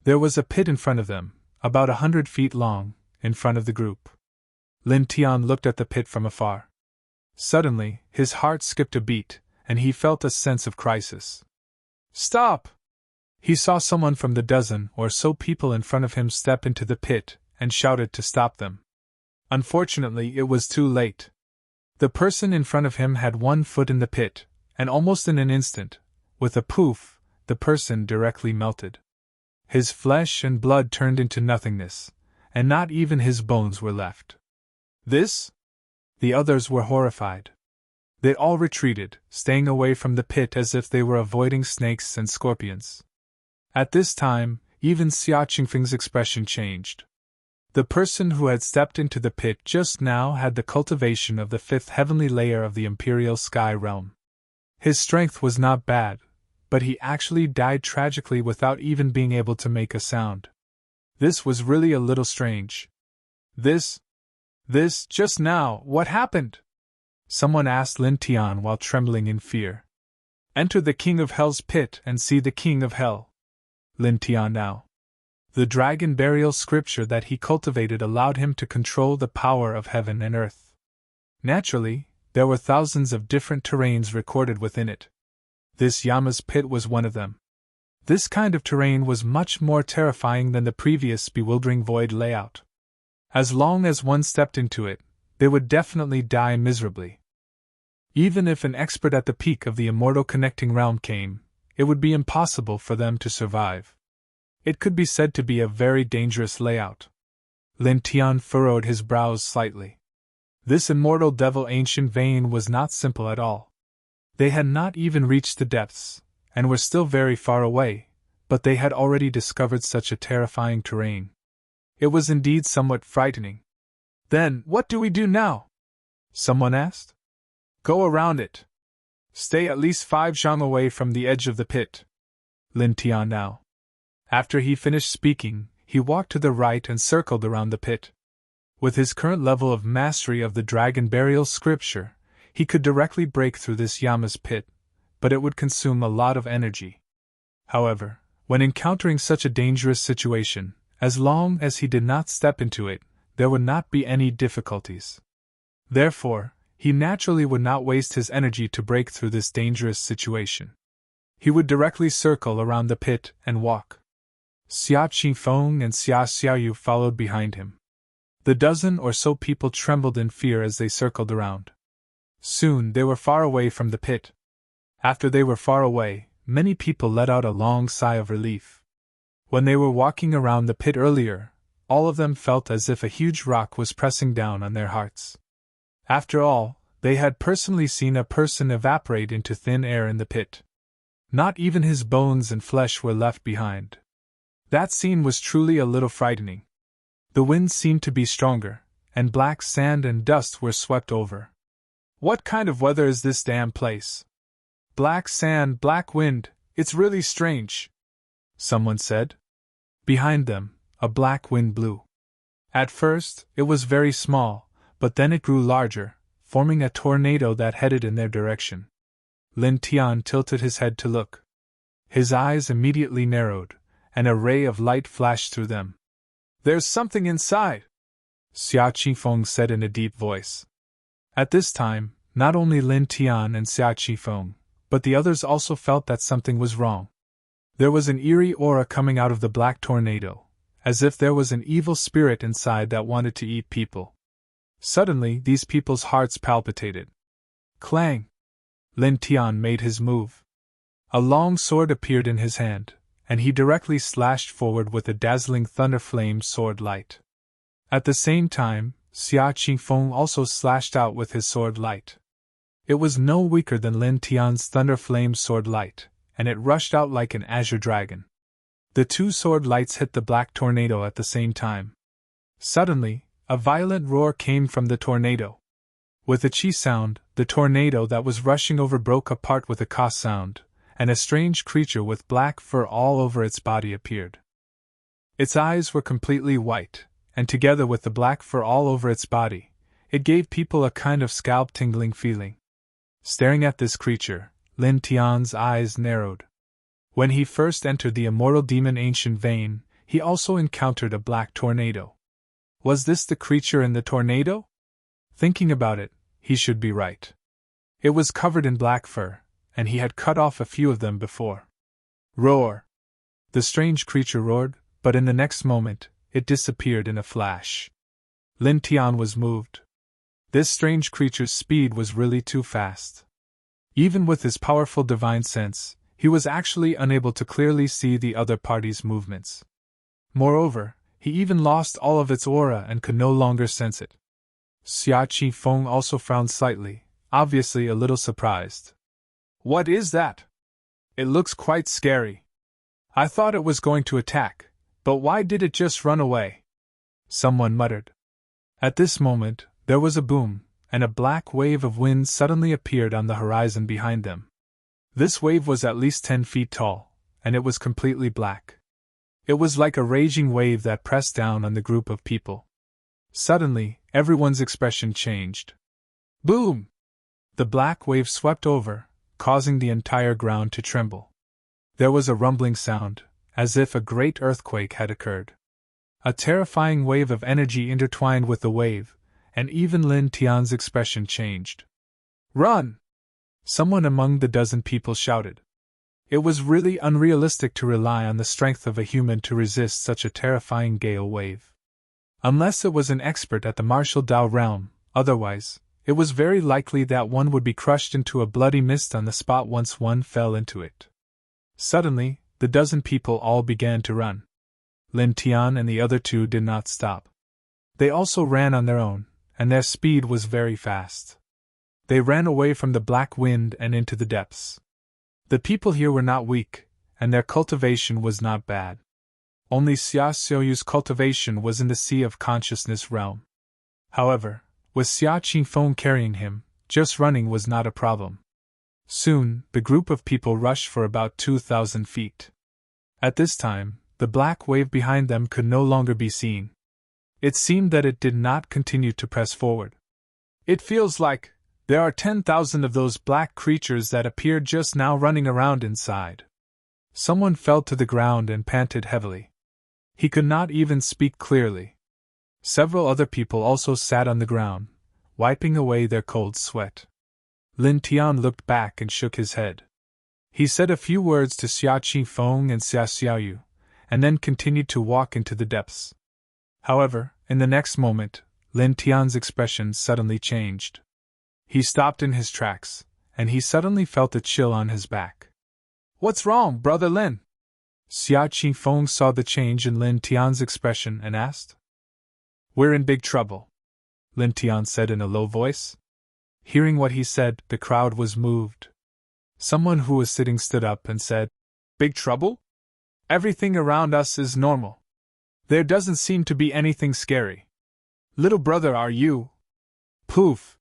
There was a pit in front of them, about 100 feet long, in front of the group. Lin Tian looked at the pit from afar. Suddenly, his heart skipped a beat, and he felt a sense of crisis. Stop! He saw someone from the dozen or so people in front of him step into the pit and shouted to stop them. Unfortunately, it was too late. The person in front of him had one foot in the pit, and almost in an instant, with a poof, the person directly melted. His flesh and blood turned into nothingness, and not even his bones were left. This? The others were horrified. They all retreated, staying away from the pit as if they were avoiding snakes and scorpions. At this time, even Xia Qingfeng's expression changed. The person who had stepped into the pit just now had the cultivation of the fifth heavenly layer of the imperial sky realm. His strength was not bad, but he actually died tragically without even being able to make a sound. This was really a little strange. This, just now, what happened? Someone asked Lin Tian while trembling in fear. Enter the King of Hell's pit and see the King of Hell. Lin Tian now. The dragon burial scripture that he cultivated allowed him to control the power of heaven and earth. Naturally, there were thousands of different terrains recorded within it. This Yama's pit was one of them. This kind of terrain was much more terrifying than the previous bewildering void layout. As long as one stepped into it, they would definitely die miserably. Even if an expert at the peak of the immortal connecting realm came, it would be impossible for them to survive. It could be said to be a very dangerous layout. Lin Tian furrowed his brows slightly. This immortal devil ancient vein was not simple at all. They had not even reached the depths, and were still very far away, but they had already discovered such a terrifying terrain. It was indeed somewhat frightening. Then, what do we do now? Someone asked. Go around it. Stay at least 5 zhang away from the edge of the pit. Lin Tian now. After he finished speaking, he walked to the right and circled around the pit. With his current level of mastery of the dragon burial scripture, he could directly break through this Yama's pit, but it would consume a lot of energy. However, when encountering such a dangerous situation, as long as he did not step into it, there would not be any difficulties. Therefore, he naturally would not waste his energy to break through this dangerous situation. He would directly circle around the pit and walk. Xia Qifeng and Xia Xiaoyu followed behind him. The dozen or so people trembled in fear as they circled around. Soon they were far away from the pit. After they were far away, many people let out a long sigh of relief. When they were walking around the pit earlier, all of them felt as if a huge rock was pressing down on their hearts. After all, they had personally seen a person evaporate into thin air in the pit. Not even his bones and flesh were left behind. That scene was truly a little frightening. The wind seemed to be stronger, and black sand and dust were swept over. What kind of weather is this damn place? Black sand, black wind, it's really strange, someone said. Behind them, a black wind blew. At first, it was very small, but then it grew larger, forming a tornado that headed in their direction. Lin Tian tilted his head to look. His eyes immediately narrowed, and a ray of light flashed through them. "There's something inside," Xia Qifeng said in a deep voice. At this time, not only Lin Tian and Xia Qifeng, but the others also felt that something was wrong. There was an eerie aura coming out of the black tornado, as if there was an evil spirit inside that wanted to eat people. Suddenly, these people's hearts palpitated. Clang! Lin Tian made his move. A long sword appeared in his hand, and he directly slashed forward with a dazzling thunder-flame sword light. At the same time, Xia Qifeng also slashed out with his sword light. It was no weaker than Lin Tian's thunder-flame sword light, and it rushed out like an azure dragon. The two sword lights hit the black tornado at the same time. Suddenly, a violent roar came from the tornado. With a chi sound, the tornado that was rushing over broke apart with a ka sound, and a strange creature with black fur all over its body appeared. Its eyes were completely white, and together with the black fur all over its body, it gave people a kind of scalp-tingling feeling. Staring at this creature, Lin Tian's eyes narrowed. When he first entered the immortal demon ancient vein, he also encountered a black tornado. Was this the creature in the tornado? Thinking about it, he should be right. It was covered in black fur, and he had cut off a few of them before. Roar! The strange creature roared, but in the next moment, it disappeared in a flash. Lin Tian was moved. This strange creature's speed was really too fast. Even with his powerful divine sense, he was actually unable to clearly see the other party's movements. Moreover, he even lost all of its aura and could no longer sense it. Xia Qifeng also frowned slightly, obviously a little surprised. "What is that? It looks quite scary. I thought it was going to attack, but why did it just run away?" Someone muttered. At this moment, there was a boom, and a black wave of wind suddenly appeared on the horizon behind them. This wave was at least 10 feet tall, and it was completely black. It was like a raging wave that pressed down on the group of people. Suddenly, everyone's expression changed. Boom! The black wave swept over, causing the entire ground to tremble. There was a rumbling sound, as if a great earthquake had occurred. A terrifying wave of energy intertwined with the wave, and even Lin Tian's expression changed. "Run!" Someone among the dozen people shouted. It was really unrealistic to rely on the strength of a human to resist such a terrifying gale wave. Unless it was an expert at the martial Dao realm, otherwise, it was very likely that one would be crushed into a bloody mist on the spot once one fell into it. Suddenly, the dozen people all began to run. Lin Tian and the other two did not stop. They also ran on their own, and their speed was very fast. They ran away from the black wind and into the depths. The people here were not weak, and their cultivation was not bad. Only Xia Xiaoyu's cultivation was in the sea of consciousness realm. However, with Xia Qifeng carrying him, just running was not a problem. Soon, the group of people rushed for about 2,000 feet. At this time, the black wave behind them could no longer be seen. It seemed that it did not continue to press forward. "It feels like there are 10,000 of those black creatures that appeared just now running around inside." Someone fell to the ground and panted heavily. He could not even speak clearly. Several other people also sat on the ground, wiping away their cold sweat. Lin Tian looked back and shook his head. He said a few words to Xia Qifeng and Xia Xiaoyu, and then continued to walk into the depths. However, in the next moment, Lin Tian's expression suddenly changed. He stopped in his tracks, and he suddenly felt a chill on his back. "What's wrong, Brother Lin?" Xia Qifeng saw the change in Lin Tian's expression and asked. We're in big trouble, Lin Tian said in a low voice. Hearing what he said, the crowd was moved. Someone who was sitting stood up and said, Big trouble? Everything around us is normal. There doesn't seem to be anything scary. Little brother, are you? Poof!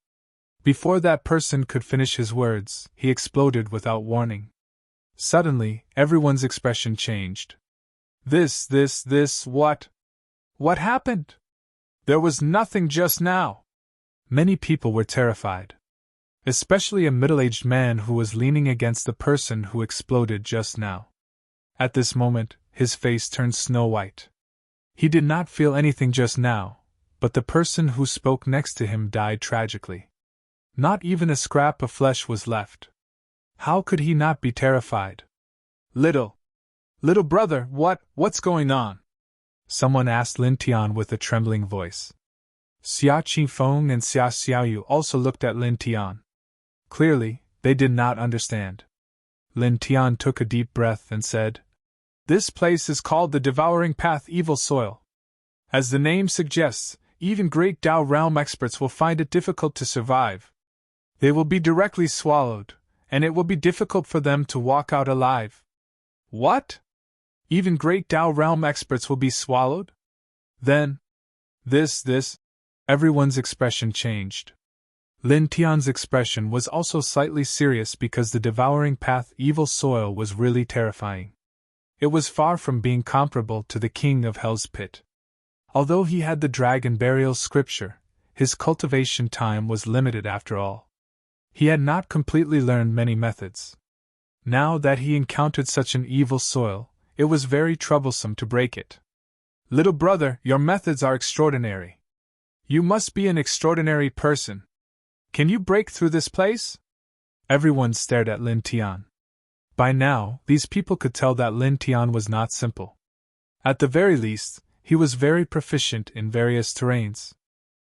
Before that person could finish his words, he exploded without warning. Suddenly, everyone's expression changed. What? What happened? There was nothing just now. Many people were terrified. Especially a middle-aged man who was leaning against the person who exploded just now. At this moment, his face turned snow-white. He did not feel anything just now, but the person who spoke next to him died tragically. Not even a scrap of flesh was left. How could he not be terrified? Little brother, what's going on? Someone asked Lin Tian with a trembling voice. Xia Qifeng and Xia Xiaoyu also looked at Lin Tian. Clearly, they did not understand. Lin Tian took a deep breath and said, This place is called the Devouring Path Evil Soil. As the name suggests, even great Dao realm experts will find it difficult to survive. They will be directly swallowed, and it will be difficult for them to walk out alive. What? Even great Dao realm experts will be swallowed? Then, everyone's expression changed. Lin Tian's expression was also slightly serious because the Devouring Path Evil Soil was really terrifying. It was far from being comparable to the King of Hell's Pit. Although he had the Dragon Burial Scripture, his cultivation time was limited after all. He had not completely learned many methods. Now that he encountered such an evil soil, it was very troublesome to break it. Little brother, your methods are extraordinary. You must be an extraordinary person. Can you break through this place? Everyone stared at Lin Tian. By now, these people could tell that Lin Tian was not simple. At the very least, he was very proficient in various terrains.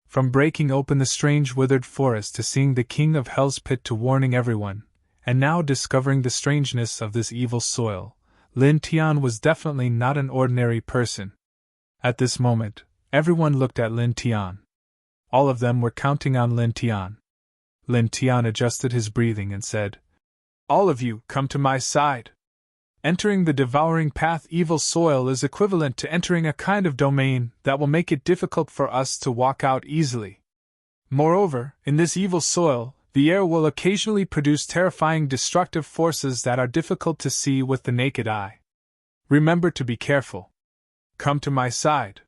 From breaking open the strange withered forest to seeing the King of Hell's Pit to warning everyone, and now discovering the strangeness of this evil soil, Lin Tian was definitely not an ordinary person. At this moment, everyone looked at Lin Tian. All of them were counting on Lin Tian. Lin Tian adjusted his breathing and said, All of you, come to my side. Entering the Devouring Path Evil Soil is equivalent to entering a kind of domain that will make it difficult for us to walk out easily. Moreover, in this evil soil, the air will occasionally produce terrifying destructive forces that are difficult to see with the naked eye. Remember to be careful. Come to my side.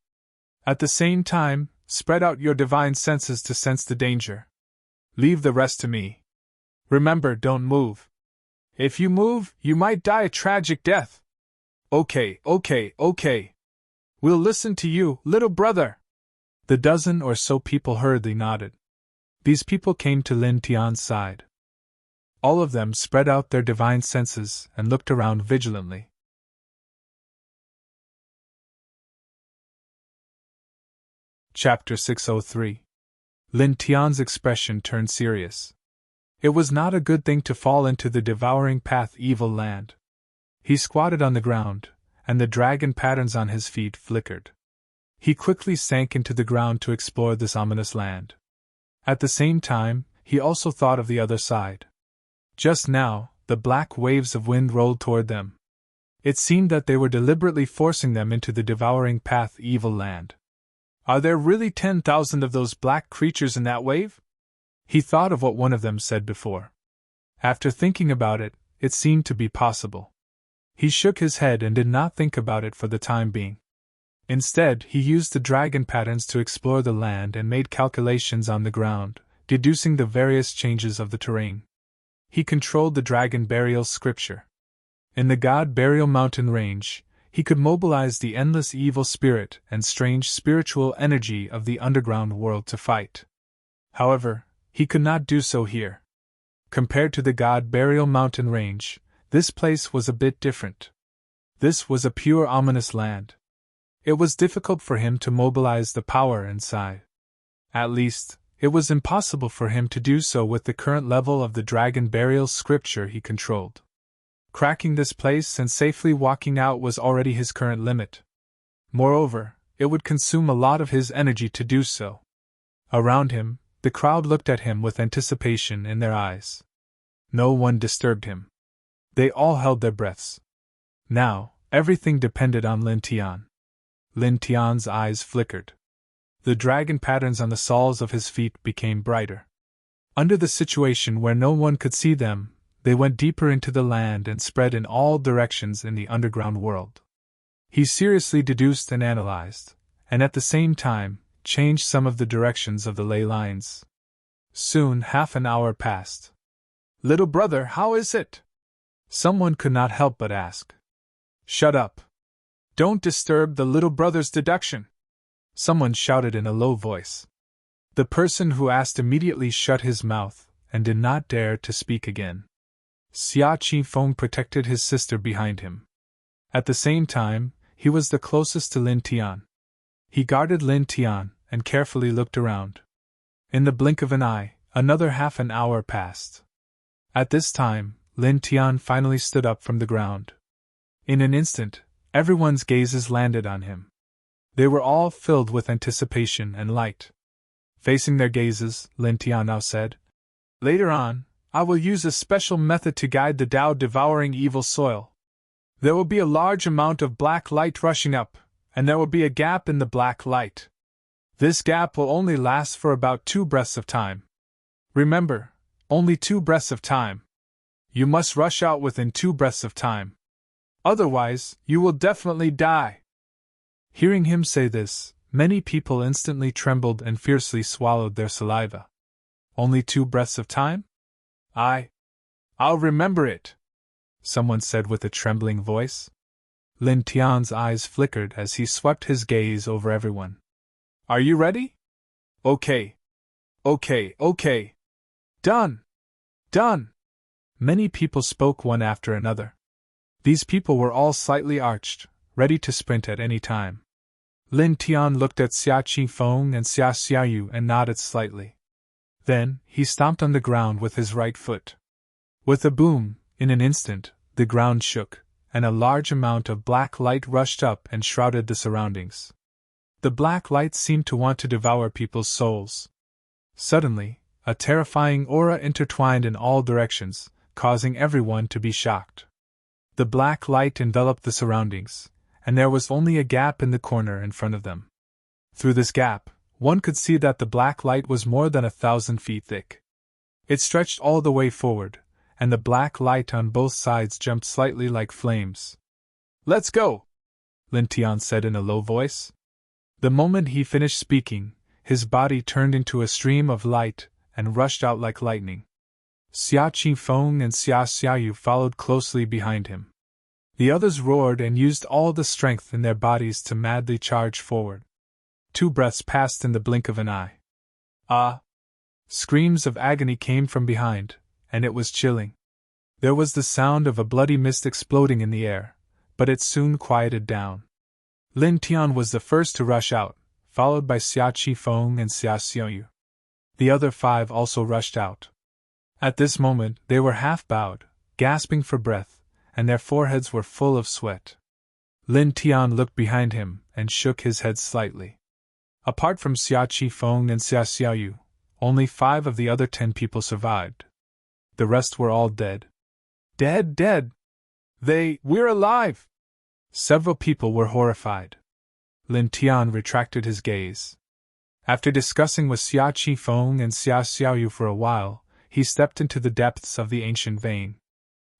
At the same time, spread out your divine senses to sense the danger. Leave the rest to me. Remember, don't move. If you move, you might die a tragic death. Okay. We'll listen to you, little brother. The dozen or so people hurriedly nodded. These people came to Lin Tian's side. All of them spread out their divine senses and looked around vigilantly. Chapter 603. Lin Tian's expression turned serious. It was not a good thing to fall into the Devouring Path Evil Land. He squatted on the ground, and the dragon patterns on his feet flickered. He quickly sank into the ground to explore this ominous land. At the same time, he also thought of the other side. Just now, the black waves of wind rolled toward them. It seemed that they were deliberately forcing them into the Devouring Path Evil Land. Are there really 10,000 of those black creatures in that wave? He thought of what one of them said before. After thinking about it, it seemed to be possible. He shook his head and did not think about it for the time being. Instead, he used the dragon patterns to explore the land and made calculations on the ground, deducing the various changes of the terrain. He controlled the Dragon Burial Scripture. In the God Burial Mountain Range, he could mobilize the endless evil spirit and strange spiritual energy of the underground world to fight. However, he could not do so here. Compared to the God Burial Mountain Range, this place was a bit different. This was a pure ominous land. It was difficult for him to mobilize the power inside. At least, it was impossible for him to do so with the current level of the Dragon Burial Scripture he controlled. Cracking this place and safely walking out was already his current limit. Moreover, it would consume a lot of his energy to do so. Around him, the crowd looked at him with anticipation in their eyes. No one disturbed him. They all held their breaths. Now, everything depended on Lin Tian. Lin Tian's eyes flickered. The dragon patterns on the soles of his feet became brighter. Under the situation where no one could see them, they went deeper into the land and spread in all directions in the underground world. He seriously deduced and analyzed, and at the same time, changed some of the directions of the ley lines. Soon half an hour passed. "Little brother, how is it?" Someone could not help but ask. "Shut up. Don't disturb the little brother's deduction," someone shouted in a low voice. The person who asked immediately shut his mouth and did not dare to speak again. Xia Qifeng protected his sister behind him. At the same time, he was the closest to Lin Tian. He guarded Lin Tian and carefully looked around. In the blink of an eye, another half an hour passed. At this time, Lin Tian finally stood up from the ground. In an instant, everyone's gazes landed on him. They were all filled with anticipation and light. Facing their gazes, Lin Tian now said, "Later on, I will use a special method to guide the Tao devouring evil soil. There will be a large amount of black light rushing up, and there will be a gap in the black light. This gap will only last for about 2 breaths of time. Remember, only 2 breaths of time. You must rush out within 2 breaths of time. Otherwise, you will definitely die." Hearing him say this, many people instantly trembled and fiercely swallowed their saliva. "Only 2 breaths of time? I'll remember it," someone said with a trembling voice. Lin Tian's eyes flickered as he swept his gaze over everyone. "Are you ready? Okay. Done! Many people spoke one after another. These people were all slightly arched, ready to sprint at any time. Lin Tian looked at Xia Qifeng and Xia Xiaoyu and nodded slightly. Then, he stomped on the ground with his right foot. With a boom, in an instant, the ground shook, and a large amount of black light rushed up and shrouded the surroundings. The black light seemed to want to devour people's souls. Suddenly, a terrifying aura intertwined in all directions, causing everyone to be shocked. The black light enveloped the surroundings, and there was only a gap in the corner in front of them. Through this gap, one could see that the black light was more than 1,000 feet thick. It stretched all the way forward, and the black light on both sides jumped slightly like flames. "Let's go!" Lin Tian said in a low voice. The moment he finished speaking, his body turned into a stream of light and rushed out like lightning. Xia Qifeng and Xia Xiaoyu followed closely behind him. The others roared and used all the strength in their bodies to madly charge forward. 2 breaths passed in the blink of an eye. "Ah!" Screams of agony came from behind, and it was chilling. There was the sound of a bloody mist exploding in the air, but it soon quieted down. Lin Tian was the first to rush out, followed by Xia Qifeng and Xia Xiaoyu. The other 5 also rushed out. At this moment, they were half bowed, gasping for breath, and their foreheads were full of sweat. Lin Tian looked behind him and shook his head slightly. Apart from Xia Qifeng and Xia Xiaoyu, only 5 of the other 10 people survived. The rest were all dead. Dead! We're alive! Several people were horrified. Lin Tian retracted his gaze. After discussing with Xia Qifeng and Xia Xiaoyu for a while, he stepped into the depths of the ancient vein.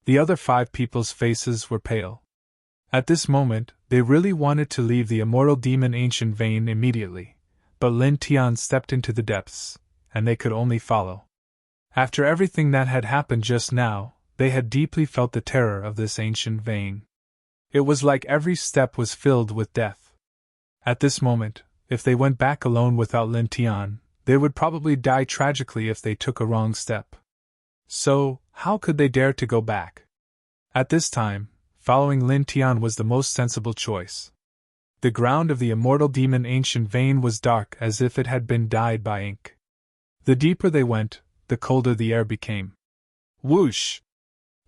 The other 5 people's faces were pale. At this moment, they really wanted to leave the immortal demon ancient vein immediately, but Lin Tian stepped into the depths, and they could only follow. After everything that had happened just now, they had deeply felt the terror of this ancient vein. It was like every step was filled with death. At this moment, if they went back alone without Lin Tian, they would probably die tragically if they took a wrong step. So, how could they dare to go back? At this time, following Lin Tian was the most sensible choice. The ground of the immortal demon ancient vein was dark as if it had been dyed by ink. The deeper they went, the colder the air became. Whoosh!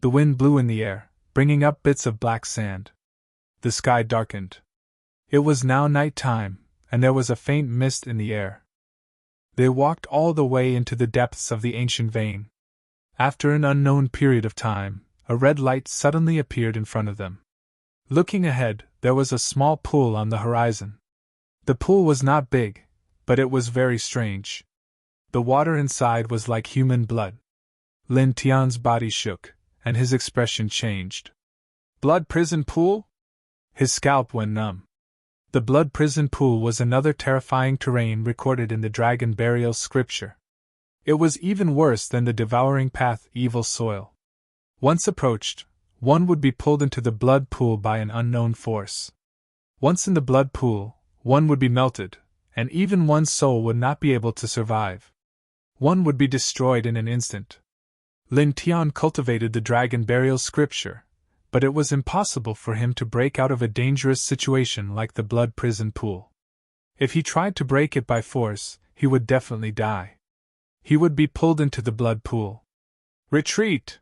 The wind blew in the air, bringing up bits of black sand. The sky darkened. It was now night time, and there was a faint mist in the air. They walked all the way into the depths of the ancient vein. After an unknown period of time, a red light suddenly appeared in front of them. Looking ahead, there was a small pool on the horizon. The pool was not big, but it was very strange. The water inside was like human blood. Lin Tian's body shook, and his expression changed. Blood prison pool? His scalp went numb. The blood prison pool was another terrifying terrain recorded in the dragon burial scripture. It was even worse than the devouring path evil soil. Once approached, one would be pulled into the blood pool by an unknown force. Once in the blood pool, one would be melted, and even one's soul would not be able to survive. One would be destroyed in an instant. Lin Tian cultivated the dragon burial scripture, but it was impossible for him to break out of a dangerous situation like the blood prison pool. If he tried to break it by force, he would definitely die. He would be pulled into the blood pool. Retreat!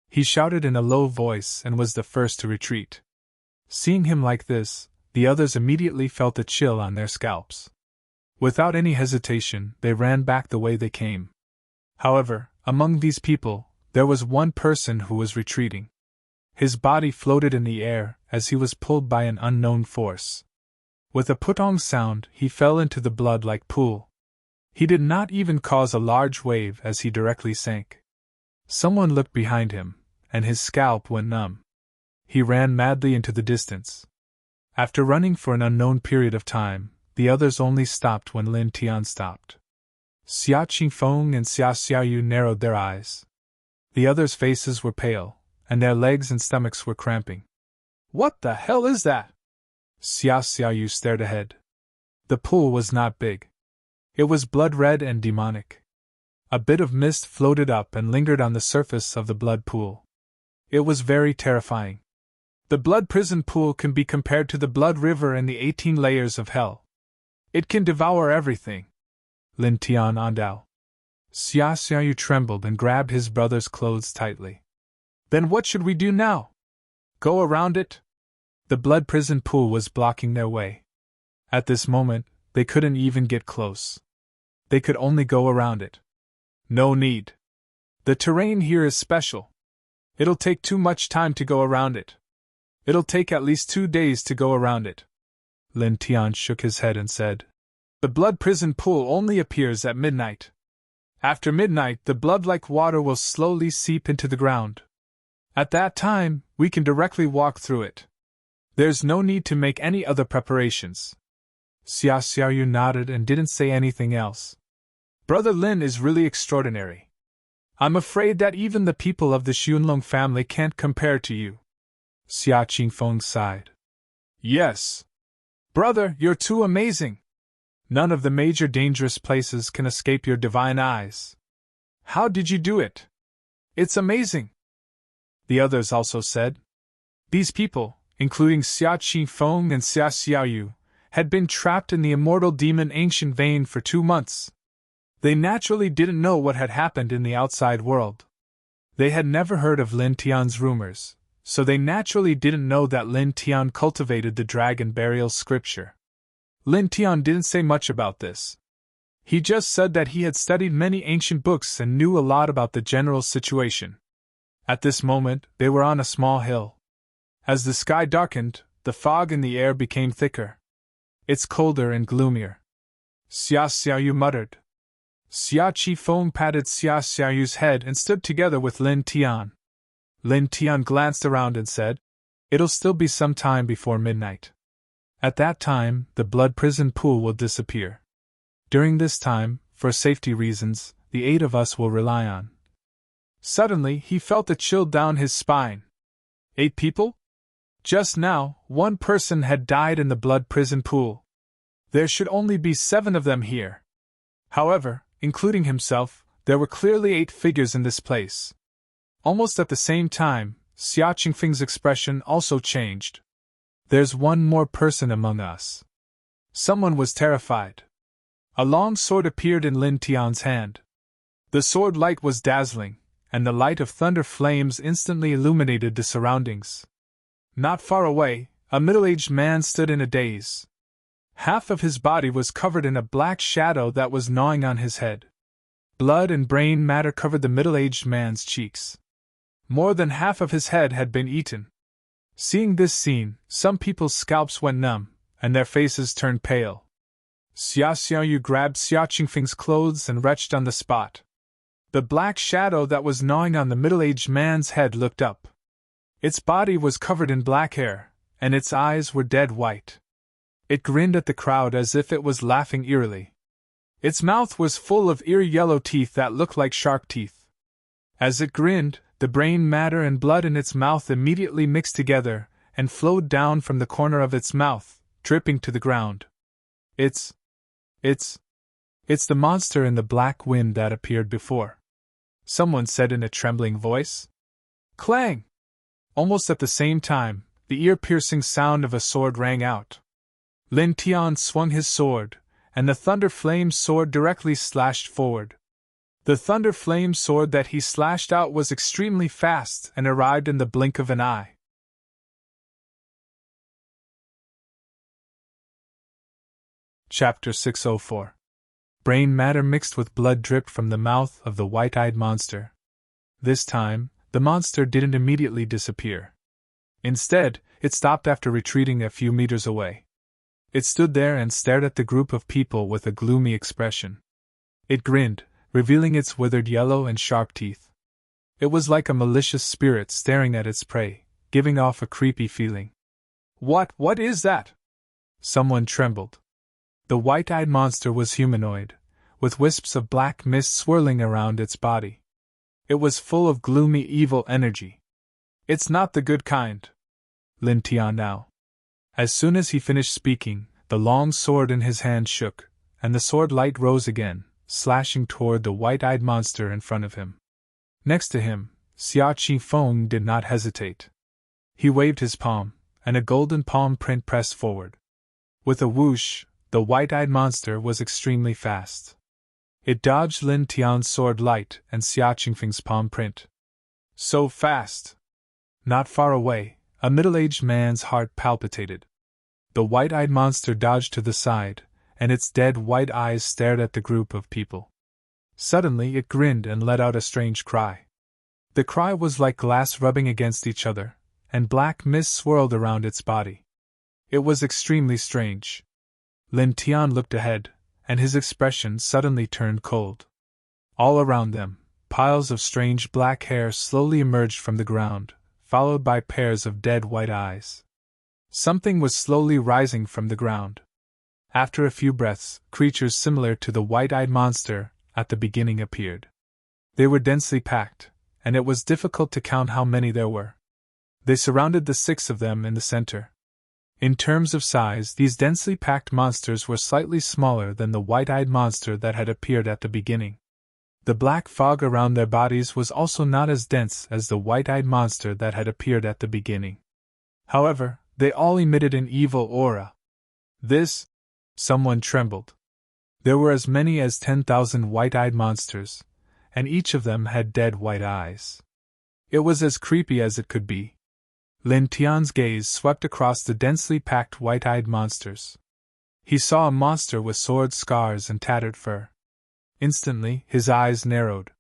He shouted in a low voice and was the first to retreat. Seeing him like this, the others immediately felt a chill on their scalps. Without any hesitation, they ran back the way they came. However, among these people, there was one person who was retreating. His body floated in the air as he was pulled by an unknown force. With a putong sound, he fell into the blood-like pool. He did not even cause a large wave as he directly sank. Someone looked behind him, and his scalp went numb. He ran madly into the distance. After running for an unknown period of time, the others only stopped when Lin Tian stopped. Xia Qingfeng and Xia Xiaoyu narrowed their eyes. The others' faces were pale, and their legs and stomachs were cramping. What the hell is that? Xia Xiaoyu stared ahead. The pool was not big. It was blood-red and demonic. A bit of mist floated up and lingered on the surface of the blood pool. It was very terrifying. The blood prison pool can be compared to the blood river and the 18 layers of hell. It can devour everything. Lin Tian andao. Xia Xiaoyu trembled and grabbed his brother's clothes tightly. Then what should we do now? Go around it? The blood prison pool was blocking their way. At this moment, they couldn't even get close. They could only go around it. No need. The terrain here is special. It'll take too much time to go around it. It'll take at least 2 days to go around it. Lin Tian shook his head and said, The blood prison pool only appears at midnight. After midnight, the blood-like water will slowly seep into the ground. At that time, we can directly walk through it. There's no need to make any other preparations. Xia Xiaoyu nodded and didn't say anything else. Brother Lin is really extraordinary. I'm afraid that even the people of the Xunlong family can't compare to you. Xia Qingfeng sighed. Yes. Brother, you're too amazing. None of the major dangerous places can escape your divine eyes. How did you do it? It's amazing. The others also said. These people, including Xia Qingfeng and Xia Xiaoyu, had been trapped in the immortal demon ancient vein for 2 months. They naturally didn't know what had happened in the outside world. They had never heard of Lin Tian's rumors, so they naturally didn't know that Lin Tian cultivated the dragon burial scripture. Lin Tian didn't say much about this. He just said that he had studied many ancient books and knew a lot about the general situation. At this moment, they were on a small hill. As the sky darkened, the fog in the air became thicker. It's colder and gloomier. Xia Xiaoyu muttered. Xia Qifeng patted Xia Xiaoyu's head and stood together with Lin Tian. Lin Tian glanced around and said, It'll still be some time before midnight. At that time, the blood prison pool will disappear. During this time, for safety reasons, the 8 of us will rely on. Suddenly, he felt a chill down his spine. 8 people? Just now, 1 person had died in the blood prison pool. There should only be 7 of them here. However, including himself, there were clearly 8 figures in this place. Almost at the same time, Xia Qingfeng's expression also changed. There's 1 more person among us. Someone was terrified. A long sword appeared in Lin Tian's hand. The sword light was dazzling, and the light of thunder flames instantly illuminated the surroundings. Not far away, a middle-aged man stood in a daze. Half of his body was covered in a black shadow that was gnawing on his head. Blood and brain matter covered the middle-aged man's cheeks. More than half of his head had been eaten. Seeing this scene, some people's scalps went numb, and their faces turned pale. Xia Xiaoyu grabbed Xia Qingfeng's clothes and retched on the spot. The black shadow that was gnawing on the middle-aged man's head looked up. Its body was covered in black hair, and its eyes were dead white. It grinned at the crowd as if it was laughing eerily. Its mouth was full of eerie yellow teeth that looked like shark teeth. As it grinned, the brain matter and blood in its mouth immediately mixed together and flowed down from the corner of its mouth, dripping to the ground. It's the monster in the black wind that appeared before, someone said in a trembling voice. Clang! Almost at the same time, the ear-piercing sound of a sword rang out. Lin Tian swung his sword, and the thunder flame sword directly slashed forward. The thunder flame sword that he slashed out was extremely fast and arrived in the blink of an eye. Chapter 604. Brain matter mixed with blood dripped from the mouth of the white-eyed monster. This time, the monster didn't immediately disappear. Instead, it stopped after retreating a few meters away. It stood there and stared at the group of people with a gloomy expression. It grinned, revealing its withered yellow and sharp teeth. It was like a malicious spirit staring at its prey, giving off a creepy feeling. What is that? Someone trembled. The white-eyed monster was humanoid, with wisps of black mist swirling around its body. It was full of gloomy evil energy. It's not the good kind. Lin Tian now. As soon as he finished speaking, the long sword in his hand shook, and the sword light rose again, slashing toward the white-eyed monster in front of him. Next to him, Xia Qingfeng did not hesitate. He waved his palm, and a golden palm print pressed forward. With a whoosh, the white-eyed monster was extremely fast. It dodged Lin Tian's sword light and Xia Qingfeng's palm print. So fast! Not far away, a middle-aged man's heart palpitated. The white-eyed monster dodged to the side, and its dead white eyes stared at the group of people. Suddenly it grinned and let out a strange cry. The cry was like glass rubbing against each other, and black mist swirled around its body. It was extremely strange. Lin Tian looked ahead, and his expression suddenly turned cold. All around them, piles of strange black hair slowly emerged from the ground, followed by pairs of dead white eyes. Something was slowly rising from the ground. After a few breaths, creatures similar to the white-eyed monster at the beginning appeared. They were densely packed, and it was difficult to count how many there were. They surrounded the 6 of them in the center. In terms of size, these densely packed monsters were slightly smaller than the white-eyed monster that had appeared at the beginning. The black fog around their bodies was also not as dense as the white-eyed monster that had appeared at the beginning. However, they all emitted an evil aura. Someone trembled. There were as many as 10,000 white-eyed monsters, and each of them had dead white eyes. It was as creepy as it could be. Lin Tian's gaze swept across the densely packed white-eyed monsters. He saw a monster with sword scars and tattered fur. Instantly, his eyes narrowed.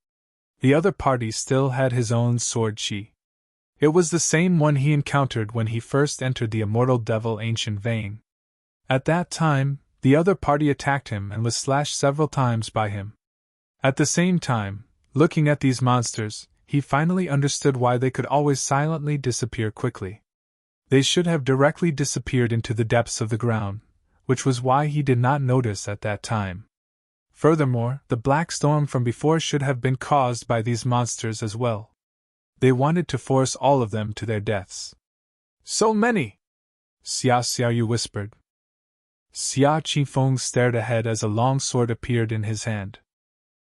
The other party still had his own sword chi. It was the same one he encountered when he first entered the immortal devil ancient vein. At that time, the other party attacked him and was slashed several times by him. At the same time, looking at these monsters, he finally understood why they could always silently disappear quickly. They should have directly disappeared into the depths of the ground, which was why he did not notice at that time. Furthermore, the black storm from before should have been caused by these monsters as well. They wanted to force all of them to their deaths. So many! Xia Xiaoyu whispered. Xia Qingfeng stared ahead as a long sword appeared in his hand.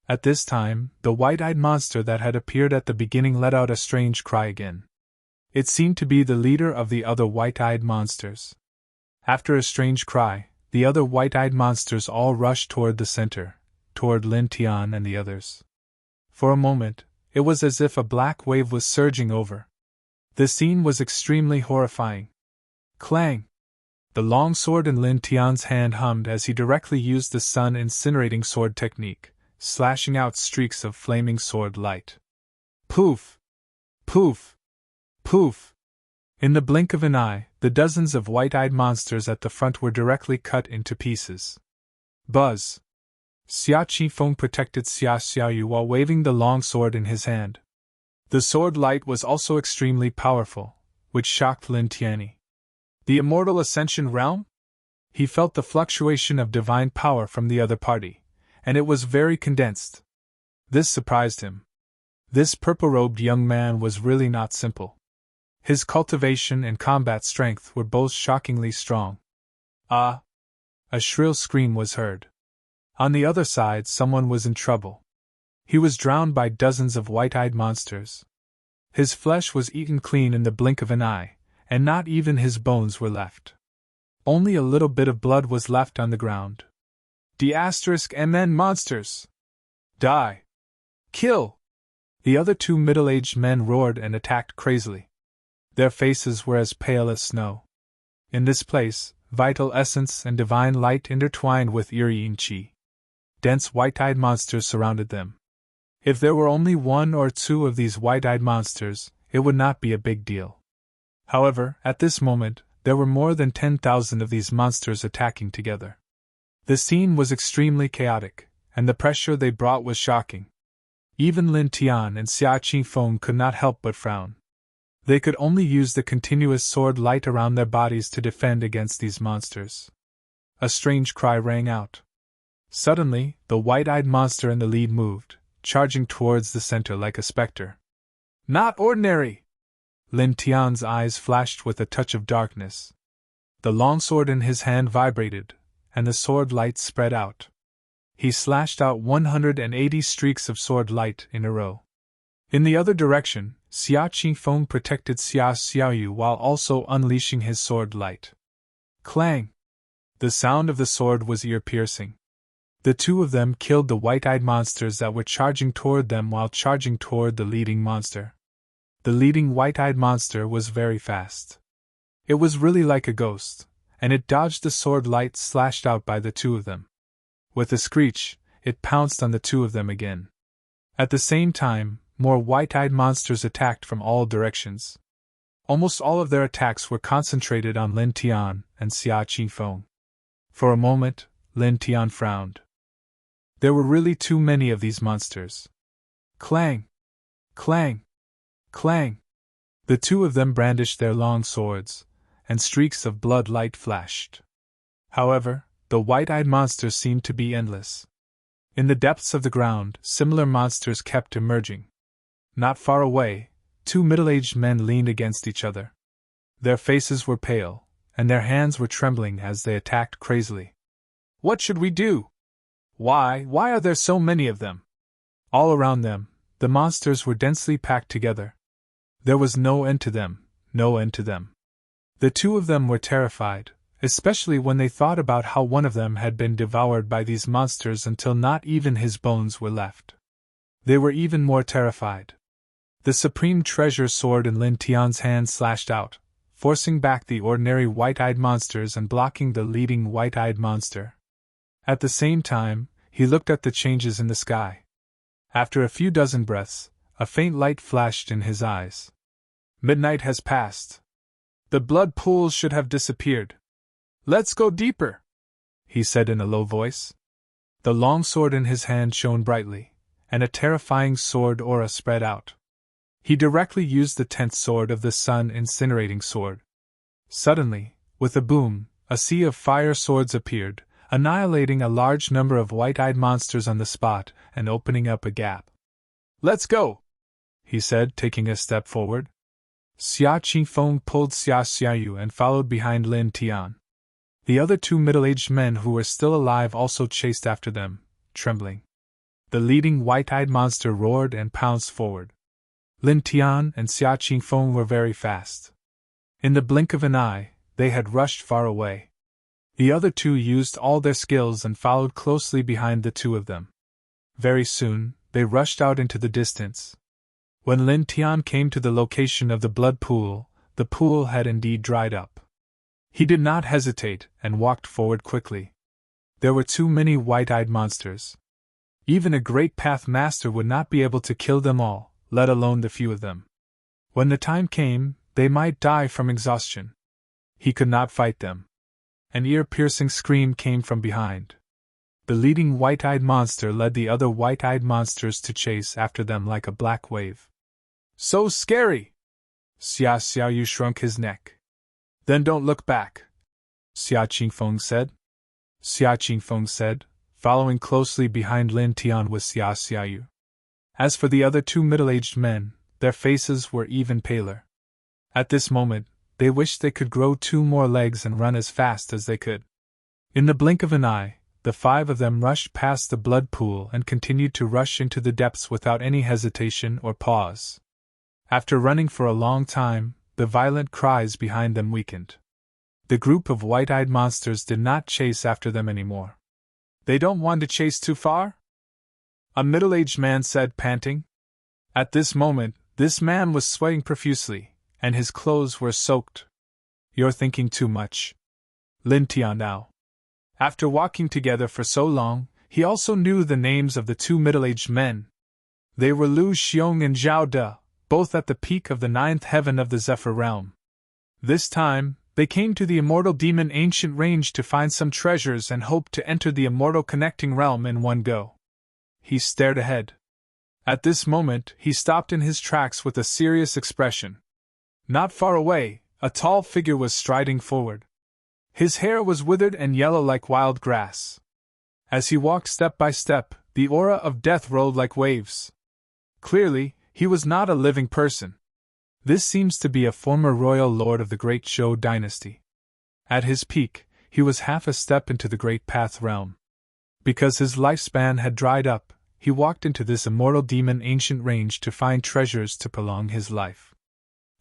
At this time, the white-eyed monster that had appeared at the beginning let out a strange cry again. It seemed to be the leader of the other white-eyed monsters. After a strange cry, the other white-eyed monsters all rushed toward the center, toward Lin Tian and the others. For a moment, it was as if a black wave was surging over. The scene was extremely horrifying. Clang! The long sword in Lin Tian's hand hummed as he directly used the sun incinerating sword technique, slashing out streaks of flaming sword light. Poof! Poof! Poof! In the blink of an eye, the dozens of white-eyed monsters at the front were directly cut into pieces. Buzz! Xia Qifeng protected Xia Xiaoyu while waving the long sword in his hand. The sword light was also extremely powerful, which shocked Lin Tianyi. The immortal ascension realm? He felt the fluctuation of divine power from the other party, and it was very condensed. This surprised him. This purple-robed young man was really not simple. His cultivation and combat strength were both shockingly strong. Ah! A shrill scream was heard. On the other side, someone was in trouble. He was drowned by dozens of white-eyed monsters. His flesh was eaten clean in the blink of an eye, and not even his bones were left. Only a little bit of blood was left on the ground. D*MN monsters! Die! Kill! The other two middle-aged men roared and attacked crazily. Their faces were as pale as snow. In this place, vital essence and divine light intertwined with eerie qi. Dense white-eyed monsters surrounded them. If there were only one or two of these white-eyed monsters, it would not be a big deal. However, at this moment, there were more than 10,000 of these monsters attacking together. The scene was extremely chaotic, and the pressure they brought was shocking. Even Lin Tian and Xia Qifeng could not help but frown. They could only use the continuous sword light around their bodies to defend against these monsters. A strange cry rang out. Suddenly, the white-eyed monster in the lead moved, charging towards the center like a specter. Not ordinary! Lin Tian's eyes flashed with a touch of darkness. The longsword in his hand vibrated, and the sword light spread out. He slashed out 180 streaks of sword light in a row. In the other direction, Xia Qifeng protected Xia Xiaoyu while also unleashing his sword light. Clang! The sound of the sword was ear-piercing. The two of them killed the white-eyed monsters that were charging toward them while charging toward the leading monster. The leading white-eyed monster was very fast. It was really like a ghost, and it dodged the sword light slashed out by the two of them. With a screech, it pounced on the two of them again. At the same time, more white-eyed monsters attacked from all directions. Almost all of their attacks were concentrated on Lin Tian and Xia Qifeng. For a moment, Lin Tian frowned. There were really too many of these monsters. Clang! Clang! Clang! The two of them brandished their long swords, and streaks of blood light flashed. However, the white-eyed monsters seemed to be endless. In the depths of the ground, similar monsters kept emerging. Not far away, two middle-aged men leaned against each other. Their faces were pale, and their hands were trembling as they attacked crazily. What should we do? Why are there so many of them? All around them, the monsters were densely packed together. There was no end to them, no end to them. The two of them were terrified, especially when they thought about how one of them had been devoured by these monsters until not even his bones were left. They were even more terrified. The supreme treasure sword in Lin Tian's hand slashed out, forcing back the ordinary white-eyed monsters and blocking the leading white-eyed monster. At the same time, he looked at the changes in the sky. After a few dozen breaths, a faint light flashed in his eyes. Midnight has passed. The blood pools should have disappeared. Let's go deeper, he said in a low voice. The long sword in his hand shone brightly, and a terrifying sword aura spread out. He directly used the 10th sword of the sun incinerating sword. Suddenly, with a boom, a sea of fire swords appeared, annihilating a large number of white-eyed monsters on the spot and opening up a gap. Let's go, he said, taking a step forward. Xia Qifeng pulled Xia Xiaoyu and followed behind Lin Tian. The other two middle-aged men who were still alive also chased after them, trembling. The leading white-eyed monster roared and pounced forward. Lin Tian and Xia Qifeng were very fast. In the blink of an eye, they had rushed far away. The other two used all their skills and followed closely behind the two of them. Very soon, they rushed out into the distance. When Lin Tian came to the location of the blood pool, the pool had indeed dried up. He did not hesitate and walked forward quickly. There were too many white-eyed monsters. Even a great path master would not be able to kill them all, let alone the few of them. When the time came, they might die from exhaustion. He could not fight them. An ear-piercing scream came from behind. The leading white-eyed monster led the other white-eyed monsters to chase after them like a black wave. So scary! Xia Xiaoyu shrunk his neck. Then don't look back, Xia Qingfeng said. Xia Qingfeng said, following closely behind Lin Tian with Xia Xiaoyu. As for the other two middle-aged men, their faces were even paler. At this moment, they wished they could grow 2 more legs and run as fast as they could. In the blink of an eye, the 5 of them rushed past the blood pool and continued to rush into the depths without any hesitation or pause. After running for a long time, the violent cries behind them weakened. The group of white-eyed monsters did not chase after them anymore. They don't want to chase too far? A middle-aged man said, panting. At this moment, this man was sweating profusely, and his clothes were soaked. You're thinking too much. Lin Tian now. After walking together for so long, he also knew the names of the 2 middle-aged men. They were Lu Xiong and Zhao De, both at the peak of the 9th heaven of the Zephyr realm. This time, they came to the immortal demon ancient range to find some treasures and hoped to enter the immortal connecting realm in one go. He stared ahead. At this moment, he stopped in his tracks with a serious expression. Not far away, a tall figure was striding forward. His hair was withered and yellow like wild grass. As he walked step by step, the aura of death rolled like waves. Clearly, he was not a living person. This seems to be a former royal lord of the Great Zhou dynasty. At his peak, he was half a step into the Great Path realm. Because his lifespan had dried up, he walked into this immortal demon ancient range to find treasures to prolong his life.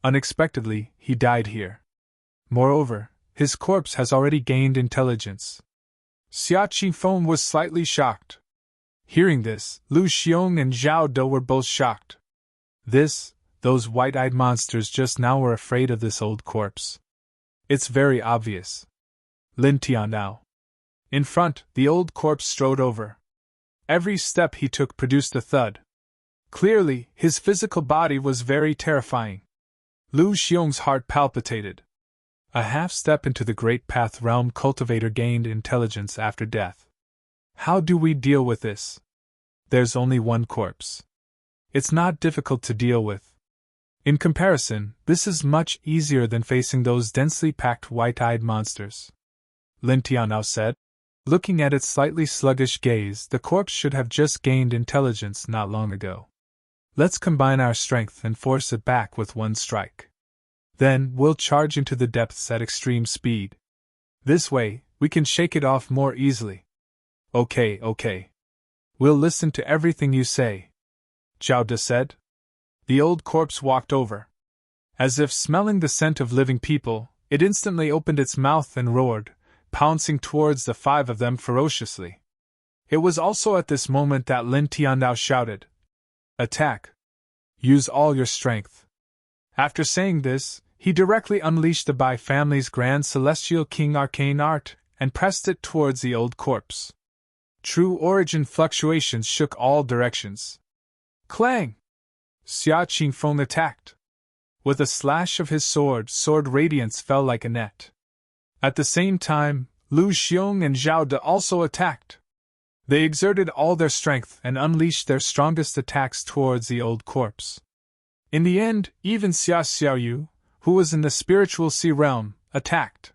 Unexpectedly, he died here. Moreover, his corpse has already gained intelligence. Xia Qingfeng was slightly shocked. Hearing this, Lu Xiong and Zhao De were both shocked. Those white-eyed monsters just now were afraid of this old corpse. It's very obvious. Lin Tian now. In front, the old corpse strode over. Every step he took produced a thud. Clearly, his physical body was very terrifying. Lu Xiong's heart palpitated. A half step into the Great Path realm cultivator gained intelligence after death. How do we deal with this? There's only one corpse. It's not difficult to deal with. In comparison, this is much easier than facing those densely packed white-eyed monsters. Lin Tian now said. Looking at its slightly sluggish gaze, the corpse should have just gained intelligence not long ago. Let's combine our strength and force it back with one strike. Then, we'll charge into the depths at extreme speed. This way, we can shake it off more easily. Okay. We'll listen to everything you say, Zhao De said. The old corpse walked over. As if smelling the scent of living people, it instantly opened its mouth and roared, pouncing towards the 5 of them ferociously. It was also at this moment that Lin Tian now shouted, Attack! Use all your strength. After saying this, he directly unleashed the Bai family's Grand Celestial King arcane art and pressed it towards the old corpse. True origin fluctuations shook all directions. Clang! Xia Qingfeng attacked. With a slash of his sword radiance fell like a net. At the same time, Lu Xiong and Zhao De also attacked. They exerted all their strength and unleashed their strongest attacks towards the old corpse. In the end, even Xia Xiaoyu, who was in the spiritual sea realm, attacked.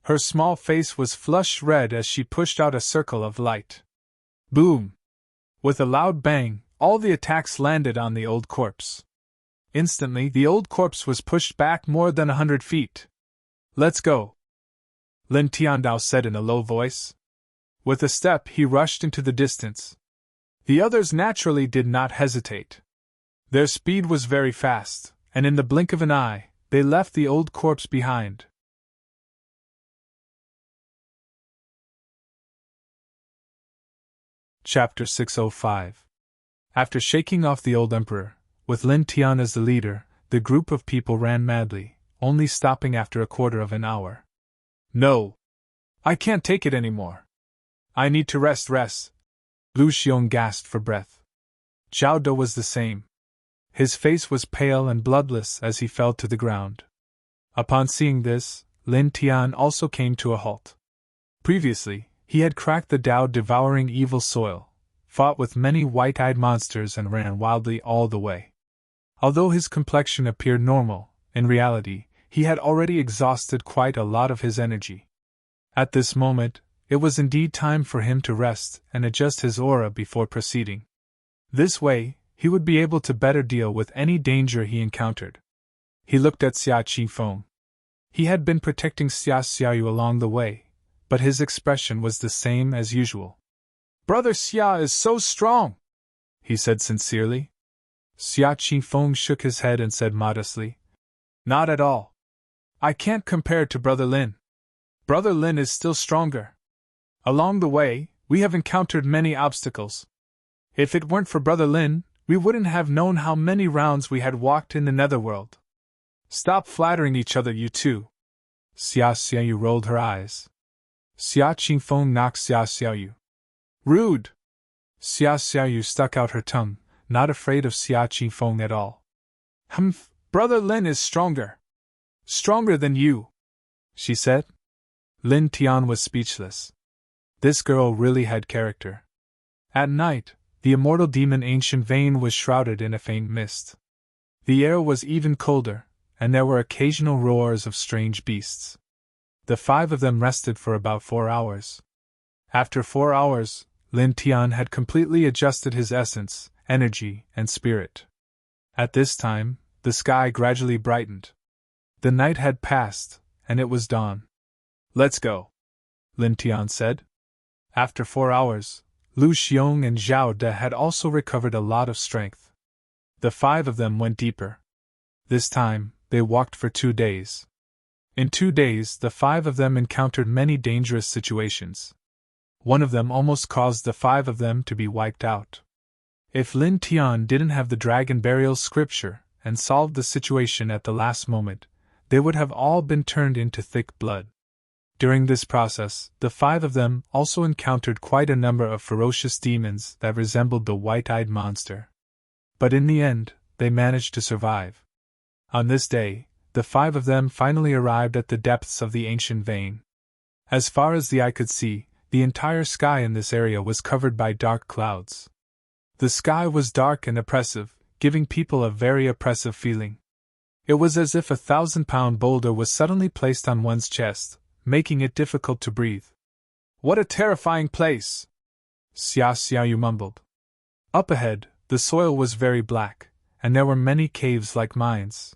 Her small face was flush red as she pushed out a circle of light. Boom! With a loud bang, all the attacks landed on the old corpse. Instantly, the old corpse was pushed back more than 100 feet. Let's go, Lin Tiandao said in a low voice. With a step, he rushed into the distance. The others naturally did not hesitate. Their speed was very fast, and in the blink of an eye, they left the old corpse behind. Chapter 605. After shaking off the old emperor, with Lin Tian as the leader, the group of people ran madly, only stopping after a quarter of an hour. No. I can't take it anymore. I need to rest. Lu Xiong gasped for breath. Zhao De was the same. His face was pale and bloodless as he fell to the ground. Upon seeing this, Lin Tian also came to a halt. Previously, he had cracked the Tao devouring evil soil, fought with many white-eyed monsters and ran wildly all the way. Although his complexion appeared normal, in reality, he had already exhausted quite a lot of his energy. At this moment, it was indeed time for him to rest and adjust his aura before proceeding. This way, he would be able to better deal with any danger he encountered. He looked at Xia Qifeng. He had been protecting Xia Xiaoyu along the way, but his expression was the same as usual. "Brother Xia is so strong," he said sincerely. Xia Qifeng shook his head and said modestly, "Not at all. I can't compare to Brother Lin. Brother Lin is still stronger. Along the way, we have encountered many obstacles. If it weren't for Brother Lin, we wouldn't have known how many rounds we had walked in the netherworld. Stop flattering each other, you two." Xia Xiaoyu rolled her eyes. Xia Qifeng knocked Xia Xiaoyu. "Rude!" Xia Xiaoyu stuck out her tongue, not afraid of Xia Qifeng at all. "Humph, Brother Lin is stronger. Stronger than you," she said. Lin Tian was speechless. This girl really had character. At night, the immortal demon Ancient Vein was shrouded in a faint mist. The air was even colder, and there were occasional roars of strange beasts. The five of them rested for about 4 hours. After 4 hours, Lin Tian had completely adjusted his essence, energy, and spirit. At this time, the sky gradually brightened. The night had passed, and it was dawn. "Let's go," Lin Tian said. After 4 hours, Lu Xiong and Zhao De had also recovered a lot of strength. The five of them went deeper. This time, they walked for 2 days. In 2 days, the five of them encountered many dangerous situations. One of them almost caused the five of them to be wiped out. If Lin Tian didn't have the dragon burial scripture and solved the situation at the last moment, they would have all been turned into thick blood. During this process, the five of them also encountered quite a number of ferocious demons that resembled the white-eyed monster. But in the end, they managed to survive. On this day, the five of them finally arrived at the depths of the ancient vein. As far as the eye could see, the entire sky in this area was covered by dark clouds. The sky was dark and oppressive, giving people a very oppressive feeling. It was as if a 1,000-pound boulder was suddenly placed on one's chest, making it difficult to breathe. "What a terrifying place!" Xia Xiaoyu mumbled. Up ahead, the soil was very black, and there were many caves like mines.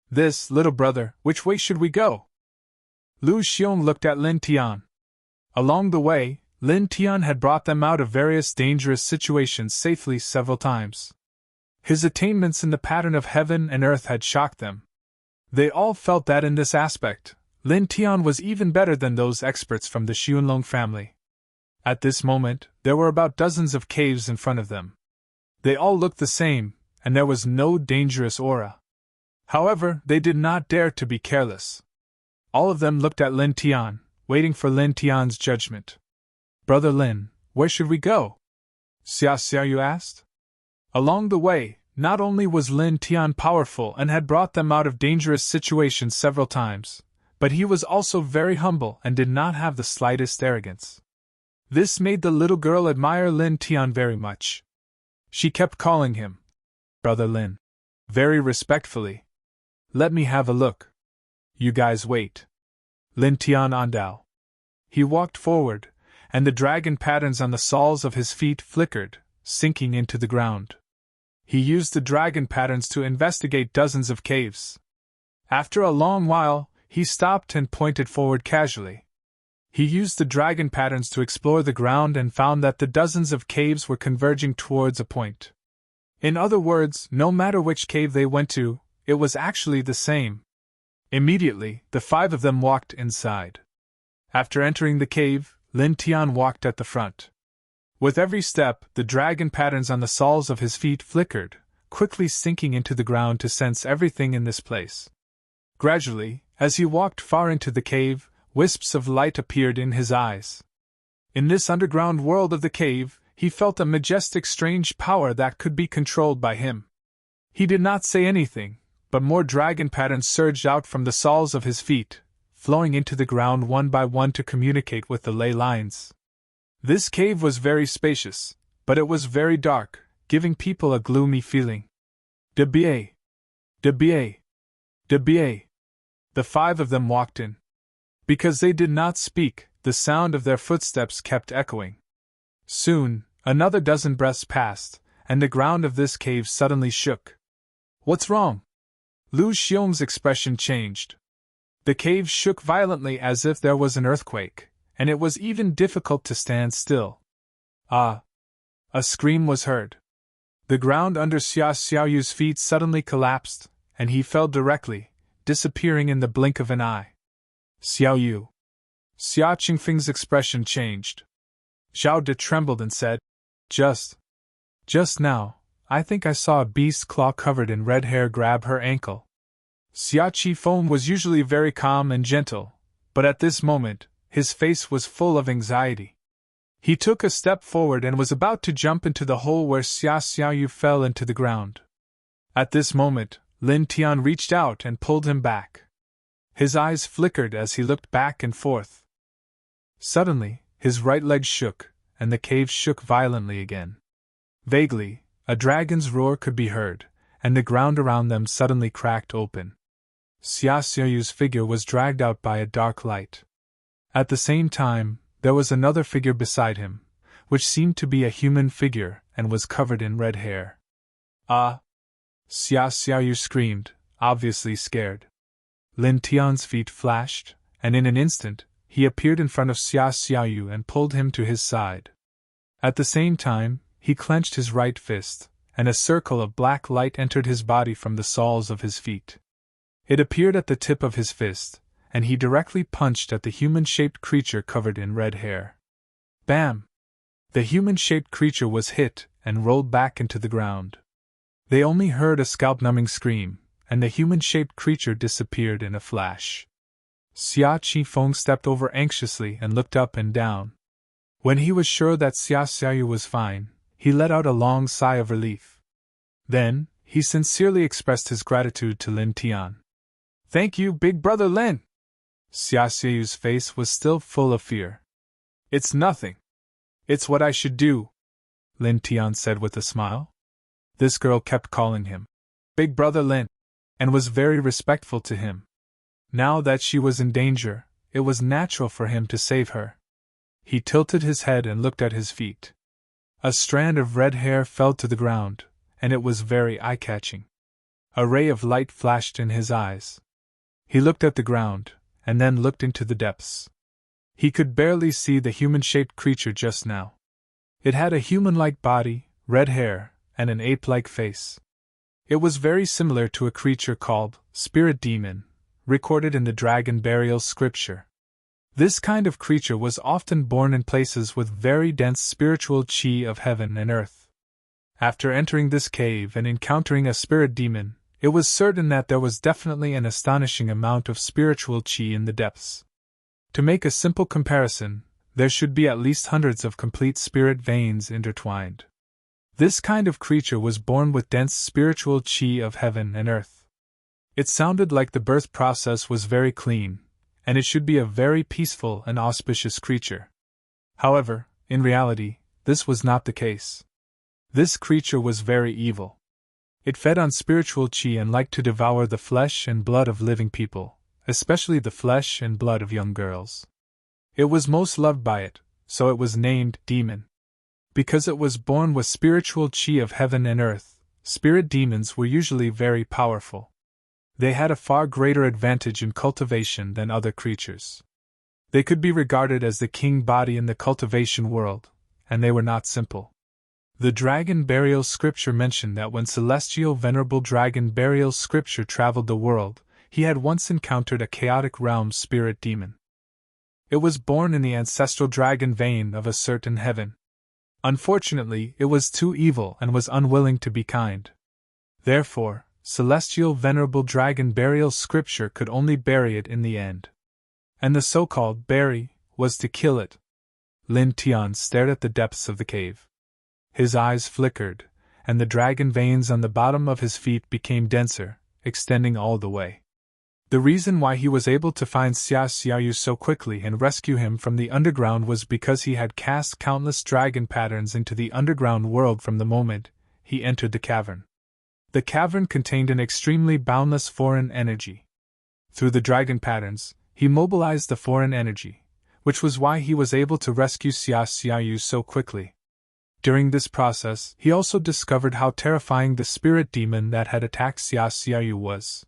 "This, little brother, which way should we go?" Lu Xiong looked at Lin Tian. Along the way, Lin Tian had brought them out of various dangerous situations safely several times. His attainments in the pattern of heaven and earth had shocked them. They all felt that in this aspect, Lin Tian was even better than those experts from the Xianlong family. At this moment, there were about dozens of caves in front of them. They all looked the same, and there was no dangerous aura. However, they did not dare to be careless. All of them looked at Lin Tian, waiting for Lin Tian's judgment. "Brother Lin, where should we go?" Xia Xiaoyu asked. Along the way, not only was Lin Tian powerful and had brought them out of dangerous situations several times, but he was also very humble and did not have the slightest arrogance. This made the little girl admire Lin Tian very much. She kept calling him Brother Lin, very respectfully. "Let me have a look. You guys wait." Lin Tian andao. He walked forward, and the dragon patterns on the soles of his feet flickered, sinking into the ground. He used the dragon patterns to investigate dozens of caves. After a long while, he stopped and pointed forward casually. He used the dragon patterns to explore the ground and found that the dozens of caves were converging towards a point. In other words, no matter which cave they went to, it was actually the same. Immediately, the five of them walked inside. After entering the cave, Lin Tian walked at the front. With every step, the dragon patterns on the soles of his feet flickered, quickly sinking into the ground to sense everything in this place. Gradually, as he walked far into the cave, wisps of light appeared in his eyes. In this underground world of the cave, he felt a majestic, strange power that could be controlled by him. He did not say anything, but more dragon patterns surged out from the soles of his feet, flowing into the ground one by one to communicate with the ley lines. This cave was very spacious, but it was very dark, giving people a gloomy feeling. De biais! De biais! De biais! The 5 of them walked in. Because they did not speak, the sound of their footsteps kept echoing. Soon, another dozen breaths passed, and the ground of this cave suddenly shook. What's wrong? Lu Xiong's expression changed. The cave shook violently as if there was an earthquake, and it was even difficult to stand still. Ah! A scream was heard. The ground under Xia Xiaoyu's feet suddenly collapsed, and he fell directly, disappearing in the blink of an eye. Xiaoyu. Xia Qingfeng's expression changed. Zhao De trembled and said, Just now, I think I saw a beast claw covered in red hair grab her ankle. Xia Qifeng was usually very calm and gentle, but at this moment, his face was full of anxiety. He took a step forward and was about to jump into the hole where Xia Xiaoyu fell into the ground. At this moment, Lin Tian reached out and pulled him back. His eyes flickered as he looked back and forth. Suddenly, his right leg shook, and the cave shook violently again. Vaguely, a dragon's roar could be heard, and the ground around them suddenly cracked open. Xia Xiaoyu's figure was dragged out by a dark light. At the same time, there was another figure beside him, which seemed to be a human figure and was covered in red hair. Ah! Xia Xiaoyu screamed, obviously scared. Lin Tian's feet flashed, and in an instant, he appeared in front of Xia Xiaoyu and pulled him to his side. At the same time, he clenched his right fist, and a circle of black light entered his body from the soles of his feet. It appeared at the tip of his fist, and he directly punched at the human-shaped creature covered in red hair. Bam! The human-shaped creature was hit and rolled back into the ground. They only heard a scalp-numbing scream, and the human-shaped creature disappeared in a flash. Xia Qifeng stepped over anxiously and looked up and down. When he was sure that Xia Xiaoyu was fine, he let out a long sigh of relief. Then, he sincerely expressed his gratitude to Lin Tian. Thank you, big brother Lin! Xia Xiaoyu's face was still full of fear. It's nothing. It's what I should do, Lin Tian said with a smile. This girl kept calling him Big Brother Lin, and was very respectful to him. Now that she was in danger, it was natural for him to save her. He tilted his head and looked at his feet. A strand of red hair fell to the ground, and it was very eye-catching. A ray of light flashed in his eyes. He looked at the ground, and then looked into the depths. He could barely see the human-shaped creature just now. It had a human-like body, red hair, and an ape-like face. It was very similar to a creature called Spirit Demon, recorded in the Dragon Burial scripture. This kind of creature was often born in places with very dense spiritual qi of heaven and earth. After entering this cave and encountering a spirit demon, it was certain that there was definitely an astonishing amount of spiritual qi in the depths. To make a simple comparison, there should be at least hundreds of complete spirit veins intertwined. This kind of creature was born with dense spiritual qi of heaven and earth. It sounded like the birth process was very clean, and it should be a very peaceful and auspicious creature. However, in reality, this was not the case. This creature was very evil. It fed on spiritual qi and liked to devour the flesh and blood of living people, especially the flesh and blood of young girls. It was most loved by it, so it was named Demon. Because it was born with spiritual qi of heaven and earth, spirit demons were usually very powerful. They had a far greater advantage in cultivation than other creatures. They could be regarded as the king body in the cultivation world, and they were not simple. The Dragon Burial scripture mentioned that when celestial venerable Dragon Burial scripture traveled the world, he had once encountered a chaotic realm spirit demon. It was born in the ancestral dragon vein of a certain heaven. Unfortunately, it was too evil and was unwilling to be kind. Therefore, celestial venerable Dragon Burial scripture could only bury it in the end. And the so-called berry was to kill it. Lin Tian stared at the depths of the cave. His eyes flickered, and the dragon veins on the bottom of his feet became denser, extending all the way. The reason why he was able to find Xia Xiaoyu so quickly and rescue him from the underground was because he had cast countless dragon patterns into the underground world from the moment he entered the cavern. The cavern contained an extremely boundless foreign energy. Through the dragon patterns, he mobilized the foreign energy, which was why he was able to rescue Xia Xiaoyu so quickly. During this process, he also discovered how terrifying the spirit demon that had attacked Xia Xiaoyu was.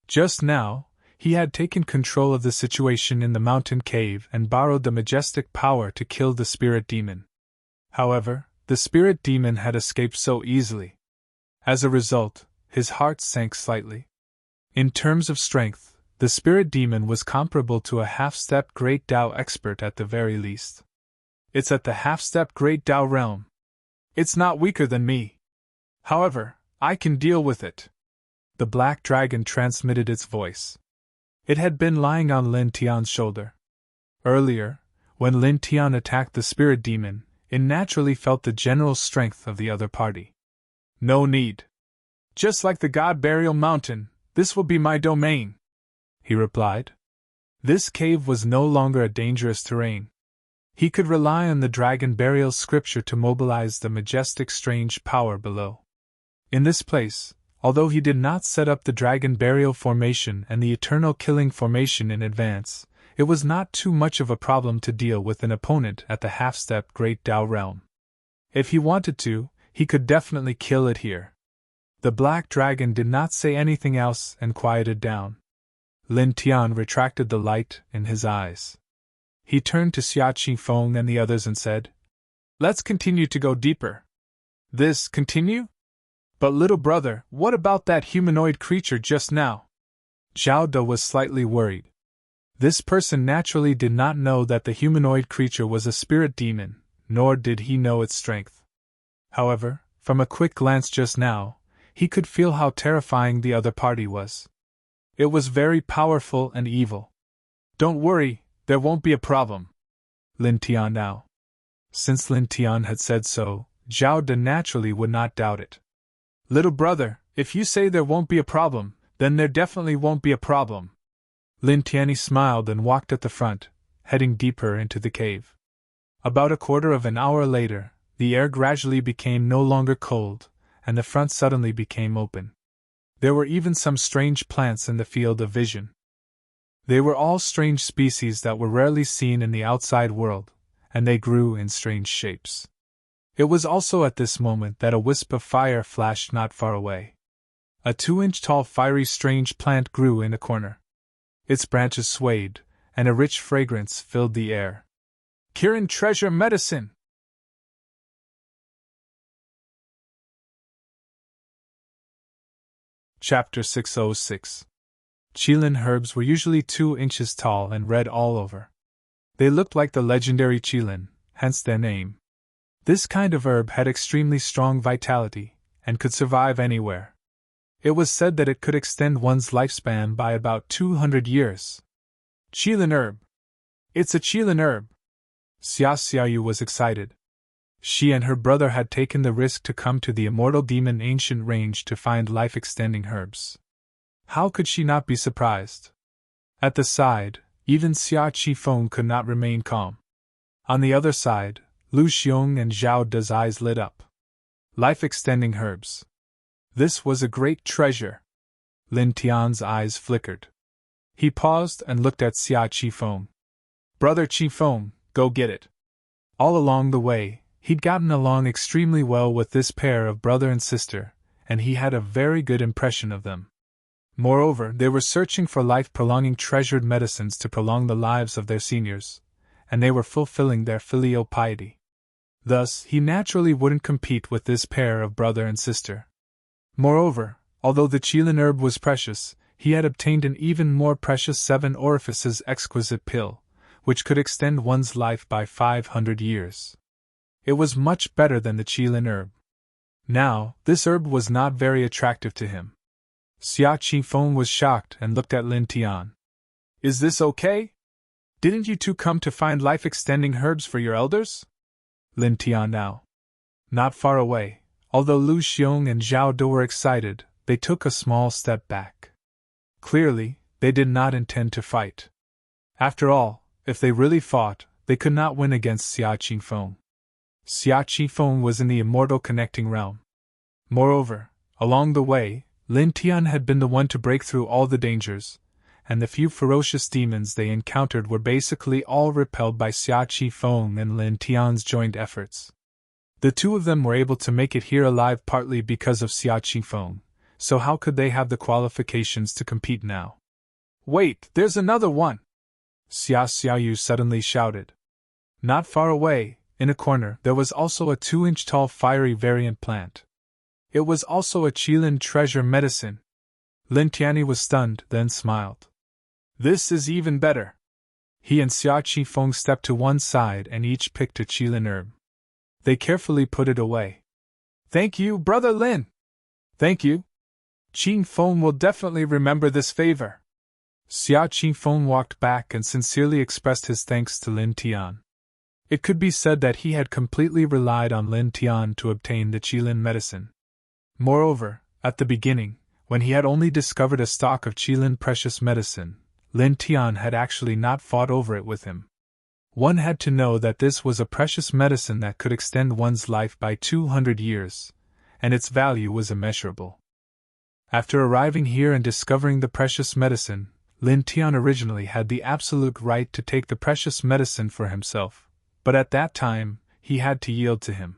Just now, he had taken control of the situation in the mountain cave and borrowed the majestic power to kill the spirit demon. However, the spirit demon had escaped so easily. As a result, his heart sank slightly. In terms of strength, the spirit demon was comparable to a half-step Great Tao expert at the very least. It's at the half-step Great Tao realm. It's not weaker than me. However, I can deal with it. The black dragon transmitted its voice. It had been lying on Lin Tian's shoulder. Earlier, when Lin Tian attacked the spirit demon, it naturally felt the general strength of the other party. No need. Just like the God Burial Mountain, this will be my domain, he replied. This cave was no longer a dangerous terrain. He could rely on the dragon burial scripture to mobilize the majestic strange power below. In this place, although he did not set up the dragon burial formation and the eternal killing formation in advance, it was not too much of a problem to deal with an opponent at the half-step Great Tao realm. If he wanted to, he could definitely kill it here. The black dragon did not say anything else and quieted down. Lin Tian retracted the light in his eyes. He turned to Xia Qifeng and the others and said, "Let's continue to go deeper." "This continue? But little brother, what about that humanoid creature just now?" Zhao De was slightly worried. This person naturally did not know that the humanoid creature was a spirit demon, nor did he know its strength. However, from a quick glance just now, he could feel how terrifying the other party was. It was very powerful and evil. "Don't worry, there won't be a problem." Lin Tian now. Since Lin Tian had said so, Zhao De naturally would not doubt it. "Little brother, if you say there won't be a problem, then there definitely won't be a problem." Lin Tianyi smiled and walked at the front, heading deeper into the cave. About a quarter of an hour later, the air gradually became no longer cold, and the front suddenly became open. There were even some strange plants in the field of vision. They were all strange species that were rarely seen in the outside world, and they grew in strange shapes. It was also at this moment that a wisp of fire flashed not far away. A 2-inch tall fiery strange plant grew in a corner. Its branches swayed, and a rich fragrance filled the air. "Kirin treasure medicine!" Chapter 606. Qilin herbs were usually 2 inches tall and red all over. They looked like the legendary Qilin, hence their name. This kind of herb had extremely strong vitality, and could survive anywhere. It was said that it could extend one's lifespan by about 200 years. Qilin herb! It's a Qilin herb! Xia Xiaoyu was excited. She and her brother had taken the risk to come to the immortal demon ancient range to find life-extending herbs. How could she not be surprised? At the side, even Xia Qifeng could not remain calm. On the other side, Lu Xiong and Zhao De's eyes lit up. Life-extending herbs. This was a great treasure. Lin Tian's eyes flickered. He paused and looked at Xia Qifeng. "Brother Qifeng, go get it." All along the way, he'd gotten along extremely well with this pair of brother and sister, and he had a very good impression of them. Moreover, they were searching for life-prolonging treasured medicines to prolong the lives of their seniors, and they were fulfilling their filial piety. Thus, he naturally wouldn't compete with this pair of brother and sister. Moreover, although the Qilin herb was precious, he had obtained an even more precious 7 orifices exquisite pill, which could extend one's life by 500 years. It was much better than the Qilin herb. Now, this herb was not very attractive to him. Xia Qifeng was shocked and looked at Lin Tian. "Is this okay?" Didn't you two come to find life-extending herbs for your elders? Lin Tian now. Not far away, although Lu Xiong and Zhao De were excited, they took a small step back. Clearly, they did not intend to fight. After all, if they really fought, they could not win against Xia Qingfeng. Xia Qingfeng was in the immortal connecting realm. Moreover, along the way, Lin Tian had been the one to break through all the dangers, and the few ferocious demons they encountered were basically all repelled by Xia Qingfeng and Lin Tian's joint efforts. The two of them were able to make it here alive partly because of Xia Qingfeng, so how could they have the qualifications to compete now? Wait, there's another one! Xia Xiaoyu suddenly shouted. Not far away, in a corner, there was also a 2-inch tall fiery variant plant. It was also a Qilin treasure medicine. Lin Tianyi was stunned, then smiled. This is even better. He and Xia Qingfeng stepped to one side and each picked a Qilin herb. They carefully put it away. Thank you, Brother Lin! Thank you. Qingfeng will definitely remember this favor. Xia Qingfeng walked back and sincerely expressed his thanks to Lin Tian. It could be said that he had completely relied on Lin Tian to obtain the Qilin medicine. Moreover, at the beginning, when he had only discovered a stock of Qilin precious medicine, Lin Tian had actually not fought over it with him. One had to know that this was a precious medicine that could extend one's life by 200 years, and its value was immeasurable. After arriving here and discovering the precious medicine, Lin Tian originally had the absolute right to take the precious medicine for himself, but at that time, he had to yield to him.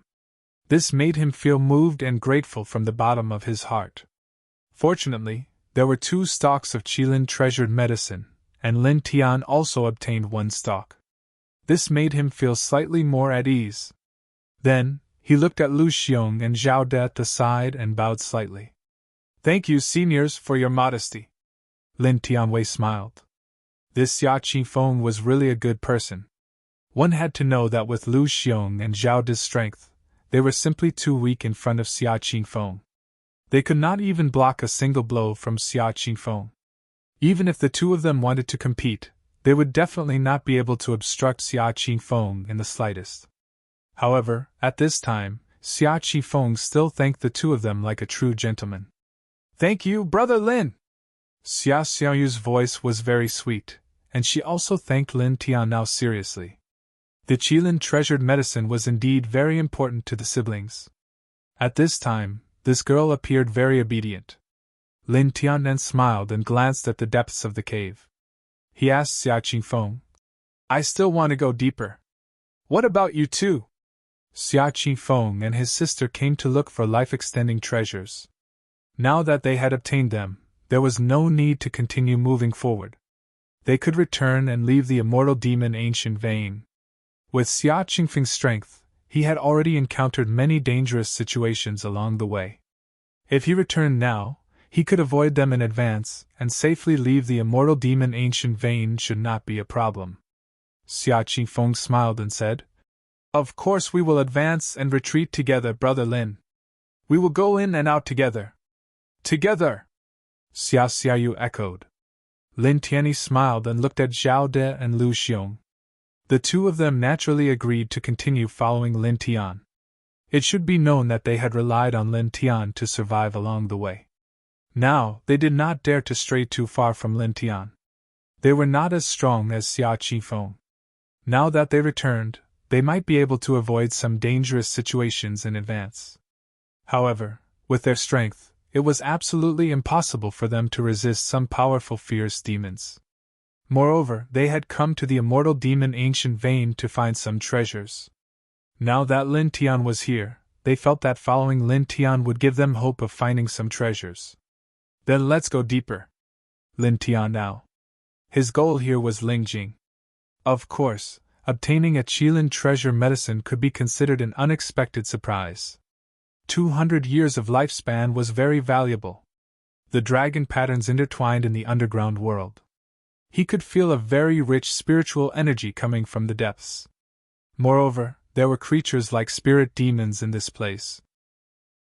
This made him feel moved and grateful from the bottom of his heart. Fortunately, there were 2 stalks of Qilin treasured medicine, and Lin Tian also obtained 1 stalk. This made him feel slightly more at ease. Then, he looked at Lu Xiong and Zhao De at the side and bowed slightly. Thank you, seniors, for your modesty. Lin Tianwei smiled. This Xia Qingfeng was really a good person. One had to know that with Lu Xiong and Zhao De's strength, they were simply too weak in front of Xia Qingfeng. They could not even block a single blow from Xia Qingfeng. Even if the two of them wanted to compete, they would definitely not be able to obstruct Xia Qingfeng in the slightest. However, at this time, Xia Qingfeng still thanked the two of them like a true gentleman. Thank you, Brother Lin! Xia Xiaoyu's voice was very sweet, and she also thanked Lin Tian now seriously. The Qilin treasured medicine was indeed very important to the siblings. At this time, this girl appeared very obedient. Lin Tian then smiled and glanced at the depths of the cave. He asked Xia Qingfeng, I still want to go deeper. What about you too? Xia Qingfeng and his sister came to look for life-extending treasures. Now that they had obtained them, there was no need to continue moving forward. They could return and leave the immortal demon ancient vein. With Xia Qingfeng's strength, he had already encountered many dangerous situations along the way. If he returned now, he could avoid them in advance and safely leave the immortal demon ancient vein should not be a problem. Xia Qingfeng smiled and said, Of course we will advance and retreat together, Brother Lin. We will go in and out together. Together! Xia Xiaoyu echoed. Lin Tianyi smiled and looked at Zhao De and Lu Xiong. The two of them naturally agreed to continue following Lin Tian. It should be known that they had relied on Lin Tian to survive along the way. Now, they did not dare to stray too far from Lin Tian. They were not as strong as Xia Qingfeng. Now that they returned, they might be able to avoid some dangerous situations in advance. However, with their strength, it was absolutely impossible for them to resist some powerful fierce demons. Moreover, they had come to the immortal demon ancient vein to find some treasures. Now that Lin Tian was here, they felt that following Lin Tian would give them hope of finding some treasures. Then let's go deeper. Lin Tian now. His goal here was Lingjing. Of course, obtaining a Qilin treasure medicine could be considered an unexpected surprise. 200 years of lifespan was very valuable. The dragon patterns intertwined in the underground world. He could feel a very rich spiritual energy coming from the depths. Moreover, there were creatures like spirit demons in this place.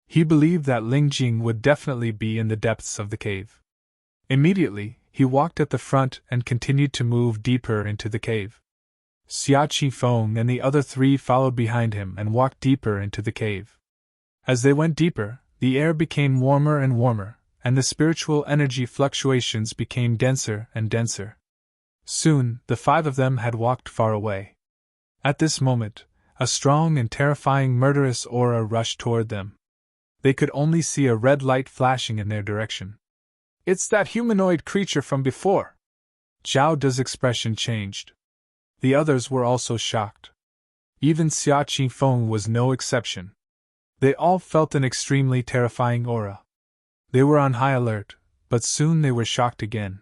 He believed that Lingjing would definitely be in the depths of the cave. Immediately, he walked at the front and continued to move deeper into the cave. Xia Qifeng and the other three followed behind him and walked deeper into the cave. As they went deeper, the air became warmer and warmer, and the spiritual energy fluctuations became denser and denser. Soon, the five of them had walked far away. At this moment, a strong and terrifying murderous aura rushed toward them. They could only see a red light flashing in their direction. "It's that humanoid creature from before!" Zhao De's expression changed. The others were also shocked. Even Xia Qifeng was no exception. They all felt an extremely terrifying aura. They were on high alert, but soon they were shocked again.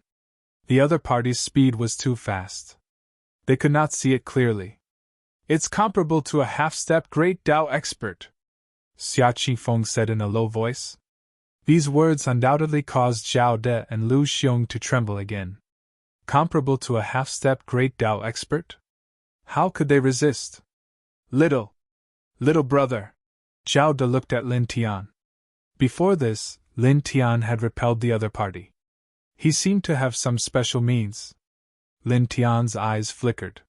The other party's speed was too fast. They could not see it clearly. "It's comparable to a half-step great Tao expert," Xia Qifeng said in a low voice. These words undoubtedly caused Zhao De and Lu Xiong to tremble again. Comparable to a half-step great Tao expert? How could they resist? Little brother. Zhao De looked at Lin Tian. Before this, Lin Tian had repelled the other party. He seemed to have some special means. Lin Tian's eyes flickered.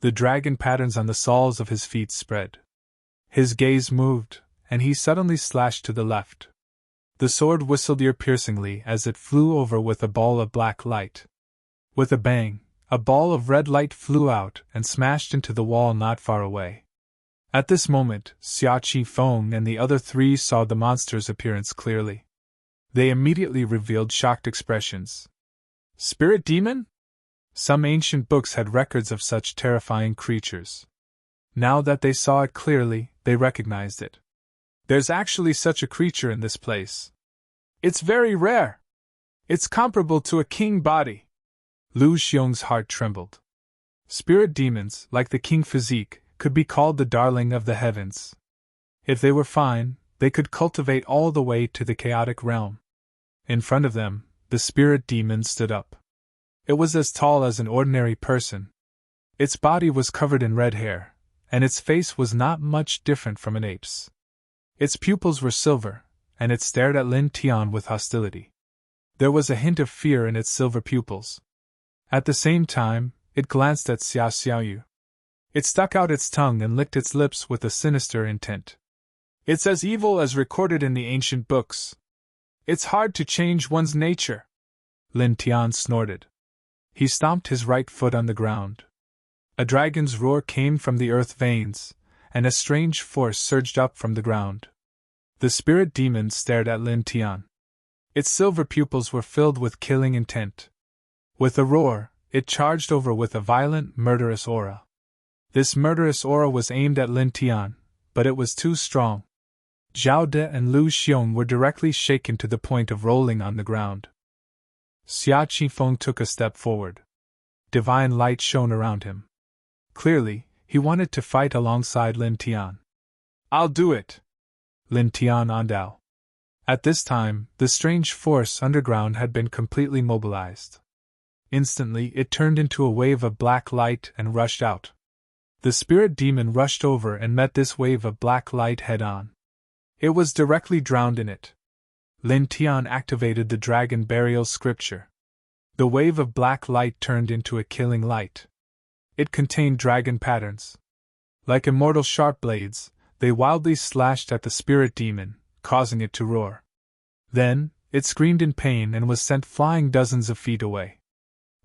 The dragon patterns on the soles of his feet spread. His gaze moved, and he suddenly slashed to the left. The sword whistled ear-piercingly as it flew over with a ball of black light. With a bang, a ball of red light flew out and smashed into the wall not far away. At this moment, Xia Qifeng and the other three saw the monster's appearance clearly. They immediately revealed shocked expressions. "Spirit demon?" Some ancient books had records of such terrifying creatures. Now that they saw it clearly, they recognized it. "There's actually such a creature in this place. It's very rare. It's comparable to a king body." Lu Xiong's heart trembled. Spirit demons, like the king physique, could be called the darling of the heavens. If they were fine, they could cultivate all the way to the chaotic realm. In front of them, the spirit demon stood up. It was as tall as an ordinary person. Its body was covered in red hair, and its face was not much different from an ape's. Its pupils were silver, and it stared at Lin Tian with hostility. There was a hint of fear in its silver pupils. At the same time, it glanced at Xia Xiaoyu. It stuck out its tongue and licked its lips with a sinister intent. "It's as evil as recorded in the ancient books. It's hard to change one's nature." Lin Tian snorted. He stomped his right foot on the ground. A dragon's roar came from the earth veins, and a strange force surged up from the ground. The spirit demon stared at Lin Tian. Its silver pupils were filled with killing intent. With a roar, it charged over with a violent, murderous aura. This murderous aura was aimed at Lin Tian, but it was too strong. Zhao De and Lu Xiong were directly shaken to the point of rolling on the ground. Xia Qifeng took a step forward. Divine light shone around him. Clearly, he wanted to fight alongside Lin Tian. "I'll do it!" Lin Tian ondao. At this time, the strange force underground had been completely mobilized. Instantly, it turned into a wave of black light and rushed out. The spirit demon rushed over and met this wave of black light head-on. It was directly drowned in it. Lin Tian activated the dragon burial scripture. The wave of black light turned into a killing light. It contained dragon patterns. Like immortal sharp blades, they wildly slashed at the spirit demon, causing it to roar. Then, it screamed in pain and was sent flying dozens of feet away.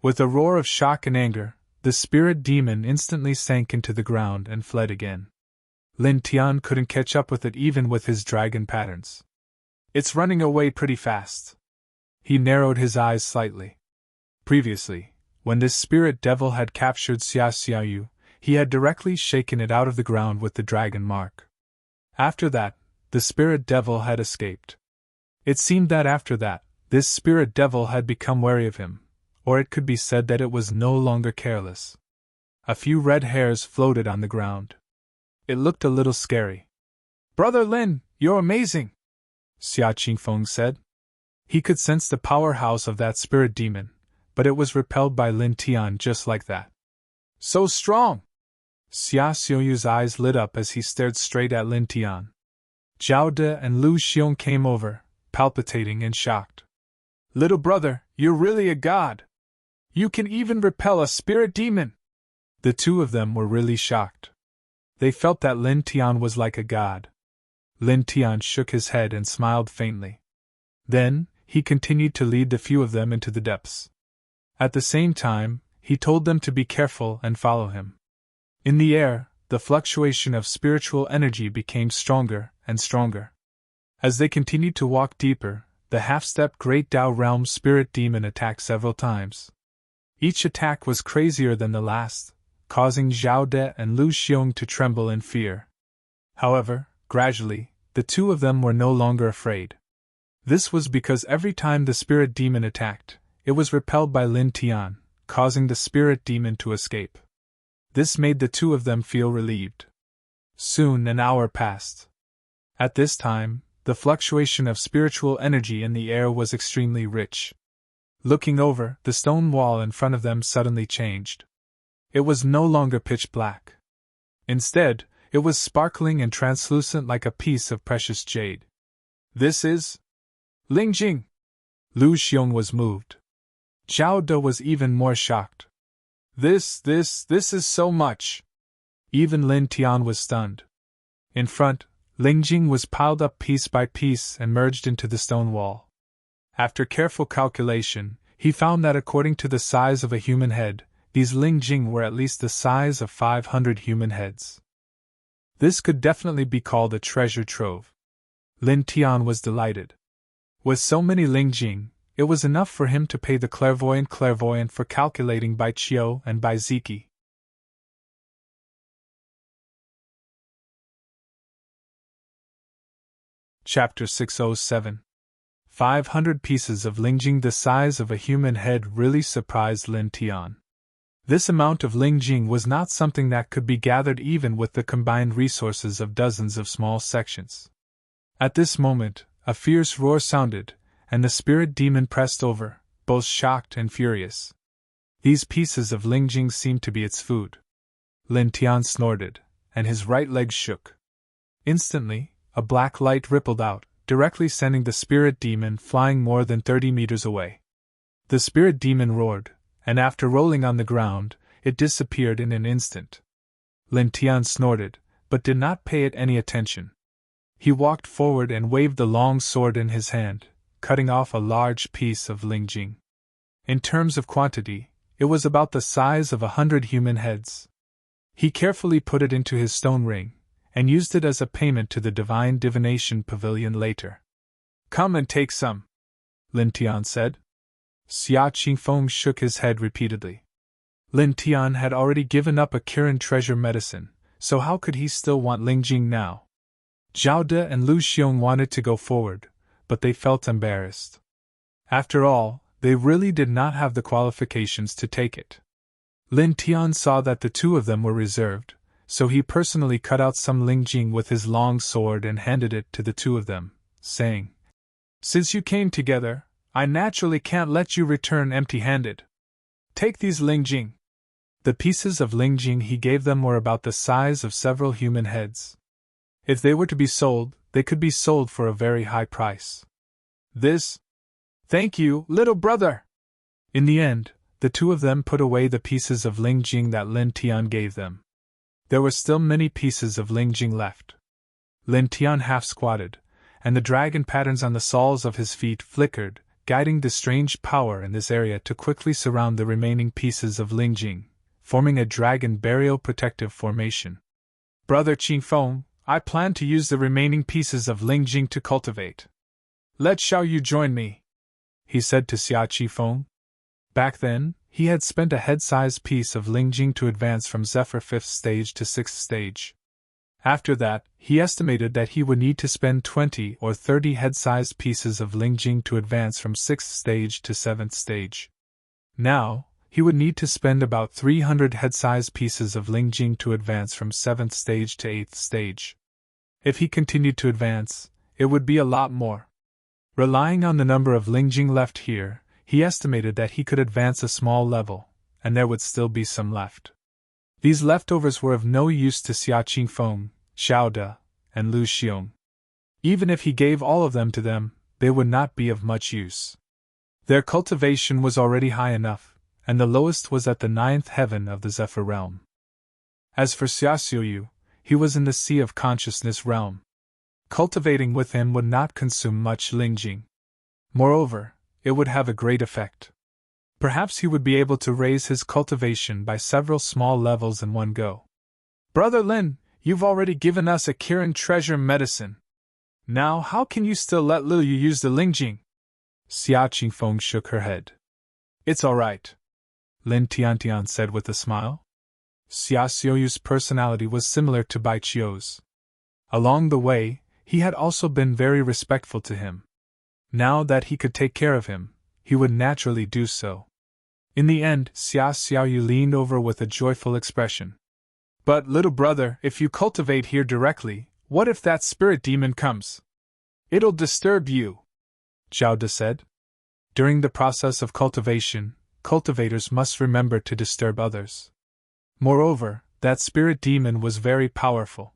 With a roar of shock and anger, the spirit demon instantly sank into the ground and fled again. Lin Tian couldn't catch up with it even with his dragon patterns. "It's running away pretty fast." He narrowed his eyes slightly. Previously, when this spirit devil had captured Xia Xiaoyu, he had directly shaken it out of the ground with the dragon mark. After that, the spirit devil had escaped. It seemed that after that, this spirit devil had become wary of him, or it could be said that it was no longer careless. A few red hairs floated on the ground. It looked a little scary. "Brother Lin, you're amazing," Xia Qifeng said. He could sense the powerhouse of that spirit demon, but it was repelled by Lin Tian just like that. "So strong!" Xia Xiaoyu's eyes lit up as he stared straight at Lin Tian. Zhao De and Lu Xiong came over, palpitating and shocked. "Little brother, You're really a god! You can even repel a spirit demon! The two of them were really shocked. They felt that Lin Tian was like a god. Lin Tian shook his head and smiled faintly. Then, he continued to lead the few of them into the depths. At the same time, he told them to be careful and follow him. In the air, the fluctuation of spiritual energy became stronger and stronger. As they continued to walk deeper, the half-step Great Tao Realm spirit demon attacked several times. Each attack was crazier than the last, causing Zhao De and Lu Xiong to tremble in fear. However, gradually, the two of them were no longer afraid. This was because every time the spirit demon attacked, it was repelled by Lin Tian, causing the spirit demon to escape. This made the two of them feel relieved. Soon an hour passed. At this time, the fluctuation of spiritual energy in the air was extremely rich. Looking over, the stone wall in front of them suddenly changed. It was no longer pitch black. Instead, it was sparkling and translucent like a piece of precious jade. This is Lingjing! Lu Xiong was moved. Zhao De was even more shocked. This is so much! Even Lin Tian was stunned. In front, Lingjing was piled up piece by piece and merged into the stone wall. After careful calculation, he found that according to the size of a human head, these Lingjing were at least the size of 500 human heads. This could definitely be called a treasure trove. Lin Tian was delighted. With so many Lingjing, it was enough for him to pay the clairvoyant for calculating by Qiu and by Ziki. Chapter 607. 500 pieces of Lingjing the size of a human head really surprised Lin Tian. This amount of Lingjing was not something that could be gathered even with the combined resources of dozens of small sections. At this moment, a fierce roar sounded, and the spirit demon pressed over, both shocked and furious. These pieces of Lingjing seemed to be its food. Lin Tian snorted, and his right leg shook. Instantly, a black light rippled out, directly sending the spirit demon flying more than 30 meters away. The spirit demon roared, and after rolling on the ground, it disappeared in an instant. Lin Tian snorted, but did not pay it any attention. He walked forward and waved the long sword in his hand, cutting off a large piece of Lingjing. In terms of quantity, it was about the size of 100 human heads. He carefully put it into his stone ring, and used it as a payment to the Divine Divination Pavilion later. Come and take some, Lin Tian said. Xia Qingfeng shook his head repeatedly. Lin Tian had already given up a Kirin treasure medicine, so how could he still want Lingjing now? Zhao De and Lu Xiong wanted to go forward, but they felt embarrassed. After all, they really did not have the qualifications to take it. Lin Tian saw that the two of them were reserved, so he personally cut out some Lingjing with his long sword and handed it to the two of them, saying, Since you came together, I naturally can't let you return empty-handed. Take these Lingjing. The pieces of Lingjing he gave them were about the size of several human heads. If they were to be sold, they could be sold for a very high price. Thank you, little brother! In the end, the two of them put away the pieces of Lingjing that Lin Tian gave them. There were still many pieces of Lingjing left. Lin Tian half squatted, and the dragon patterns on the soles of his feet flickered, guiding the strange power in this area to quickly surround the remaining pieces of Lingjing, forming a dragon barrier-protective formation. Brother Qingfeng, I plan to use the remaining pieces of Lingjing to cultivate. Let Xiaoyu join me, he said to Xia Qifeng. Back then, he had spent a head-sized piece of Lingjing to advance from Zephyr 5th stage to 6th stage. After that, he estimated that he would need to spend 20 or 30 head-sized pieces of Lingjing to advance from 6th stage to 7th stage. Now, he would need to spend about 300 head-sized pieces of Lingjing to advance from 7th stage to 8th stage. If he continued to advance, it would be a lot more. Relying on the number of Lingjing left here, he estimated that he could advance a small level, and there would still be some left. These leftovers were of no use to Xia Qingfeng, Xiao De, and Lu Xiong. Even if he gave all of them to them, they would not be of much use. Their cultivation was already high enough, and the lowest was at the 9th heaven of the Zephyr realm. As for Xiaoxiu, he was in the Sea of Consciousness realm. Cultivating with him would not consume much Lingjing. Moreover, it would have a great effect. Perhaps he would be able to raise his cultivation by several small levels in one go. Brother Lin, you've already given us a Kirin treasure medicine. Now how can you still let Liu Yu use the Lingjing? Xia Qingfeng shook her head. It's all right, Lin Tiantian said with a smile. Xia Xiaoyu's personality was similar to Bai Qiu's. Along the way, he had also been very respectful to him. Now that he could take care of him, he would naturally do so. In the end, Xia Xiaoyu leaned over with a joyful expression. But, little brother, if you cultivate here directly, what if that spirit demon comes? It'll disturb you, Zhao De said. During the process of cultivation, cultivators must remember to disturb others. Moreover, that spirit demon was very powerful.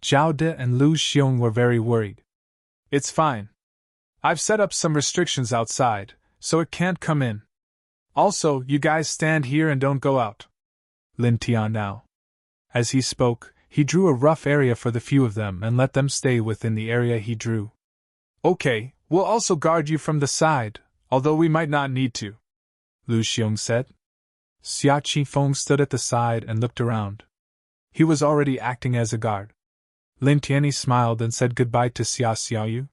Zhao De and Lu Xiong were very worried. It's fine. I've set up some restrictions outside, so it can't come in. Also, you guys stand here and don't go out. Lin Tian now. As he spoke, he drew a rough area for the few of them and let them stay within the area he drew. Okay, we'll also guard you from the side, although we might not need to, Lu Xiong said. Xia Qingfeng stood at the side and looked around. He was already acting as a guard. Lin Tianyi smiled and said goodbye to Xia Xiaoyu.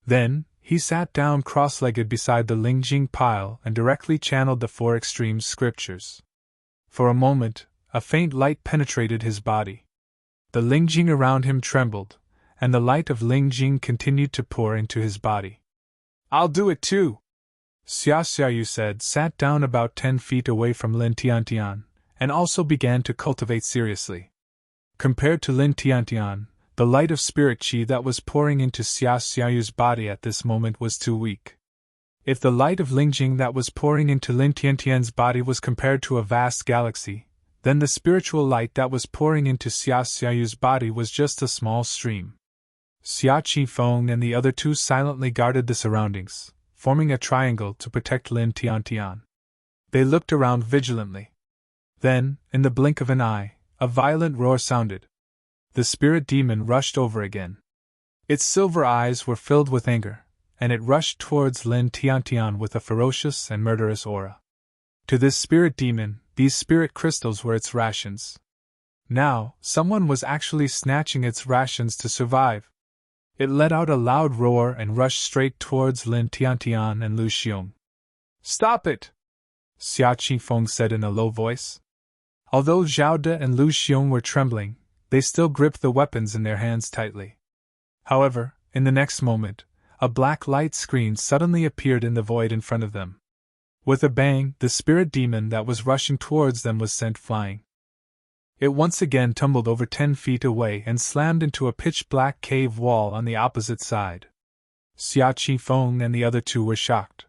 Then, he sat down cross-legged beside the Lingjing pile and directly channeled the 4 extreme scriptures. For a moment, a faint light penetrated his body. The Lingjing around him trembled, and the light of Lingjing continued to pour into his body. I'll do it too, Xia Xiaoyu said, sat down about 10 feet away from Lin Tiantian, and also began to cultivate seriously. Compared to Lin Tiantian, the light of spirit qi that was pouring into Xia Xiaoyu's body at this moment was too weak. If the light of Lingjing that was pouring into Lin Tiantian's body was compared to a vast galaxy, then the spiritual light that was pouring into Xia Xiaoyu's body was just a small stream. Xia Qingfeng and the other two silently guarded the surroundings, forming a triangle to protect Lin Tiantian. They looked around vigilantly. Then, in the blink of an eye, a violent roar sounded. The spirit demon rushed over again. Its silver eyes were filled with anger, and it rushed towards Lin Tiantian with a ferocious and murderous aura. To this spirit demon, these spirit crystals were its rations. Now, someone was actually snatching its rations to survive. It let out a loud roar and rushed straight towards Lin Tiantian and Lu Xiong. Stop it! Xia Qingfeng said in a low voice. Although Zhao De and Lu Xiong were trembling, they still gripped the weapons in their hands tightly. However, in the next moment, a black light screen suddenly appeared in the void in front of them. With a bang, the spirit demon that was rushing towards them was sent flying. It once again tumbled over 10 feet away and slammed into a pitch-black cave wall on the opposite side. Xia Qingfeng and the other two were shocked.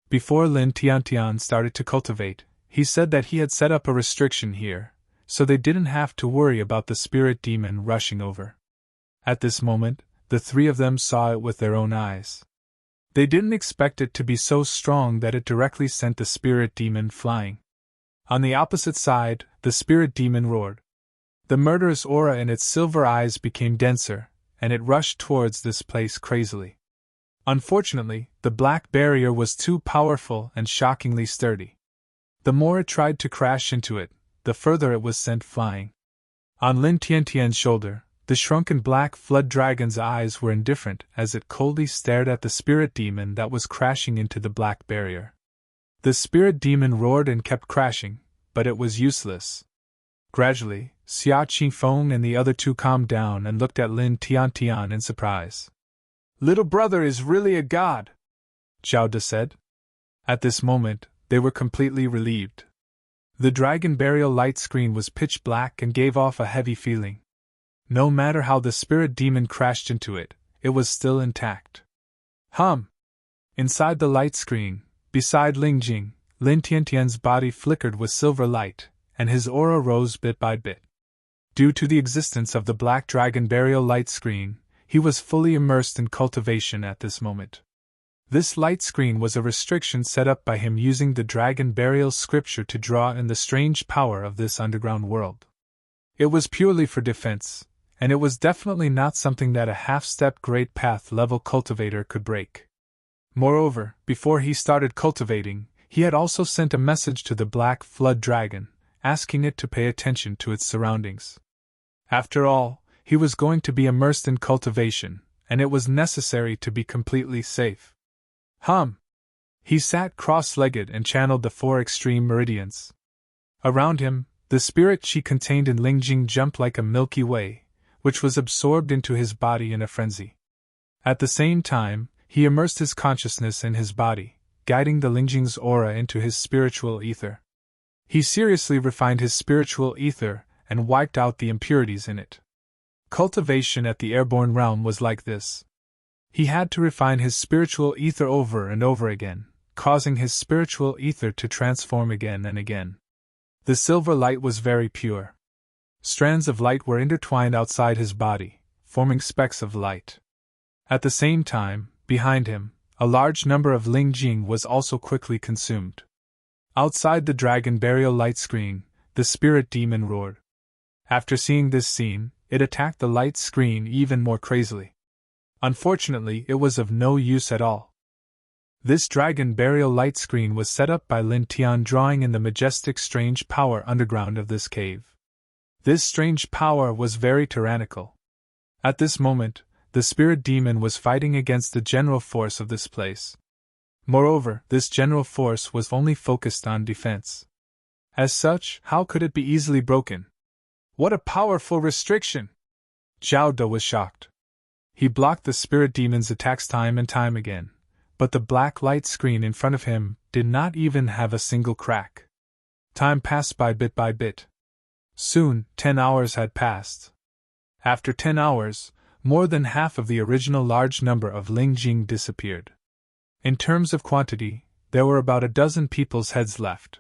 Before Lin Tiantian started to cultivate, he said that he had set up a restriction here, so they didn't have to worry about the spirit demon rushing over. At this moment, the 3 of them saw it with their own eyes. They didn't expect it to be so strong that it directly sent the spirit demon flying. On the opposite side, the spirit demon roared. The murderous aura in its silver eyes became denser, and it rushed towards this place crazily. Unfortunately, the black barrier was too powerful and shockingly sturdy. The more it tried to crash into it, the further it was sent flying. On Lin Tiantian's shoulder, the shrunken black flood dragon's eyes were indifferent as it coldly stared at the spirit demon that was crashing into the black barrier. The spirit demon roared and kept crashing, but it was useless. Gradually, Xia Qingfeng and the other two calmed down and looked at Lin Tiantian in surprise. Little brother is really a god, Zhao De said. At this moment, they were completely relieved. The dragon burial light screen was pitch black and gave off a heavy feeling. No matter how the spirit demon crashed into it, it was still intact. Inside the light screen, beside Lingjing, Lin Tiantian's body flickered with silver light, and his aura rose bit by bit. Due to the existence of the black dragon burial light screen, he was fully immersed in cultivation at this moment. This light screen was a restriction set up by him using the dragon burial scripture to draw in the strange power of this underground world. It was purely for defense, and it was definitely not something that a half-step great path level cultivator could break. Moreover, before he started cultivating, he had also sent a message to the Black Flood Dragon, asking it to pay attention to its surroundings. After all, he was going to be immersed in cultivation, and it was necessary to be completely safe. He sat cross-legged and channeled the 4 extreme meridians. Around him, the spirit chi contained in Lingjing jumped like a Milky Way, which was absorbed into his body in a frenzy. At the same time, he immersed his consciousness in his body, guiding the Lingjing's aura into his spiritual ether. He seriously refined his spiritual ether and wiped out the impurities in it. Cultivation at the airborne realm was like this. He had to refine his spiritual ether over and over again, causing his spiritual ether to transform again and again. The silver light was very pure. Strands of light were intertwined outside his body, forming specks of light. At the same time, behind him, a large number of Lingjing was also quickly consumed. Outside the dragon burial light screen, the spirit demon roared. After seeing this scene, it attacked the light screen even more crazily. Unfortunately, it was of no use at all. This dragon burial light screen was set up by Lin Tian, drawing in the majestic strange power underground of this cave. This strange power was very tyrannical. At this moment, the spirit demon was fighting against the general force of this place. Moreover, this general force was only focused on defense. As such, how could it be easily broken? What a powerful restriction! Zhao De was shocked. He blocked the spirit demon's attacks time and time again, but the black light screen in front of him did not even have a single crack. Time passed by bit. Soon, 10 hours had passed. After 10 hours, more than half of the original large number of Lingjing disappeared. In terms of quantity, there were about a dozen people's heads left.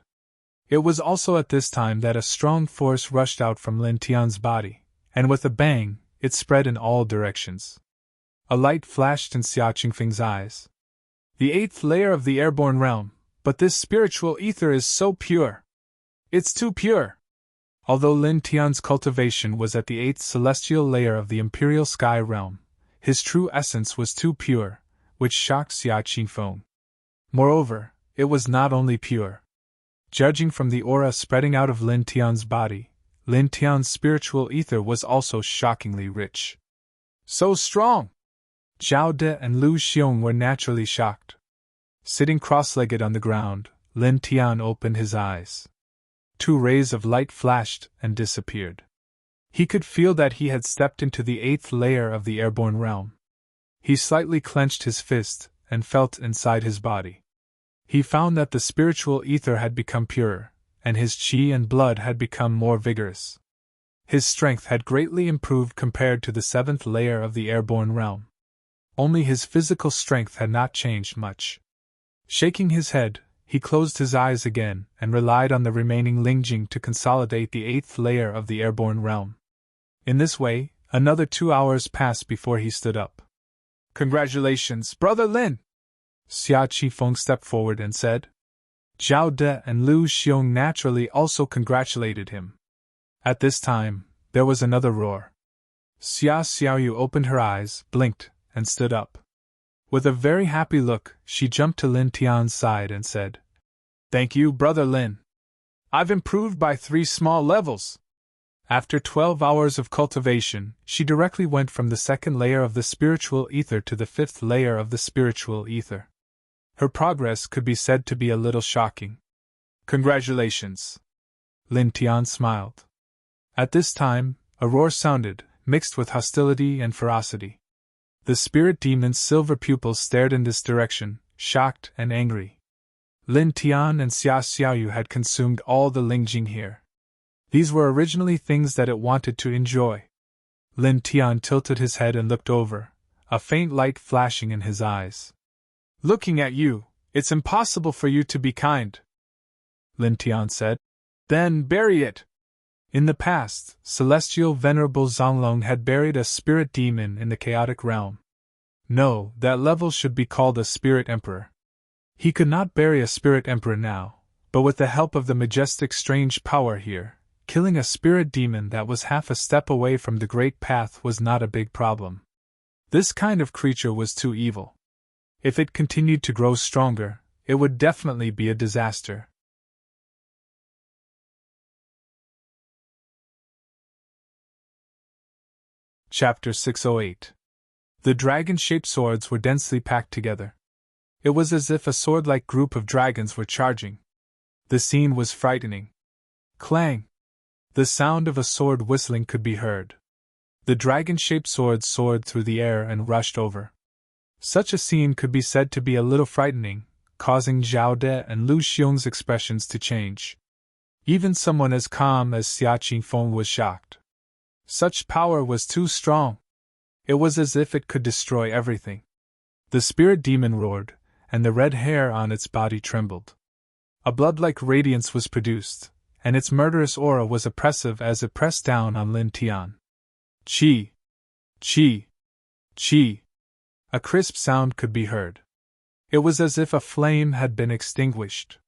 It was also at this time that a strong force rushed out from Lin Tian's body, and with a bang, it spread in all directions. A light flashed in Xia Qingfeng's eyes. The 8th layer of the airborne realm, but this spiritual ether is so pure. It's too pure. Although Lin Tian's cultivation was at the 8th celestial layer of the imperial sky realm, his true essence was too pure, which shocked Xia Qingfeng. Moreover, it was not only pure. Judging from the aura spreading out of Lin Tian's body, Lin Tian's spiritual ether was also shockingly rich. So strong! Zhao De and Lu Xiong were naturally shocked. Sitting cross-legged on the ground, Lin Tian opened his eyes. 2 rays of light flashed and disappeared. He could feel that he had stepped into the 8th layer of the airborne realm. He slightly clenched his fist and felt inside his body. He found that the spiritual ether had become purer, and his qi and blood had become more vigorous. His strength had greatly improved compared to the 7th layer of the airborne realm. Only his physical strength had not changed much. Shaking his head, he closed his eyes again and relied on the remaining Lingjing to consolidate the 8th layer of the airborne realm. In this way, another 2 hours passed before he stood up. "Congratulations, Brother Lin!" Xia Qingfeng stepped forward and said. Zhao De and Lu Xiong naturally also congratulated him. At this time, there was another roar. Xia Xiaoyu opened her eyes, blinked, and stood up. With a very happy look, she jumped to Lin Tian's side and said, "Thank you, Brother Lin. I've improved by 3 small levels." After 12 hours of cultivation, she directly went from the 2nd layer of the spiritual ether to the 5th layer of the spiritual ether. Her progress could be said to be a little shocking. "Congratulations." Lin Tian smiled. At this time, a roar sounded, mixed with hostility and ferocity. The spirit demon's silver pupils stared in this direction, shocked and angry. Lin Tian and Xia Xiaoyu had consumed all the Lingjing here. These were originally things that it wanted to enjoy. Lin Tian tilted his head and looked over, a faint light flashing in his eyes. "Looking at you, it's impossible for you to be kind," Lin Tian said. "Then bury it." In the past, Celestial Venerable Zonglong had buried a spirit demon in the chaotic realm. No, that level should be called a Spirit Emperor. He could not bury a Spirit Emperor now, but with the help of the majestic strange power here, killing a spirit demon that was half a step away from the Great Path was not a big problem. This kind of creature was too evil. If it continued to grow stronger, it would definitely be a disaster. Chapter 608. The dragon-shaped swords were densely packed together. It was as if a sword-like group of dragons were charging. The scene was frightening. Clang! The sound of a sword whistling could be heard. The dragon-shaped swords soared through the air and rushed over. Such a scene could be said to be a little frightening, causing Zhao De and Lu Xiong's expressions to change. Even someone as calm as Xia Qingfeng was shocked. Such power was too strong. It was as if it could destroy everything. The spirit demon roared, and the red hair on its body trembled. A blood-like radiance was produced, and its murderous aura was oppressive as it pressed down on Lin Tian. Chi! Chi! Chi! A crisp sound could be heard. It was as if a flame had been extinguished.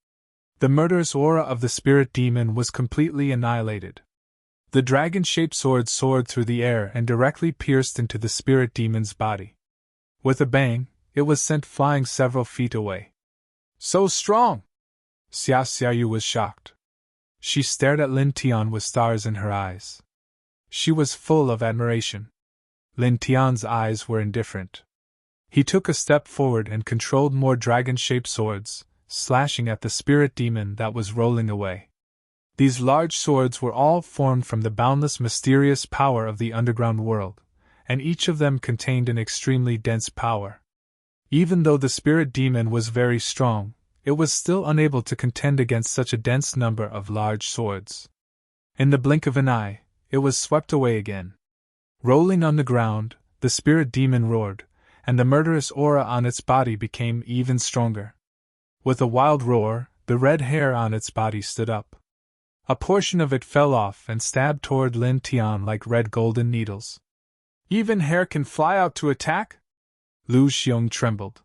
The murderous aura of the spirit demon was completely annihilated. The dragon-shaped sword soared through the air and directly pierced into the spirit demon's body. With a bang, it was sent flying several feet away. So strong! Xia Xiaoyu was shocked. She stared at Lin Tian with stars in her eyes. She was full of admiration. Lin Tian's eyes were indifferent. He took a step forward and controlled more dragon-shaped swords, slashing at the spirit demon that was rolling away. These large swords were all formed from the boundless mysterious power of the underground world, and each of them contained an extremely dense power. Even though the spirit demon was very strong, it was still unable to contend against such a dense number of large swords. In the blink of an eye, it was swept away again. Rolling on the ground, the spirit demon roared, and the murderous aura on its body became even stronger. With a wild roar, the red hair on its body stood up. A portion of it fell off and stabbed toward Lin Tian like red golden needles. Even hair can fly out to attack? Lu Xiong trembled.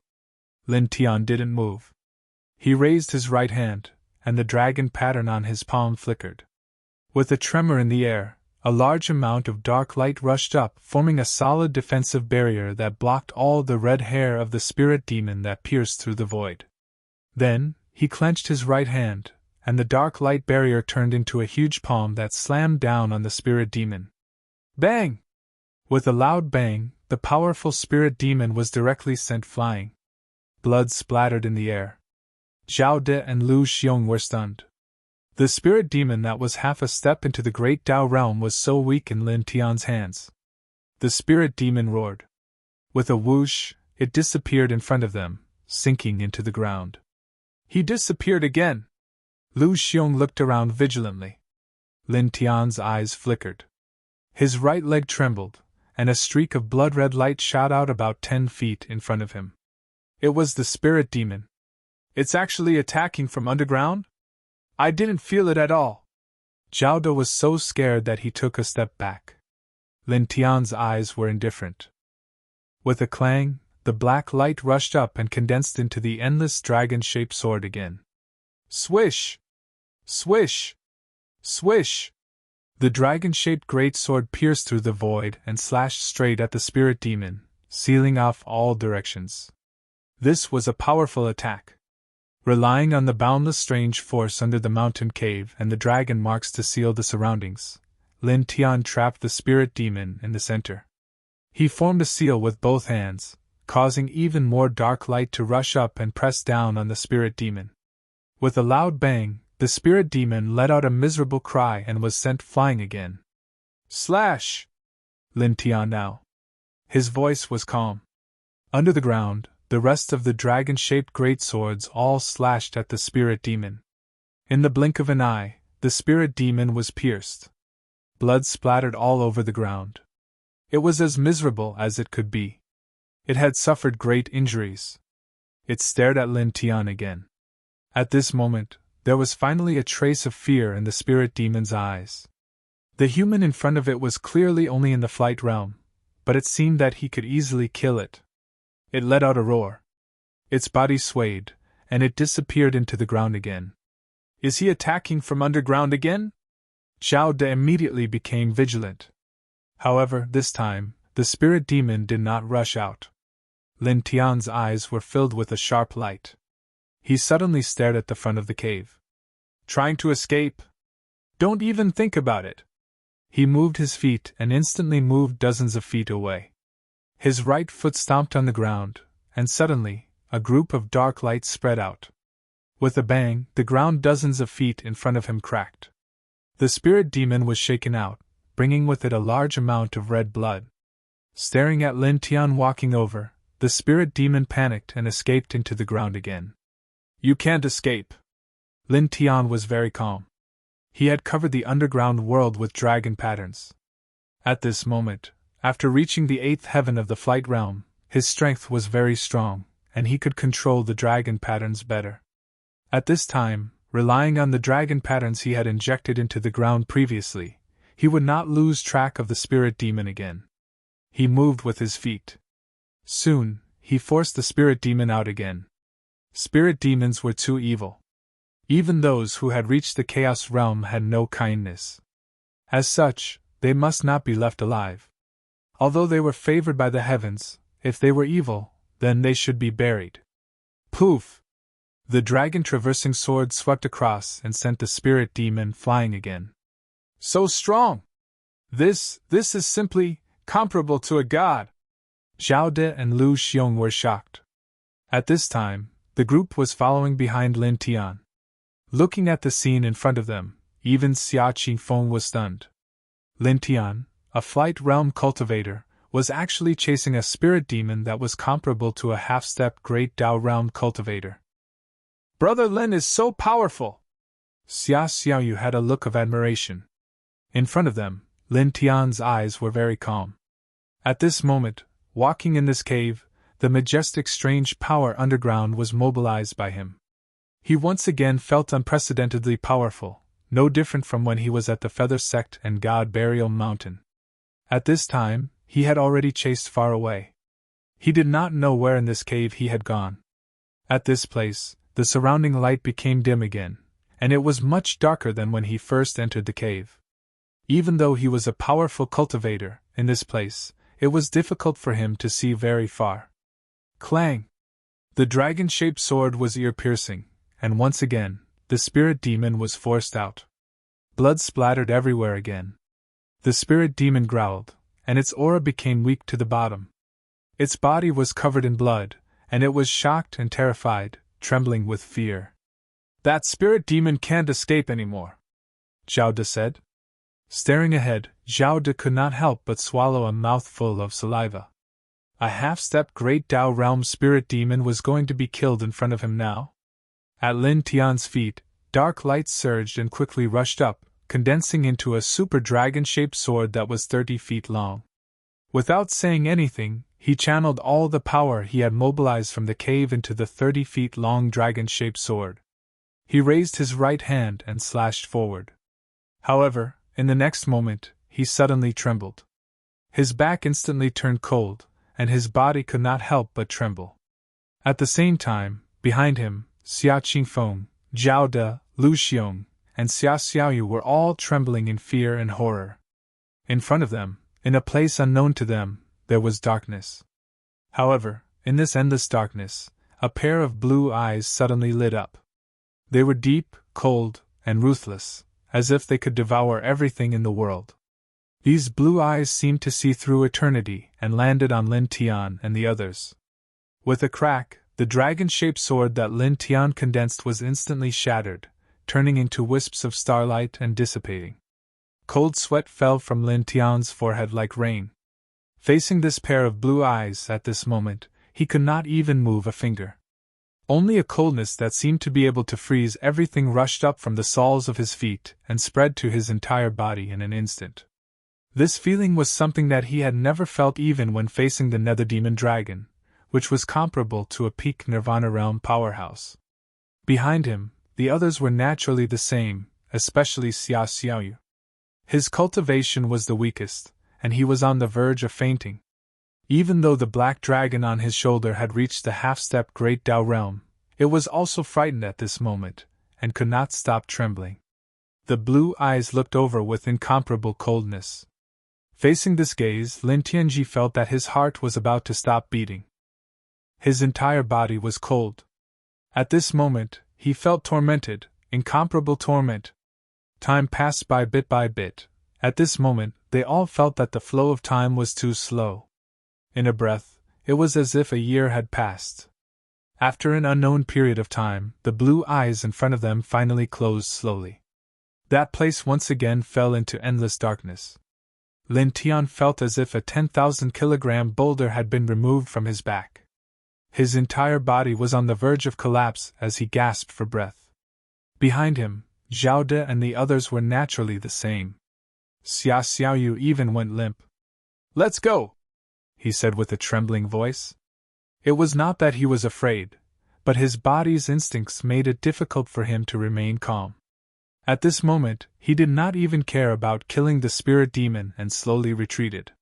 Lin Tian didn't move. He raised his right hand, and the dragon pattern on his palm flickered. With a tremor in the air, a large amount of dark light rushed up, forming a solid defensive barrier that blocked all the red hair of the spirit demon that pierced through the void. Then, he clenched his right hand, and the dark light barrier turned into a huge palm that slammed down on the spirit demon. Bang! With a loud bang, the powerful spirit demon was directly sent flying. Blood splattered in the air. Zhao De and Lu Xiong were stunned. The spirit demon that was half a step into the great Dao realm was so weak in Lin Tian's hands. The spirit demon roared. With a whoosh, it disappeared in front of them, sinking into the ground. He disappeared again! Lu Xiong looked around vigilantly. Lin Tian's eyes flickered. His right leg trembled, and a streak of blood-red light shot out about 10 feet in front of him. It was the spirit demon. It's actually attacking from underground? I didn't feel it at all. Zhao De was so scared that he took a step back. Lin Tian's eyes were indifferent. With a clang, the black light rushed up and condensed into the endless dragon-shaped sword again. Swish! Swish! Swish! The dragon-shaped great sword pierced through the void and slashed straight at the spirit demon, sealing off all directions. This was a powerful attack. Relying on the boundless strange force under the mountain cave and the dragon marks to seal the surroundings, Lin Tian trapped the spirit demon in the center. He formed a seal with both hands, causing even more dark light to rush up and press down on the spirit demon. With a loud bang, the spirit demon let out a miserable cry and was sent flying again. Slash! Lin Tian now. His voice was calm. Under the ground, the rest of the dragon-shaped great swords all slashed at the spirit demon. In the blink of an eye, the spirit demon was pierced. Blood splattered all over the ground. It was as miserable as it could be. It had suffered great injuries. It stared at Lin Tian again. At this moment, there was finally a trace of fear in the spirit demon's eyes. The human in front of it was clearly only in the flight realm, but it seemed that he could easily kill it. It let out a roar. Its body swayed, and it disappeared into the ground again. Is he attacking from underground again? Zhao De immediately became vigilant. However, this time, the spirit demon did not rush out. Lin Tian's eyes were filled with a sharp light. He suddenly stared at the front of the cave. Trying to escape? Don't even think about it. He moved his feet and instantly moved dozens of feet away. His right foot stomped on the ground, and suddenly, a group of dark lights spread out. With a bang, the ground dozens of feet in front of him cracked. The spirit demon was shaken out, bringing with it a large amount of red blood. Staring at Lin Tian walking over, the spirit demon panicked and escaped into the ground again. You can't escape. Lin Tian was very calm. He had covered the underground world with dragon patterns. At this moment, after reaching the 8th heaven of the flight realm, his strength was very strong, and he could control the dragon patterns better. At this time, relying on the dragon patterns he had injected into the ground previously, he would not lose track of the spirit demon again. He moved with his feet. Soon, he forced the spirit demon out again. Spirit demons were too evil. Even those who had reached the chaos realm had no kindness. As such, they must not be left alive. Although they were favored by the heavens, if they were evil, then they should be buried. Poof! The dragon traversing sword swept across and sent the spirit demon flying again. So strong! This is simply comparable to a god! Zhao De and Lu Xiong were shocked. At this time, the group was following behind Lin Tian. Looking at the scene in front of them, even Xia Qingfeng was stunned. Lin Tian, a flight realm cultivator, was actually chasing a spirit demon that was comparable to a half-step great Dao realm cultivator. Brother Lin is so powerful! Xia Xiaoyu had a look of admiration. In front of them, Lin Tian's eyes were very calm. At this moment, walking in this cave, the majestic strange power underground was mobilized by him. He once again felt unprecedentedly powerful, no different from when he was at the Feather Sect and God Burial Mountain. At this time, he had already chased far away. He did not know where in this cave he had gone. At this place, the surrounding light became dim again, and it was much darker than when he first entered the cave. Even though he was a powerful cultivator, in this place, it was difficult for him to see very far. Clang! The dragon-shaped sword was ear-piercing, and once again, the spirit demon was forced out. Blood splattered everywhere again. The spirit demon growled, and its aura became weak to the bottom. Its body was covered in blood, and it was shocked and terrified, trembling with fear. That spirit demon can't escape anymore, Zhao De said. Staring ahead, Zhao De could not help but swallow a mouthful of saliva. A half-step great Dao realm spirit demon was going to be killed in front of him now? At Lin Tian's feet, dark lights surged and quickly rushed up, condensing into a super dragon-shaped sword that was 30 feet long. Without saying anything, he channeled all the power he had mobilized from the cave into the 30 feet long dragon-shaped sword. He raised his right hand and slashed forward. However, in the next moment, he suddenly trembled. His back instantly turned cold, and his body could not help but tremble. At the same time, behind him, Xia Qingfeng, Zhao De, Lu Xiong, and Xia Xiaoyu were all trembling in fear and horror. In front of them, in a place unknown to them, there was darkness. However, in this endless darkness, a pair of blue eyes suddenly lit up. They were deep, cold, and ruthless, as if they could devour everything in the world. These blue eyes seemed to see through eternity and landed on Lin Tian and the others. With a crack, the dragon-shaped sword that Lin Tian condensed was instantly shattered, turning into wisps of starlight and dissipating. Cold sweat fell from Lin Tian's forehead like rain. Facing this pair of blue eyes at this moment, he could not even move a finger. Only a coldness that seemed to be able to freeze everything rushed up from the soles of his feet and spread to his entire body in an instant. This feeling was something that he had never felt even when facing the Nether Demon Dragon, which was comparable to a peak Nirvana realm powerhouse. Behind him, the others were naturally the same, especially Xia Xiaoyu. His cultivation was the weakest, and he was on the verge of fainting. Even though the black dragon on his shoulder had reached the half-stepped Great Tao realm, it was also frightened at this moment, and could not stop trembling. The blue eyes looked over with incomparable coldness. Facing this gaze, Lin Tianji felt that his heart was about to stop beating. His entire body was cold. At this moment, he felt tormented, incomparable torment. Time passed by bit by bit. At this moment, they all felt that the flow of time was too slow. In a breath, it was as if a year had passed. After an unknown period of time, the blue eyes in front of them finally closed slowly. That place once again fell into endless darkness. Lin Tian felt as if a 10,000-kilogram boulder had been removed from his back. His entire body was on the verge of collapse as he gasped for breath. Behind him, Zhao De and the others were naturally the same. Xia Xiaoyu even went limp. "Let's go!" he said with a trembling voice. It was not that he was afraid, but his body's instincts made it difficult for him to remain calm. At this moment, he did not even care about killing the spirit demon and slowly retreated.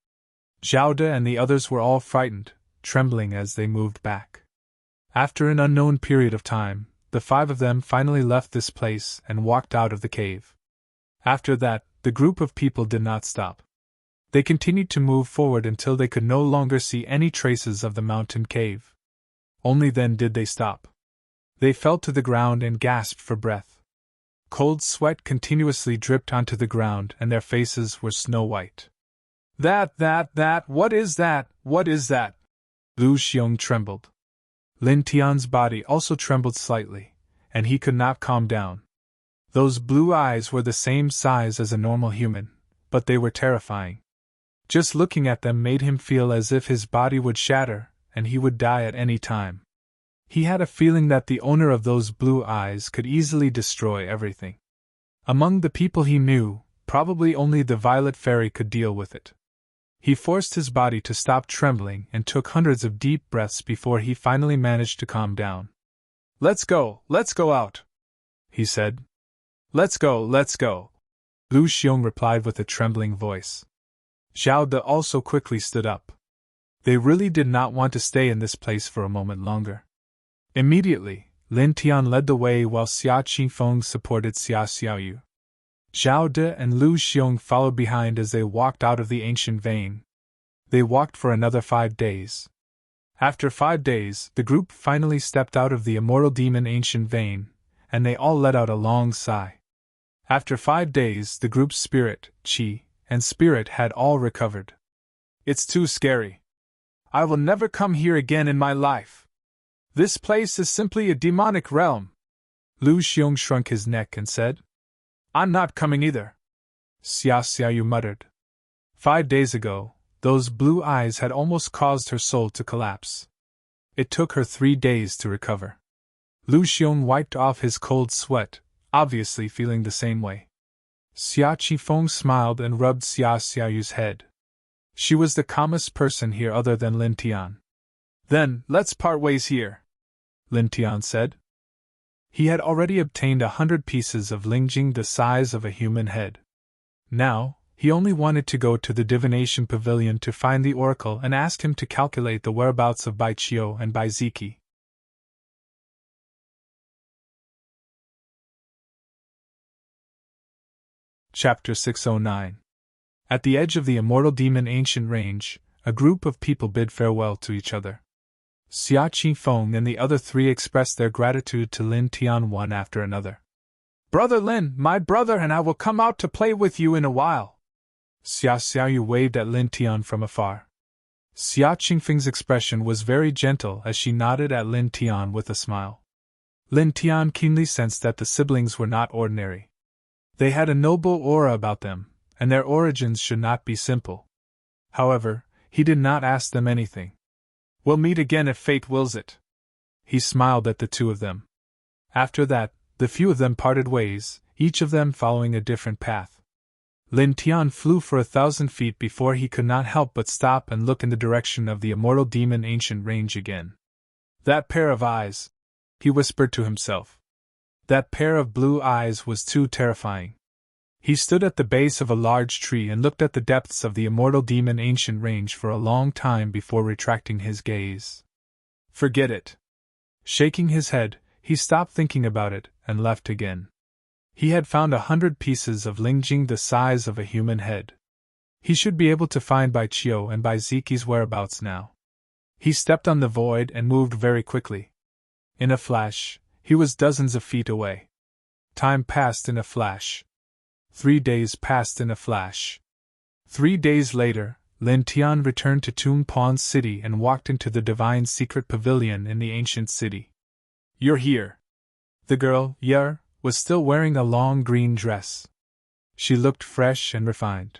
Zhao De and the others were all frightened, trembling as they moved back. After an unknown period of time, the 5 of them finally left this place and walked out of the cave. After that, the group of people did not stop. They continued to move forward until they could no longer see any traces of the mountain cave. Only then did they stop. They fell to the ground and gasped for breath. Cold sweat continuously dripped onto the ground and their faces were snow-white. What is that? What is that? Lu Xiong trembled. Lin Tian's body also trembled slightly, and he could not calm down. Those blue eyes were the same size as a normal human, but they were terrifying. Just looking at them made him feel as if his body would shatter, and he would die at any time. He had a feeling that the owner of those blue eyes could easily destroy everything. Among the people he knew, probably only the Violet Fairy could deal with it. He forced his body to stop trembling and took hundreds of deep breaths before he finally managed to calm down. Let's go out, he said. Let's go. Lu Xiong replied with a trembling voice. Zhao De also quickly stood up. They really did not want to stay in this place for a moment longer. Immediately, Lin Tian led the way while Xia Qingfeng supported Xia Xiaoyu. Zhao De and Lu Xiong followed behind as they walked out of the ancient vein. They walked for another 5 days. After 5 days, the group finally stepped out of the immortal demon ancient vein, and they all let out a long sigh. After 5 days, the group's spirit, qi, and spirit had all recovered. It's too scary. I will never come here again in my life. This place is simply a demonic realm. Lu Xiong shrunk his neck and said. I'm not coming either. Xia Xiaoyu muttered. 5 days ago, those blue eyes had almost caused her soul to collapse. It took her 3 days to recover. Lu Xiong wiped off his cold sweat, obviously feeling the same way. Xia Qifeng smiled and rubbed Xia Xiaoyu's head. She was the calmest person here other than Lin Tian. Then, let's part ways here, Lin Tian said. He had already obtained 100 pieces of lingjing the size of a human head. Now, he only wanted to go to the divination pavilion to find the oracle and ask him to calculate the whereabouts of Bai Qiu and Bai Ziki. Chapter 609. At the edge of the immortal demon ancient range, a group of people bid farewell to each other. Xia Qifeng and the other 3 expressed their gratitude to Lin Tian one after another. Brother Lin, my brother and I will come out to play with you in a while. Xia Xiaoyu waved at Lin Tian from afar. Xia Qingfeng's expression was very gentle as she nodded at Lin Tian with a smile. Lin Tian keenly sensed that the siblings were not ordinary. They had a noble aura about them, and their origins should not be simple. However, he did not ask them anything. We'll meet again if fate wills it. He smiled at the 2 of them. After that, the few of them parted ways, each of them following a different path. Lin Tian flew for 1,000 feet before he could not help but stop and look in the direction of the immortal demon ancient range again. That pair of eyes, he whispered to himself. That pair of blue eyes was too terrifying. He stood at the base of a large tree and looked at the depths of the immortal demon ancient range for a long time before retracting his gaze. Forget it. Shaking his head, he stopped thinking about it and left again. He had found 100 pieces of lingjing the size of a human head. He should be able to find Bai Chio and Bai Ziki's whereabouts now. He stepped on the void and moved very quickly. In a flash, he was dozens of feet away. Time passed in a flash. 3 days passed in a flash. 3 days later, Lin Tian returned to Tung Pon's city and walked into the divine secret pavilion in the ancient city. You're here. The girl, Yer, was still wearing a long green dress. She looked fresh and refined.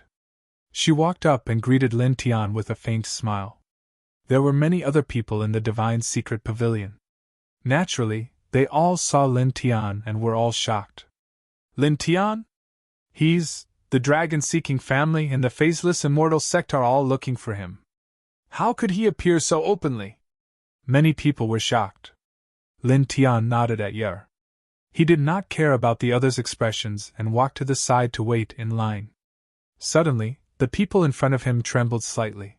She walked up and greeted Lin Tian with a faint smile. There were many other people in the divine secret pavilion. Naturally, they all saw Lin Tian and were all shocked. Lin Tian? He's... The dragon-seeking family and the faceless immortal sect are all looking for him. How could he appear so openly? Many people were shocked. Lin Tian nodded at Yer. He did not care about the others' expressions and walked to the side to wait in line. Suddenly, the people in front of him trembled slightly.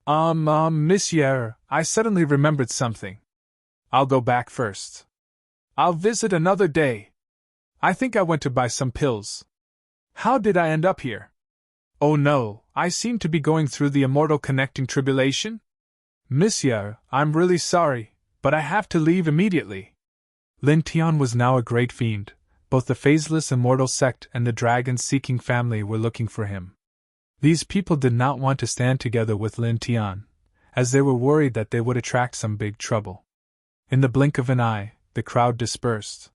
Miss Yer, I suddenly remembered something. I'll go back first. I'll visit another day. I think I went to buy some pills. How did I end up here? Oh no, I seem to be going through the immortal connecting tribulation? Monsieur, I'm really sorry, but I have to leave immediately. Lin Tian was now a great fiend. Both the phaseless immortal sect and the dragon-seeking family were looking for him. These people did not want to stand together with Lin Tian, as they were worried that they would attract some big trouble. In the blink of an eye, the crowd dispersed.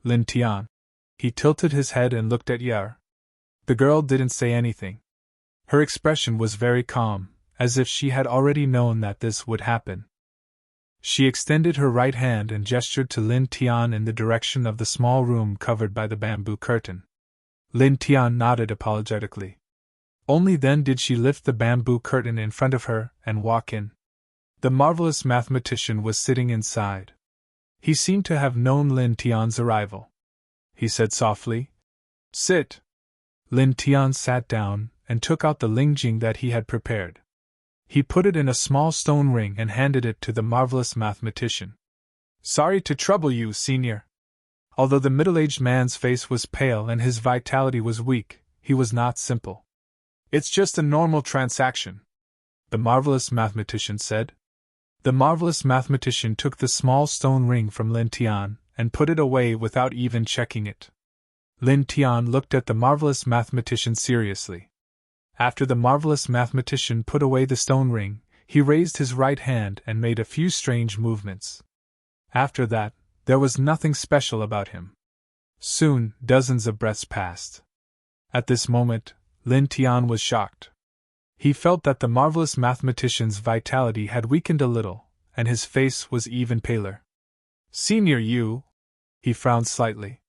Lin Tian. He tilted his head and looked at Yer. The girl didn't say anything. Her expression was very calm, as if she had already known that this would happen. She extended her right hand and gestured to Lin Tian in the direction of the small room covered by the bamboo curtain. Lin Tian nodded apologetically. Only then did she lift the bamboo curtain in front of her and walk in. The marvelous mathematician was sitting inside. He seemed to have known Lin Tian's arrival. He said softly, "Sit." Lin Tian sat down and took out the lingjing that he had prepared. He put it in a small stone ring and handed it to the marvelous mathematician. Sorry to trouble you, senior. Although the middle-aged man's face was pale and his vitality was weak, he was not simple. It's just a normal transaction, the marvelous mathematician said. The marvelous mathematician took the small stone ring from Lin Tian and put it away without even checking it. Lin Tian looked at the marvelous mathematician seriously. After the marvelous mathematician put away the stone ring, he raised his right hand and made a few strange movements. After that, there was nothing special about him. Soon, dozens of breaths passed. At this moment, Lin Tian was shocked. He felt that the marvelous mathematician's vitality had weakened a little, and his face was even paler. Senior you? He frowned slightly.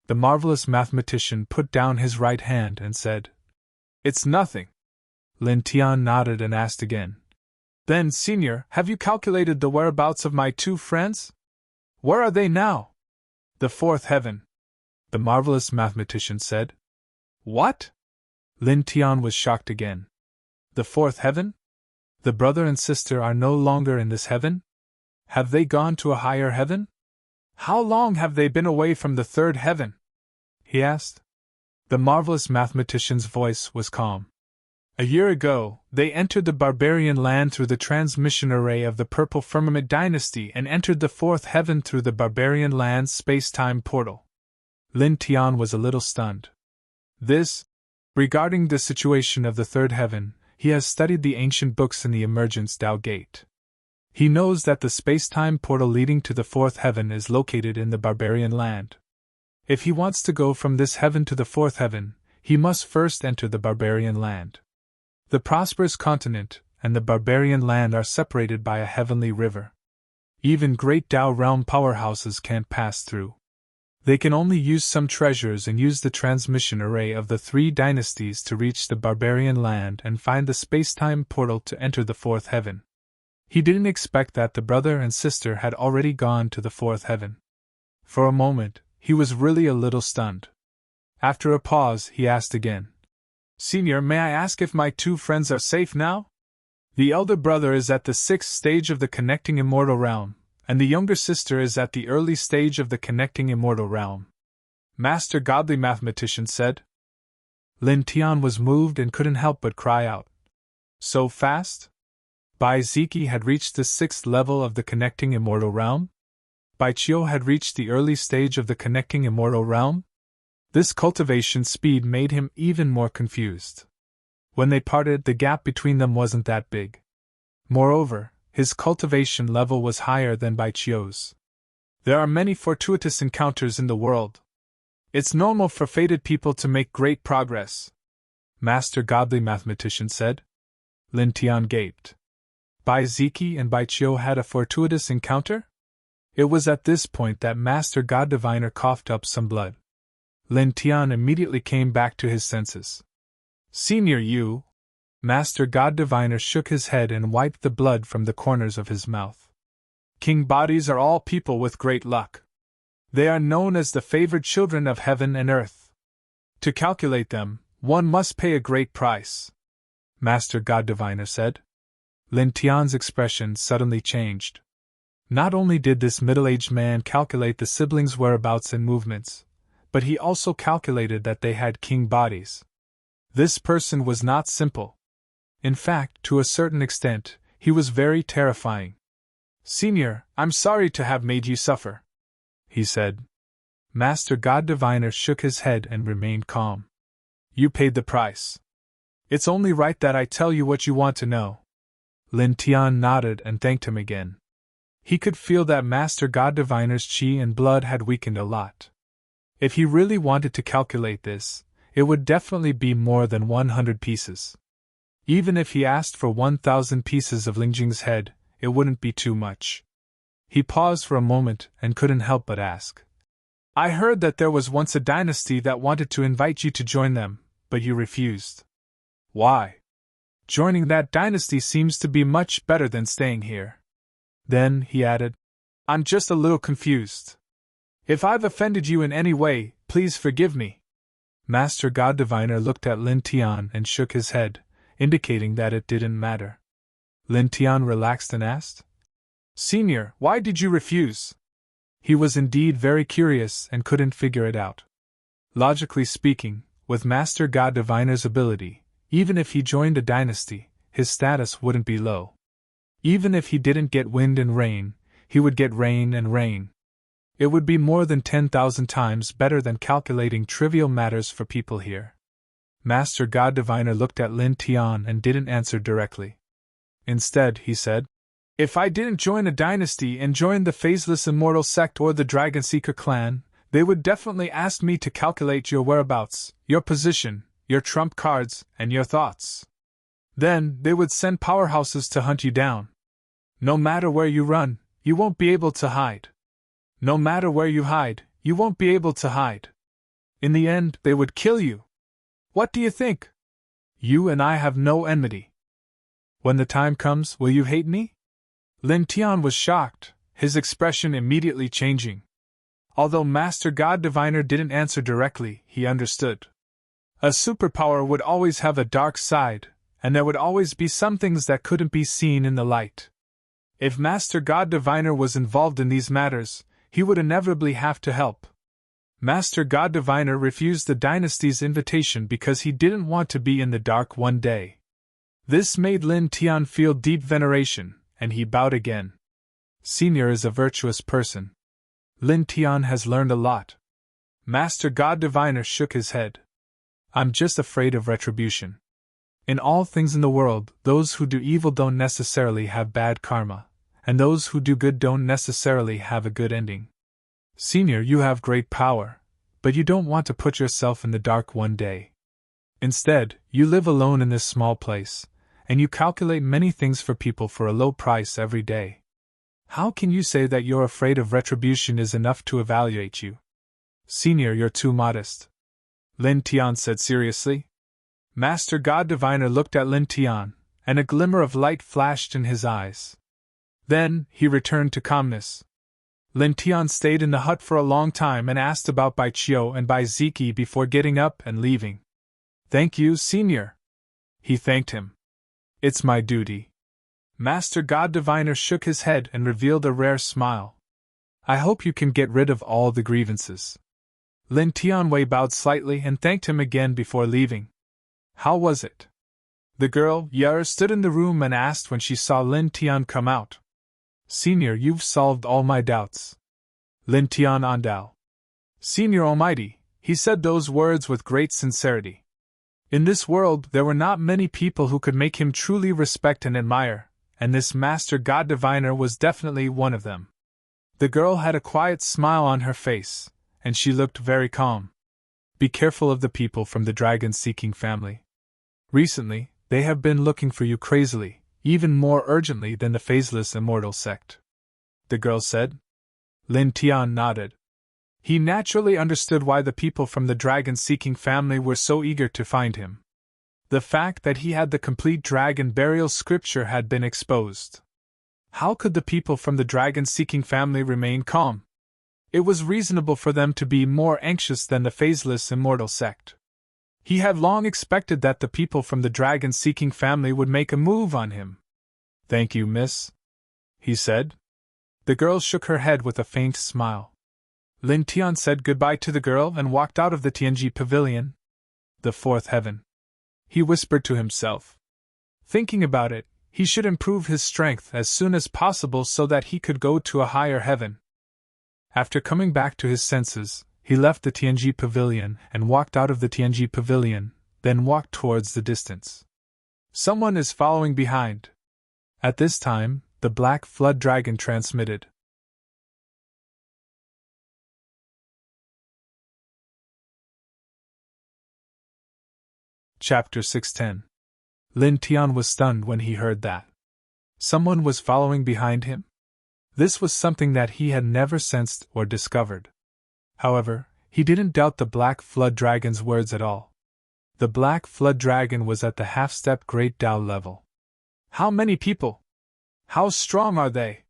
The marvelous mathematician put down his right hand and said, It's nothing. Lin Tian nodded and asked again. Then, senior, have you calculated the whereabouts of my two friends? Where are they now? The fourth heaven, the marvelous mathematician said. What? Lin Tian was shocked again. The fourth heaven? The brother and sister are no longer in this heaven? Have they gone to a higher heaven? How long have they been away from the third heaven? He asked. The marvelous mathematician's voice was calm. A year ago, they entered the barbarian land through the transmission array of the Purple Firmament dynasty and entered the fourth heaven through the barbarian land's space-time portal. Lin Tian was a little stunned. Regarding the situation of the third heaven, he has studied the ancient books in the Emergence Tao Gate. He knows that the space-time portal leading to the fourth heaven is located in the barbarian land. If he wants to go from this heaven to the fourth heaven, he must first enter the barbarian land. The prosperous continent and the barbarian land are separated by a heavenly river. Even great Tao realm powerhouses can't pass through. They can only use some treasures and use the transmission array of the three dynasties to reach the barbarian land and find the space-time portal to enter the fourth heaven. He didn't expect that the brother and sister had already gone to the fourth heaven. For a moment, he was really a little stunned. After a pause, he asked again. Senior, may I ask if my two friends are safe now? The elder brother is at the 6th stage of the connecting immortal realm, and the younger sister is at the early stage of the connecting immortal realm, Master Godly Mathematician said. Lin Tian was moved and couldn't help but cry out. So fast? Bai Ziki had reached the 6th level of the connecting immortal realm? Bai Chiu had reached the early stage of the connecting immortal realm? This cultivation speed made him even more confused. When they parted, the gap between them wasn't that big. Moreover, his cultivation level was higher than Bai Chiu's. There are many fortuitous encounters in the world. It's normal for fated people to make great progress, Master Godly Mathematician said. Lin Tian gaped. Bai Ziki and Bai Chiu had a fortuitous encounter? It was at this point that Master God Diviner coughed up some blood. Lin Tian immediately came back to his senses. Senior, you! Master God Diviner shook his head and wiped the blood from the corners of his mouth. King bodies are all people with great luck. They are known as the favored children of heaven and earth. To calculate them, one must pay a great price, Master God Diviner said. Lin Tian's expression suddenly changed. Not only did this middle-aged man calculate the siblings' whereabouts and movements, but he also calculated that they had king bodies. This person was not simple. In fact, to a certain extent, he was very terrifying. Senior, I'm sorry to have made you suffer, he said. Master God Diviner shook his head and remained calm. You paid the price. It's only right that I tell you what you want to know. Lin Tian nodded and thanked him again. He could feel that Master God Diviner's chi and blood had weakened a lot. If he really wanted to calculate this, it would definitely be more than 100 pieces. Even if he asked for 1,000 pieces of Lingjing's head, it wouldn't be too much. He paused for a moment and couldn't help but ask. I heard that there was once a dynasty that wanted to invite you to join them, but you refused. Why? Joining that dynasty seems to be much better than staying here. Then, he added, I'm just a little confused. If I've offended you in any way, please forgive me. Master God Diviner looked at Lin Tian and shook his head, indicating that it didn't matter. Lin Tian relaxed and asked, Senior, why did you refuse? He was indeed very curious and couldn't figure it out. Logically speaking, with Master God Diviner's ability, even if he joined a dynasty, his status wouldn't be low. Even if he didn't get wind and rain, he would get rain and rain. It would be more than 10,000 times better than calculating trivial matters for people here. Master God Diviner looked at Lin Tian and didn't answer directly. Instead, he said, If I didn't join a dynasty and join the Phaseless Immortal Sect or the Dragon Seeker clan, they would definitely ask me to calculate your whereabouts, your position, your trump cards, and your thoughts. Then, they would send powerhouses to hunt you down. No matter where you run, you won't be able to hide. No matter where you hide, you won't be able to hide. In the end, they would kill you. What do you think? You and I have no enmity. When the time comes, will you hate me? Lin Tian was shocked, his expression immediately changing. Although Master God Diviner didn't answer directly, he understood. A superpower would always have a dark side, and there would always be some things that couldn't be seen in the light. If Master God Diviner was involved in these matters, he would inevitably have to help. Master God Diviner refused the dynasty's invitation because he didn't want to be in the dark one day. This made Lin Tian feel deep veneration, and he bowed again. Senior is a virtuous person. Lin Tian has learned a lot. Master God Diviner shook his head. I'm just afraid of retribution. In all things in the world, those who do evil don't necessarily have bad karma, and those who do good don't necessarily have a good ending. Senior, you have great power, but you don't want to put yourself in the dark one day. Instead, you live alone in this small place, and you calculate many things for people for a low price every day. How can you say that you're afraid of retribution is enough to evaluate you? Senior, you're too modest. Lin Tian said seriously. Master God Diviner looked at Lin Tian, and a glimmer of light flashed in his eyes. Then, he returned to calmness. Lin Tian stayed in the hut for a long time and asked about Bai Chiu and Bai Ziki before getting up and leaving. Thank you, Senior. He thanked him. It's my duty. Master God Diviner shook his head and revealed a rare smile. I hope you can get rid of all the grievances. Lin Tianwei bowed slightly and thanked him again before leaving. How was it? The girl, Yer, stood in the room and asked when she saw Lin Tian come out. Senior, you've solved all my doubts. Lin Tian Andao. Senior Almighty, he said those words with great sincerity. In this world there were not many people who could make him truly respect and admire, and this Master God Diviner was definitely one of them. The girl had a quiet smile on her face, and she looked very calm. Be careful of the people from the dragon-seeking family. Recently, they have been looking for you crazily, even more urgently than the phaseless immortal sect. The girl said. Lin Tian nodded. He naturally understood why the people from the dragon-seeking family were so eager to find him. The fact that he had the complete dragon burial scripture had been exposed. How could the people from the dragon-seeking family remain calm? It was reasonable for them to be more anxious than the phaseless immortal sect. He had long expected that the people from the dragon-seeking family would make a move on him. Thank you, miss, he said. The girl shook her head with a faint smile. Lin Tian said goodbye to the girl and walked out of the Tianji pavilion. The fourth heaven. He whispered to himself. Thinking about it, he should improve his strength as soon as possible so that he could go to a higher heaven. After coming back to his senses, he left the Tianji pavilion and walked out of the Tianji pavilion, then walked towards the distance. Someone is following behind. At this time, the black flood dragon transmitted. Chapter 610. Lin Tian was stunned when he heard that. Someone was following behind him? This was something that he had never sensed or discovered. However, he didn't doubt the Black Flood Dragon's words at all. The Black Flood Dragon was at the half-step Great Dao level. How many people? How strong are they?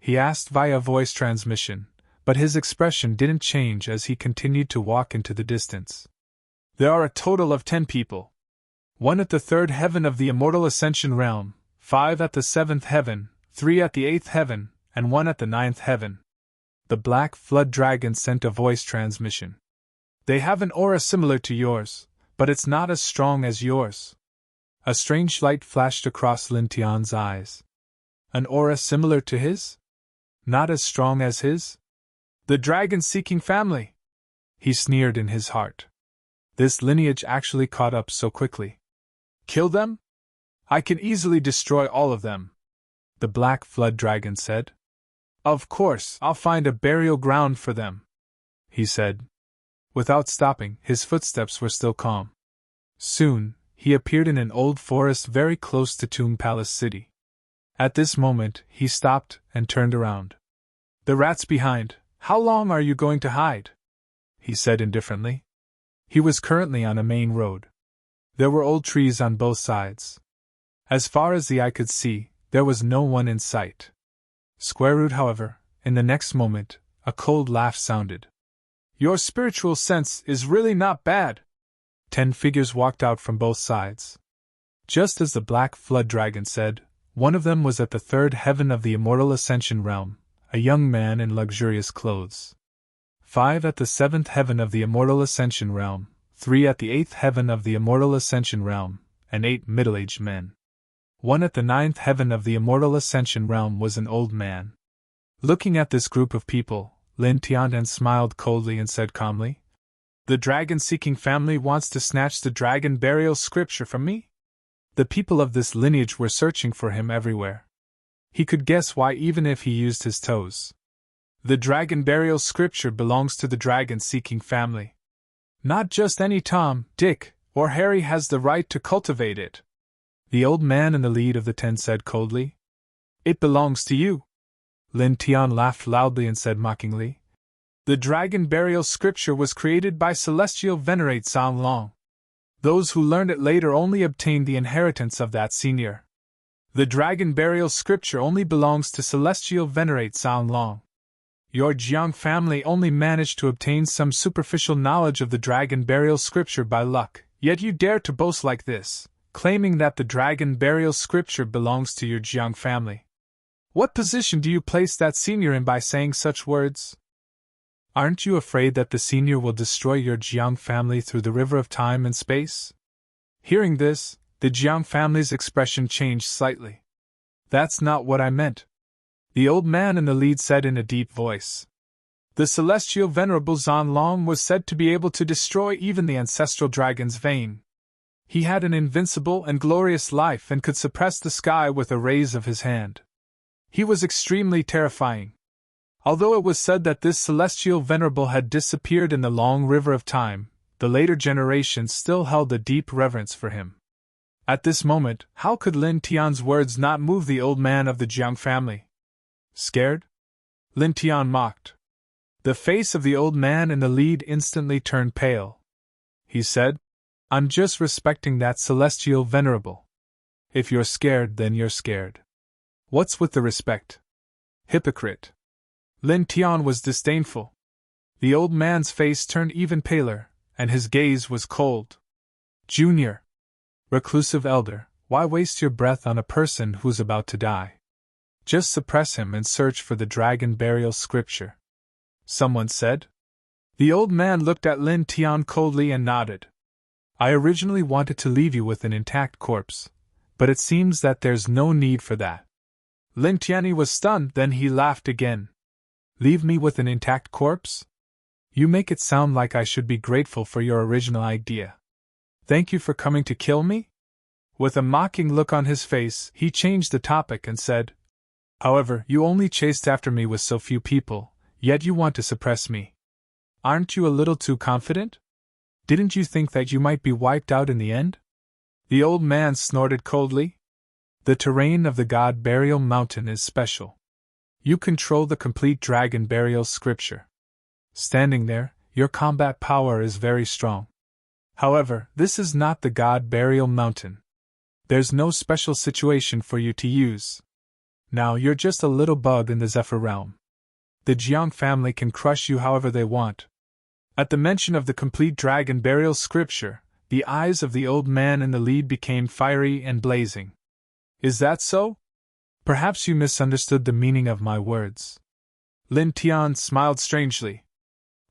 He asked via voice transmission, but his expression didn't change as he continued to walk into the distance. There are a total of 10 people. 1 at the 3rd heaven of the Immortal Ascension Realm, 5 at the 7th heaven, 3 at the 8th heaven, and 1 at the 9th heaven. The Black Flood Dragon sent a voice transmission. They have an aura similar to yours, but it's not as strong as yours. A strange light flashed across Lin Tian's eyes. An aura similar to his? Not as strong as his? The dragon-seeking family! He sneered in his heart. This lineage actually caught up so quickly. Kill them? I can easily destroy all of them, the Black Flood Dragon said. Of course, I'll find a burial ground for them, he said. Without stopping, his footsteps were still calm. Soon, he appeared in an old forest very close to Tomb Palace City. At this moment, he stopped and turned around. The rats behind, how long are you going to hide? He said indifferently. He was currently on a main road. There were old trees on both sides. As far as the eye could see, there was no one in sight. Square root, however, in the next moment, a cold laugh sounded. Your spiritual sense is really not bad. 10 figures walked out from both sides. Just as the Black Flood Dragon said, one of them was at the 3rd heaven of the Immortal Ascension Realm, a young man in luxurious clothes. 5 at the 7th heaven of the Immortal Ascension Realm, 3 at the 8th heaven of the Immortal Ascension Realm, and 8 middle-aged men. 1 at the 9th heaven of the Immortal Ascension Realm was an old man. Looking at this group of people, Lin Tian smiled coldly and said calmly, The dragon-seeking family wants to snatch the dragon burial scripture from me? The people of this lineage were searching for him everywhere. He could guess why even if he used his toes. The dragon burial scripture belongs to the dragon-seeking family. Not just any Tom, Dick, or Harry has the right to cultivate it. The old man in the lead of the 10 said coldly. It belongs to you. Lin Tian laughed loudly and said mockingly. The dragon burial scripture was created by Celestial Venerate Sang Long. Those who learned it later only obtained the inheritance of that senior. The dragon burial scripture only belongs to Celestial Venerate Sang Long. Your Jiang family only managed to obtain some superficial knowledge of the dragon burial scripture by luck, yet you dare to boast like this, claiming that the dragon burial scripture belongs to your Jiang family. What position do you place that senior in by saying such words? Aren't you afraid that the senior will destroy your Jiang family through the river of time and space? Hearing this, the Jiang family's expression changed slightly. That's not what I meant, the old man in the lead said in a deep voice. The celestial venerable Zan Long was said to be able to destroy even the ancestral dragon's vein. He had an invincible and glorious life and could suppress the sky with a raise of his hand. He was extremely terrifying. Although it was said that this celestial venerable had disappeared in the long river of time, the later generations still held a deep reverence for him. At this moment, how could Lin Tian's words not move the old man of the Jiang family? Scared? Lin Tian mocked. The face of the old man in the lead instantly turned pale. He said, I'm just respecting that celestial venerable. If you're scared, then you're scared. What's with the respect? Hypocrite. Lin Tian was disdainful. The old man's face turned even paler, and his gaze was cold. Junior. Reclusive elder, why waste your breath on a person who's about to die? Just suppress him and search for the dragon burial scripture. Someone said. The old man looked at Lin Tian coldly and nodded. I originally wanted to leave you with an intact corpse, but it seems that there's no need for that. Lin Tian was stunned, then he laughed again. Leave me with an intact corpse? You make it sound like I should be grateful for your original idea. Thank you for coming to kill me? With a mocking look on his face, he changed the topic and said, However, you only chased after me with so few people, yet you want to suppress me. Aren't you a little too confident? Didn't you think that you might be wiped out in the end? The old man snorted coldly. The terrain of the god burial mountain is special. You control the complete dragon burial scripture. Standing there, your combat power is very strong. However, this is not the god burial mountain. There's no special situation for you to use. Now you're just a little bug in the Zephyr realm. The Jiang family can crush you however they want. At the mention of the complete dragon burial scripture, the eyes of the old man in the lead became fiery and blazing. Is that so? Perhaps you misunderstood the meaning of my words. Lin Tian smiled strangely.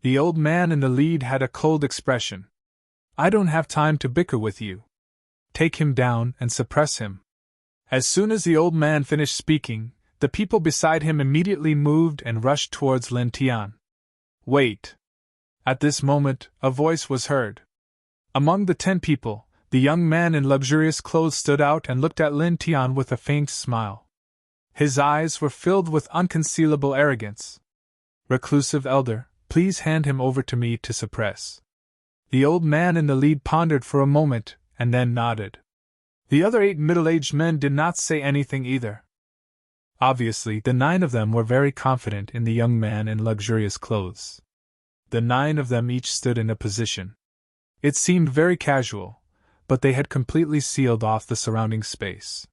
The old man in the lead had a cold expression. I don't have time to bicker with you. Take him down and suppress him. As soon as the old man finished speaking, the people beside him immediately moved and rushed towards Lin Tian. Wait. At this moment, a voice was heard. Among the 10 people, the young man in luxurious clothes stood out and looked at Lin Tian with a faint smile. His eyes were filled with unconcealable arrogance. Reclusive elder, please hand him over to me to suppress. The old man in the lead pondered for a moment, and then nodded. The other 8 middle-aged men did not say anything either. Obviously, the 9 of them were very confident in the young man in luxurious clothes. The 9 of them each stood in a position. It seemed very casual, but they had completely sealed off the surrounding space.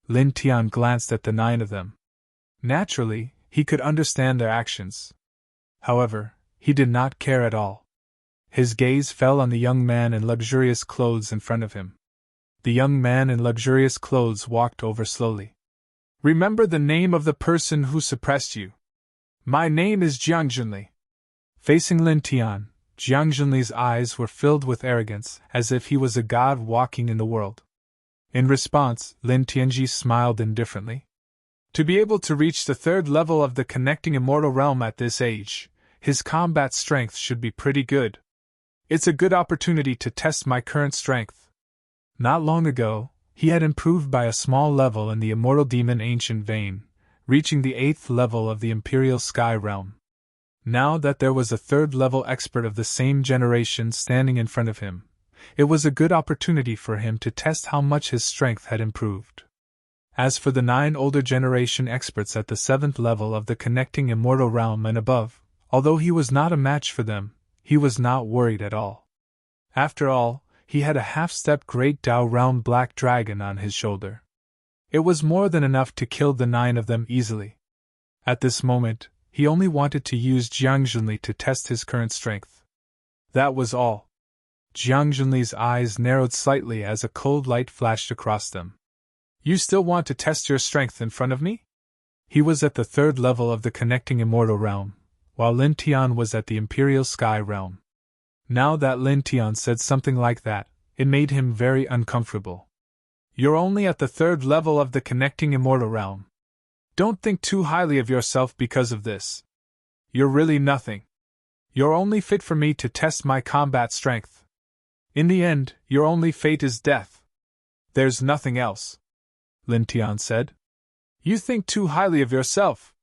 Lin Tian glanced at the 9 of them. Naturally, he could understand their actions. However, he did not care at all. His gaze fell on the young man in luxurious clothes in front of him. The young man in luxurious clothes walked over slowly. Remember the name of the person who suppressed you. My name is Jiang Junli. Facing Lin Tian, Jiang Junli's eyes were filled with arrogance, as if he was a god walking in the world. In response, Lin Tianji smiled indifferently. To be able to reach the 3rd level of the connecting immortal realm at this age, his combat strength should be pretty good. It's a good opportunity to test my current strength. Not long ago, he had improved by a small level in the immortal demon ancient vein, reaching the 8th level of the imperial sky realm. Now that there was a 3rd level expert of the same generation standing in front of him, it was a good opportunity for him to test how much his strength had improved. As for the 9 older generation experts at the 7th level of the connecting immortal realm and above, although he was not a match for them, he was not worried at all. After all, he had a half-step Great Tao Realm Black Dragon on his shoulder. It was more than enough to kill the 9 of them easily. At this moment, he only wanted to use Jiang Junli to test his current strength. That was all. Jiang Junli's eyes narrowed slightly as a cold light flashed across them. You still want to test your strength in front of me? He was at the 3rd level of the connecting immortal realm, while Lin Tian was at the imperial sky realm. Now that Lin Tian said something like that, it made him very uncomfortable. You're only at the 3rd level of the connecting immortal realm. Don't think too highly of yourself because of this. You're really nothing. You're only fit for me to test my combat strength. In the end, your only fate is death. There's nothing else, Lin Tian said. You think too highly of yourself.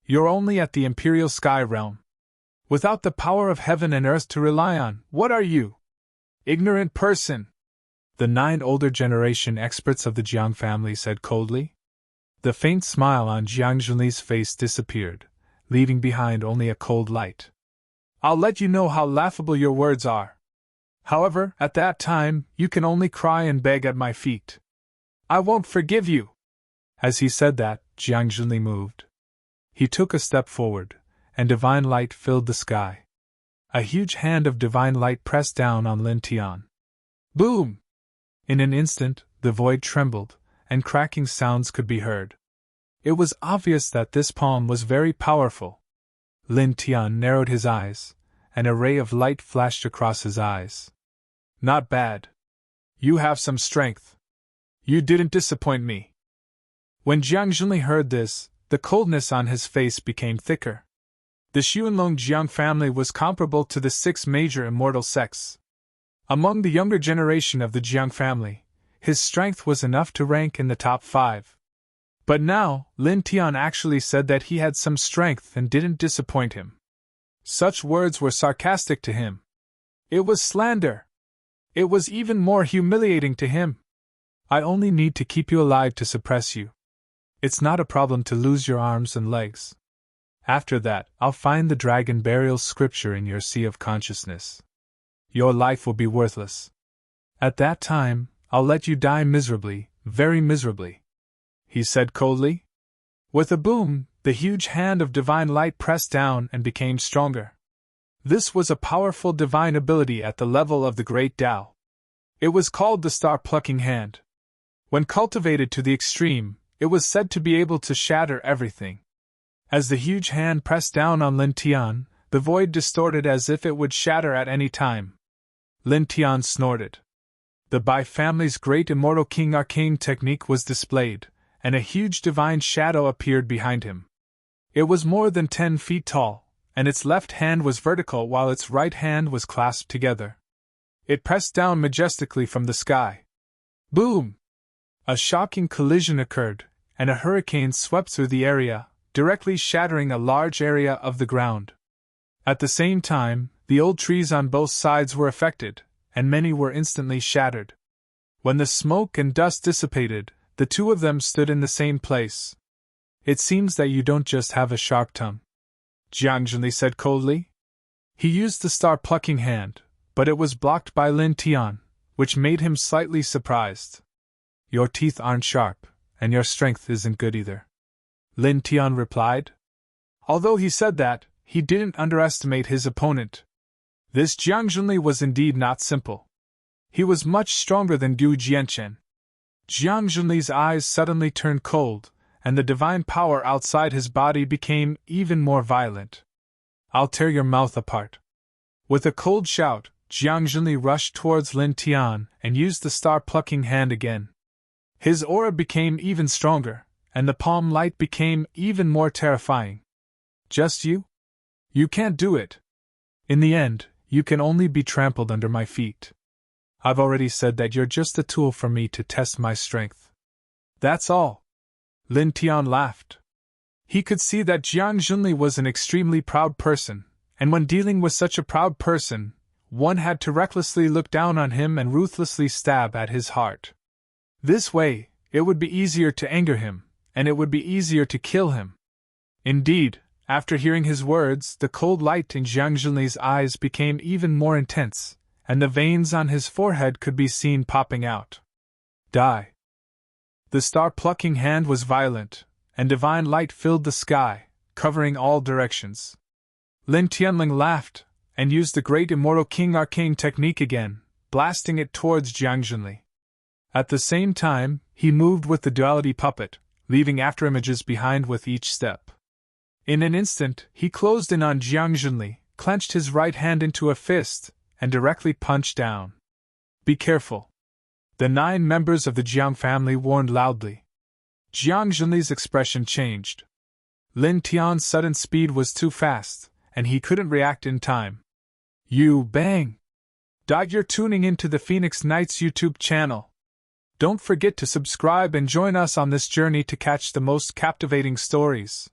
You're only at the imperial sky realm. Without the power of heaven and earth to rely on, what are you? Ignorant person. The 9 older generation experts of the Jiang family said coldly. The faint smile on Jiang Junli's face disappeared, leaving behind only a cold light. I'll let you know how laughable your words are. However, at that time, you can only cry and beg at my feet. I won't forgive you. As he said that, Jiang Junli moved. He took a step forward, and divine light filled the sky. A huge hand of divine light pressed down on Lin Tian. Boom! In an instant, the void trembled, and cracking sounds could be heard. It was obvious that this palm was very powerful. Lin Tian narrowed his eyes, and a ray of light flashed across his eyes. Not bad. You have some strength. You didn't disappoint me. When Jiang Junli heard this, the coldness on his face became thicker. The Xuanlong Jiang family was comparable to the 6 major immortal sects. Among the younger generation of the Jiang family, his strength was enough to rank in the top 5. But now, Lin Tian actually said that he had some strength and didn't disappoint him. Such words were sarcastic to him. It was slander. It was even more humiliating to him. I only need to keep you alive to suppress you. It's not a problem to lose your arms and legs. After that, I'll find the dragon burial scripture in your sea of consciousness. Your life will be worthless. At that time, I'll let you die miserably, very miserably, he said coldly. With a boom, the huge hand of divine light pressed down and became stronger. This was a powerful divine ability at the level of the Great Tao. It was called the star-plucking hand. When cultivated to the extreme, it was said to be able to shatter everything. As the huge hand pressed down on Lin Tian, the void distorted as if it would shatter at any time. Lin Tian snorted. The Bai family's great immortal king arcane technique was displayed, and a huge divine shadow appeared behind him. It was more than 10 feet tall, and its left hand was vertical while its right hand was clasped together. It pressed down majestically from the sky. Boom! A shocking collision occurred, and a hurricane swept through the area, directly shattering a large area of the ground. At the same time, the old trees on both sides were affected, and many were instantly shattered. When the smoke and dust dissipated, the 2 of them stood in the same place. It seems that you don't just have a sharp tongue, Jiang Junli said coldly. He used the star-plucking hand, but it was blocked by Lin Tian, which made him slightly surprised. Your teeth aren't sharp, and your strength isn't good either, Lin Tian replied. Although he said that, he didn't underestimate his opponent. This Jiang Junli was indeed not simple. He was much stronger than Du Jianchen. Jiang Junli's eyes suddenly turned cold, and the divine power outside his body became even more violent. I'll tear your mouth apart. With a cold shout, Jiang Junli rushed towards Lin Tian and used the star-plucking hand again. His aura became even stronger, and the palm light became even more terrifying. Just you? You can't do it. In the end, you can only be trampled under my feet. I've already said that you're just a tool for me to test my strength. That's all. Lin Tian laughed. He could see that Jiang Junli was an extremely proud person, and when dealing with such a proud person, one had to recklessly look down on him and ruthlessly stab at his heart. This way, it would be easier to anger him, and it would be easier to kill him. Indeed, after hearing his words, the cold light in Jiang Junli's eyes became even more intense, and the veins on his forehead could be seen popping out. Die. The star-plucking hand was violent, and divine light filled the sky, covering all directions. Lin Tianling laughed, and used the great immortal King Arcane technique again, blasting it towards Jiang Zhenli. At the same time, he moved with the duality puppet, leaving afterimages behind with each step. In an instant, he closed in on Jiang Zhenli, clenched his right hand into a fist, and directly punched down. "Be careful!" The 9 members of the Jiang family warned loudly. Jiang Zhenli's expression changed. Lin Tian's sudden speed was too fast, and he couldn't react in time. You bang! You're tuning into the Phoenix Knights YouTube channel. Don't forget to subscribe and join us on this journey to catch the most captivating stories.